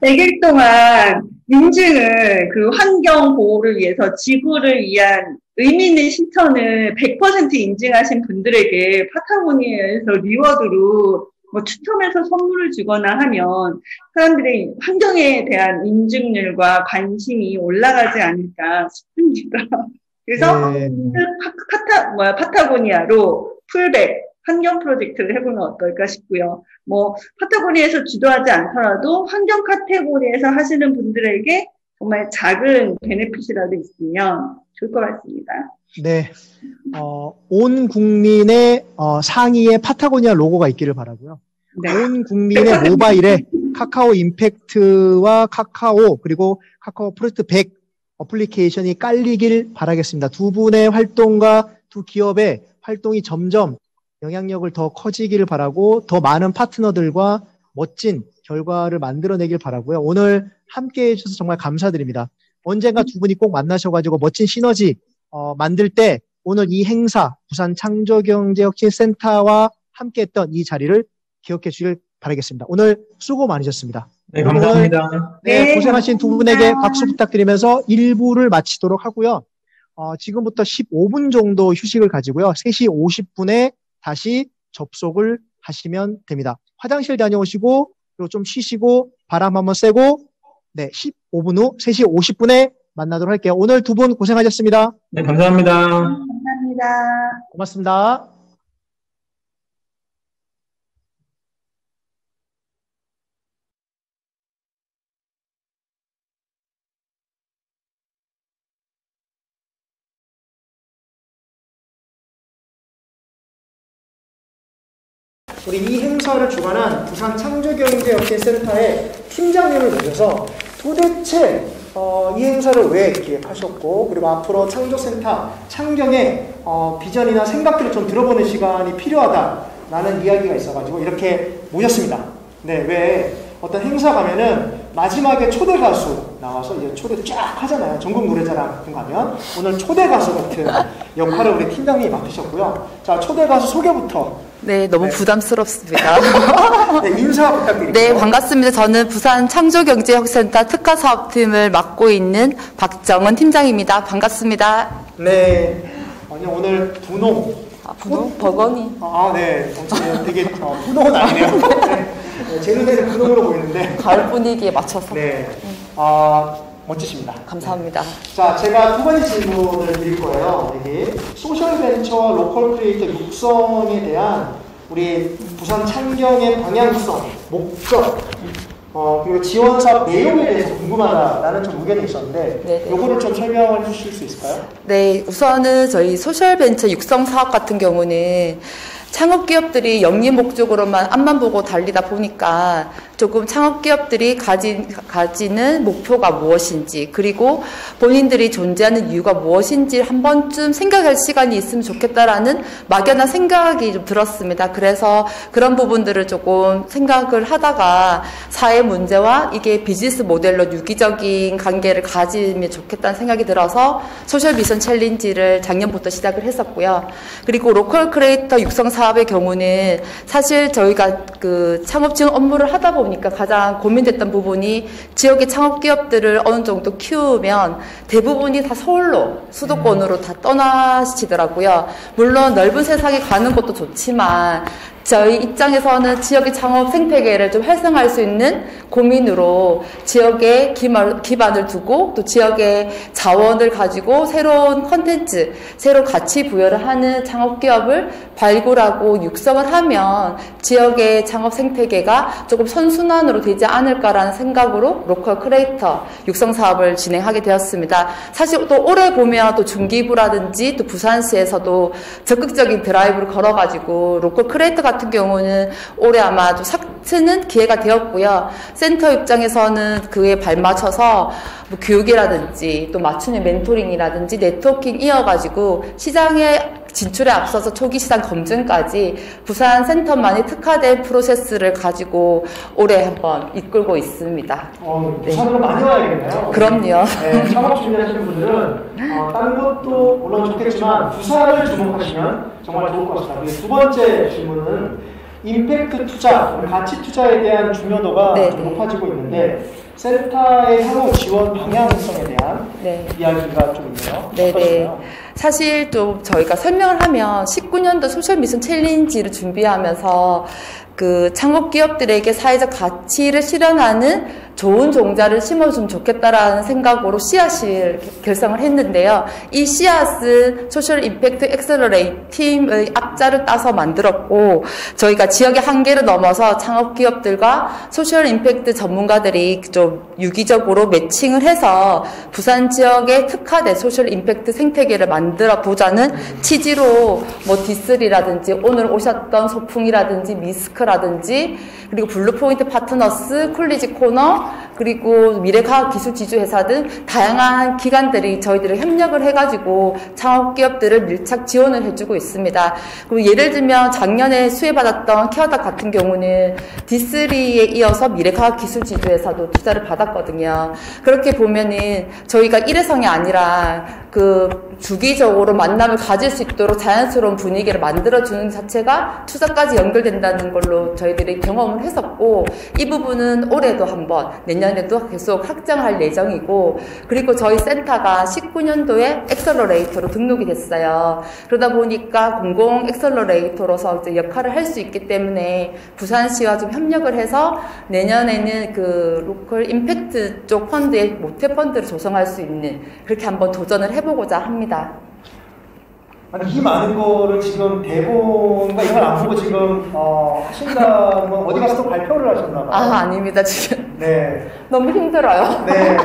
100일 동안 인증을 그 환경 보호를 위해서 지구를 위한 의미 있는 실천을 100% 인증하신 분들에게 파타고니아에서 리워드로 뭐 추첨해서 선물을 주거나 하면 사람들의 환경에 대한 인증률과 관심이 올라가지 않을까 싶습니다. 그래서 파타고니아로 풀백 환경 프로젝트를 해보면 어떨까 싶고요. 뭐 파타고니아에서 주도하지 않더라도 환경 카테고리에서 하시는 분들에게 정말 작은 베네핏이라도 있으면 좋을 것 같습니다. 네, 온 국민의 상의에 파타고니아 로고가 있기를 바라고요. 네. 온 국민의 모바일에 카카오 임팩트와 카카오 그리고 카카오 프로젝트 100 어플리케이션이 깔리길 바라겠습니다. 두 분의 활동과 두 기업의 활동이 점점 영향력을 더 커지기를 바라고 더 많은 파트너들과 멋진 결과를 만들어내길 바라고요. 오늘 함께해 주셔서 정말 감사드립니다. 언젠가 두 분이 꼭 만나셔가지고 멋진 시너지 만들 때 오늘 이 행사 부산 창조경제혁신센터와 함께했던 이 자리를 기억해 주길 바라겠습니다. 오늘 수고 많으셨습니다. 네, 감사합니다. 네, 고생하신 두 분에게 박수 부탁드리면서 1부를 마치도록 하고요. 지금부터 15분 정도 휴식을 가지고요. 3시 50분에 다시 접속을 하시면 됩니다. 화장실 다녀오시고 그리고 좀 쉬시고 바람 한번 쐬고 네, 15분 후 3시 50분에 만나도록 할게요. 오늘 두 분 고생하셨습니다. 네, 감사합니다. 감사합니다. 고맙습니다. 우리 이 행사를 주관한 부산 창조경제혁신센터의 팀장님을 모셔서 도대체 이 행사를 왜 기획하셨고 그리고 앞으로 창조센터 창경의 비전이나 생각들을 좀 들어보는 시간이 필요하다라는 이야기가 있어가지고 이렇게 모셨습니다. 네, 왜 어떤 행사 가면은 마지막에 초대 가수 나와서 이제 초대 쫙 하잖아요. 전국 노래자랑 같은 거 가면 오늘 초대 가수 같은 역할을 우리 팀장님이 맡으셨고요. 자, 초대 가수 소개부터. 네, 너무 네. 부담스럽습니다. 네, 인사 부탁드립니다. 네, 반갑습니다. 저는 부산 창조경제혁센터 특화사업팀을 맡고 있는 박정은 팀장입니다. 반갑습니다. 네, 아니 오늘 분홍. 분홍? 버거니. 네, 되게 분홍은 아니네요. 네, 제 눈에는 분홍으로 보이는데. 가을 분위기에 맞춰서. 네, 멋지십니다. 감사합니다. 자, 제가 두 번째 질문을 드릴 거예요. 여기 소셜벤처와 로컬 크리에이터 육성에 대한 우리 부산 창경의 방향성, 목적, 그리고 지원 사업 내용에 대해서 궁금하다라는 좀 의견이 있었는데 네네. 요거를 좀 설명해 주실 수 있을까요? 네, 우선은 저희 소셜벤처 육성 사업 같은 경우는 창업기업들이 영리 목적으로만 앞만 보고 달리다 보니까 조금 창업기업들이 가지는 목표가 무엇인지 그리고 본인들이 존재하는 이유가 무엇인지 한 번쯤 생각할 시간이 있으면 좋겠다라는 막연한 생각이 좀 들었습니다. 그래서 그런 부분들을 조금 생각을 하다가 사회 문제와 이게 비즈니스 모델로 유기적인 관계를 가지면 좋겠다는 생각이 들어서 소셜 미션 챌린지를 작년부터 시작을 했었고요. 그리고 로컬 크리에이터 육성 사업의 경우는 사실 저희가 그 창업 지원 업무를 하다 보니까 가장 고민됐던 부분이 지역의 창업기업들을 어느 정도 키우면 대부분이 다 서울로 수도권으로 다 떠나시더라고요. 물론 넓은 세상에 가는 것도 좋지만 저희 입장에서는 지역의 창업 생태계를 좀 활성화할 수 있는 고민으로 지역에 기반을 두고 또 지역의 자원을 가지고 새로운 컨텐츠, 새로운 가치 부여를 하는 창업기업을 발굴하고 육성을 하면 지역의 창업 생태계가 조금 선순환으로 되지 않을까라는 생각으로 로컬 크리에이터 육성 사업을 진행하게 되었습니다. 사실 또 올해 보면 또 중기부라든지 또 부산시에서도 적극적인 드라이브를 걸어가지고 로컬 크리에이터 같은 경우는 올해 아마 좀 삭트는 기회가 되었고요. 센터 입장에서는 그에 발맞춰서 뭐 교육이라든지 또 맞춤형 멘토링이라든지 네트워킹 이어가지고 시장에 진출에 앞서서 초기 시장 검증까지 부산 센터만의 특화된 프로세스를 가지고 올해 한번 이끌고 있습니다. 부산으로 많이 와야겠네요. 그럼요. 네, 창업 준비하시는 분들은 다른 것도 물론 좋겠지만 부산을 주목하시면 정말 좋을 것 같습니다. 두 번째 질문은 임팩트 투자, 가치 투자에 대한 중요도가 좀 높아지고 있는데 센터의 향후 지원 방향성에 대한 이야기가 좀 있네요. 네네. 사실 좀 저희가 설명을 하면 19년도 소셜 미션 챌린지를 준비하면서 그 창업기업들에게 사회적 가치를 실현하는 좋은 종자를 심어주면 좋겠다라는 생각으로 씨앗을 결성을 했는데요. 이 씨앗은 소셜 임팩트 엑셀러레이트 팀의 앞자를 따서 만들었고 저희가 지역의 한계를 넘어서 창업기업들과 소셜 임팩트 전문가들 전문가들이 좀 유기적으로 매칭을 해서 부산 지역에 특화된 소셜 임팩트 생태계를 만들어 보자는 취지로 뭐 디스리라든지 오늘 오셨던 소풍이라든지 미스크라든지 그리고 블루포인트 파트너스, 쿨리지 코너, 그리고 미래과학기술지주회사 등 다양한 기관들이 저희들이 협력을 해가지고 창업기업들을 밀착 지원을 해주고 있습니다. 그리고 예를 들면 작년에 수혜받았던 케어닥 같은 경우는 디스리에 이어서 미래과학기술지주회사도 투자를 받았거든요. 그렇게 보면은 저희가 일회성이 아니라 그 주기적으로 만남을 가질 수 있도록 자연스러운 분위기를 만들어주는 자체가 투자까지 연결된다는 걸로 저희들이 경험을 했었고, 이 부분은 올해도 한번 내년에도 계속 확장할 예정이고, 그리고 저희 센터가 19년도에 엑셀러레이터로 등록이 됐어요. 그러다 보니까 공공 엑셀러레이터로서 이제 역할을 할 수 있기 때문에 부산시와 좀 협력을 해서 내년에는 그 로컬 임팩트 쪽 펀드의 모태 펀드를 조성할 수 있는, 그렇게 한번 도전을 해보고자 합니다. 아니, 이 많은 거를 지금 대본과 이걸 안 보고 지금 하신다는 건 어디 가서 또 발표를 하셨나 봐요. 아닙니다. 지금 네. 너무 힘들어요. 네.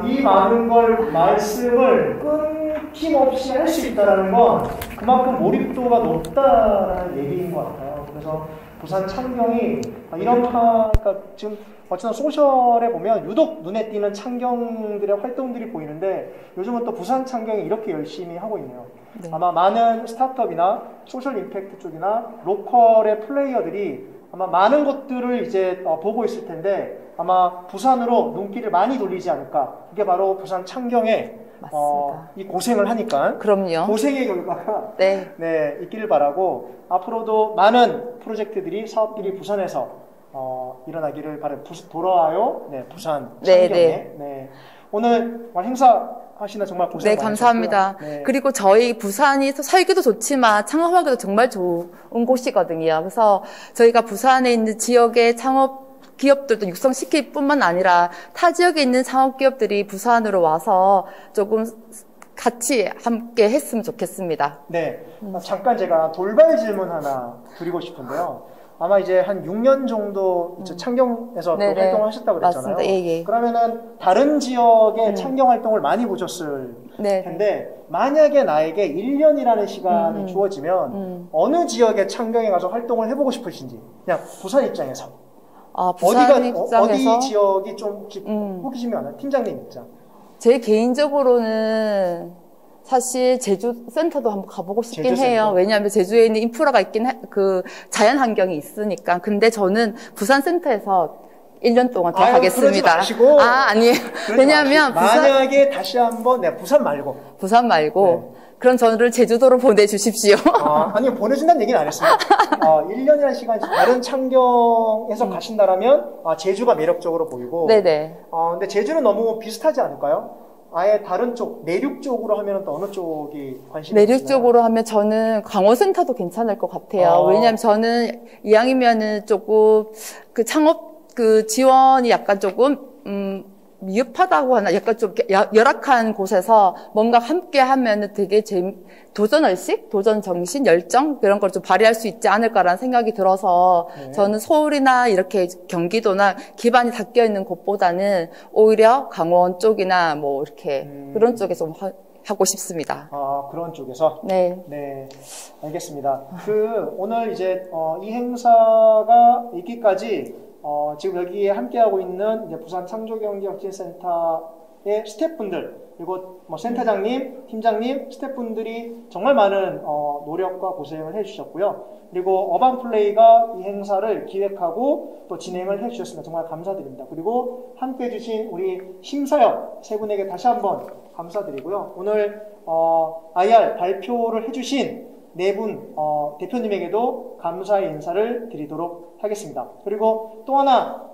이 많은 걸 말씀을 끊김없이 할 수 있다는 건 그만큼 몰입도가 높다라는 얘기인 것 같아요. 그래서 부산 창경이 그러니까 지금 어쨌든 소셜에 보면 유독 눈에 띄는 창경들의 활동들이 보이는데, 요즘은 또 부산 창경이 이렇게 열심히 하고 있네요. 네. 아마 많은 스타트업이나 소셜 임팩트 쪽이나 로컬의 플레이어들이 아마 많은 것들을 이제 보고 있을 텐데, 아마 부산으로 눈길을 많이 돌리지 않을까. 이게 바로 부산 창경의 이 고생을 하니까. 그럼요. 고생의 결과가 네. 있기를 바라고, 앞으로도 많은 프로젝트들이, 사업들이 부산에서 일어나기를 바라요. 돌아와요. 네, 부산 창경에. 네. 오늘 행사 하시나 정말 고생 많으셨고요. 감사합니다. 네. 그리고 저희 부산이 살기도 좋지만 창업하기도 정말 좋은 곳이거든요. 그래서 저희가 부산에 있는 지역의 창업 기업들도 육성시킬 뿐만 아니라 타 지역에 있는 창업 기업들이 부산으로 와서 조금 같이 함께 했으면 좋겠습니다. 네. 잠깐 제가 돌발 질문 하나 드리고 싶은데요. 아마 이제 한 6년 정도 창경에서 또 활동을 하셨다고 그랬잖아요. 맞습니다. 예. 그러면은 다른 지역의 창경 활동을 많이 보셨을 텐데, 만약에 나에게 1년이라는 시간이 주어지면 어느 지역의 창경에 가서 활동을 해보고 싶으신지, 그냥 부산 입장에서. 부산 입장에서 어디 지역이 좀 호기심이 많아요? 팀장님 입장. 제 개인적으로는 사실 제주 센터도 한번 가보고 싶긴 해요. 왜냐하면 제주에 있는 인프라가 그 자연 환경이 있으니까. 근데 저는 부산 센터에서 1년 동안 더 가겠습니다. 그러지 마시고. 아니에요. 왜냐하면 만약에 다시 한번 부산 말고. 네. 그럼 저를 제주도로 보내주십시오. 아니요, 보내준다는 얘기는 안 했습니다. 1년이라는 시간이 다른 창경에서 가신다라면 제주가 매력적으로 보이고. 네네. 근데 제주는 너무 비슷하지 않을까요? 아예 다른 쪽, 내륙 쪽으로 하면 또 어느 쪽이 관심이 내륙 있나요? 쪽으로 하면 저는 강원센터도 괜찮을 것 같아요. 왜냐하면 저는 이왕이면은 조금 그 창업 그 지원이 약간 조금 미흡하다고 하나, 약간 좀 열악한 곳에서 뭔가 함께 하면은 되게 도전의식, 도전정신, 열정, 그런 걸 좀 발휘할 수 있지 않을까라는 생각이 들어서, 저는 서울이나 이렇게 경기도나 기반이 닦여 있는 곳보다는 오히려 강원 쪽이나 뭐 이렇게 그런 쪽에 좀 하고 싶습니다. 그런 쪽에서? 네. 네. 알겠습니다. 오늘 이제, 이 행사가 있기까지 지금 여기에 함께하고 있는 이제 부산 창조경제혁신센터의 스태프분들, 그리고 뭐 센터장님, 팀장님, 스태프분들이 정말 많은 노력과 고생을 해주셨고요. 그리고 어반플레이가 이 행사를 기획하고 또 진행을 해주셨습니다. 정말 감사드립니다. 그리고 함께 해주신 우리 심사역 세 분에게 다시 한번 감사드리고요. 오늘 IR 발표를 해주신 네 분 대표님에게도 감사의 인사를 드리도록 하겠습니다. 그리고 또 하나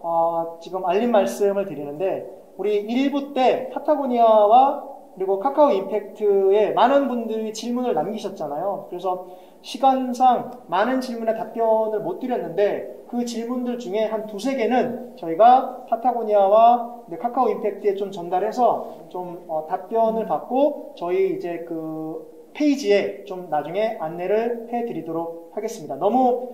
지금 알림 말씀을 드리는데, 우리 1부 때 파타고니아와 그리고 카카오 임팩트에 많은 분들이 질문을 남기셨잖아요. 그래서 시간상 많은 질문에 답변을 못 드렸는데, 그 질문들 중에 한 두세 개는 저희가 파타고니아와 카카오 임팩트에 좀 전달해서 좀 답변을 받고 저희 이제 그 페이지에 좀 나중에 안내를 해드리도록 하겠습니다. 너무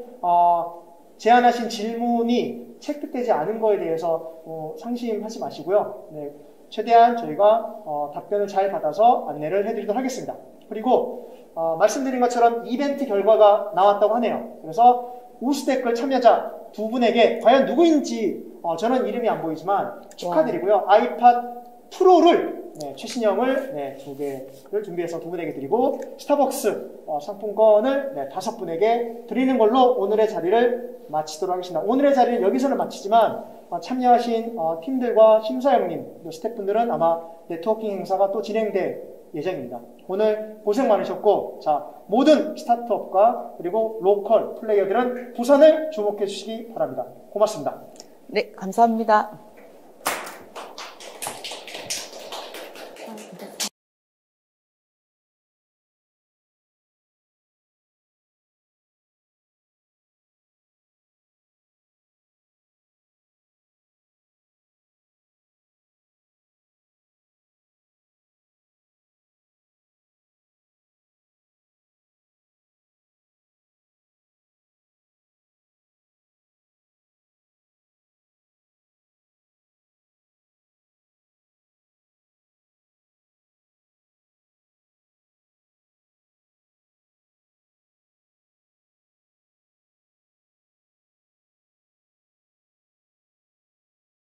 제안하신 질문이 체크되지 않은 거에 대해서 상심하지 마시고요. 네, 최대한 저희가 답변을 잘 받아서 안내를 해드리도록 하겠습니다. 그리고 말씀드린 것처럼 이벤트 결과가 나왔다고 하네요. 그래서 우수 댓글 참여자 두 분에게 과연 누구인지 저는 이름이 안 보이지만 축하드리고요. 아이팟 프로를 최신형을 2개를 준비해서 두 분에게 드리고 스타벅스 상품권을 5분에게 드리는 걸로 오늘의 자리를 마치도록 하겠습니다. 오늘의 자리는 여기서는 마치지만 참여하신 팀들과 심사위원님, 스태프분들은 아마 네트워킹 행사가 또 진행될 예정입니다. 오늘 고생 많으셨고, 자, 모든 스타트업과 그리고 로컬 플레이어들은 부산을 주목해 주시기 바랍니다. 고맙습니다. 네, 감사합니다.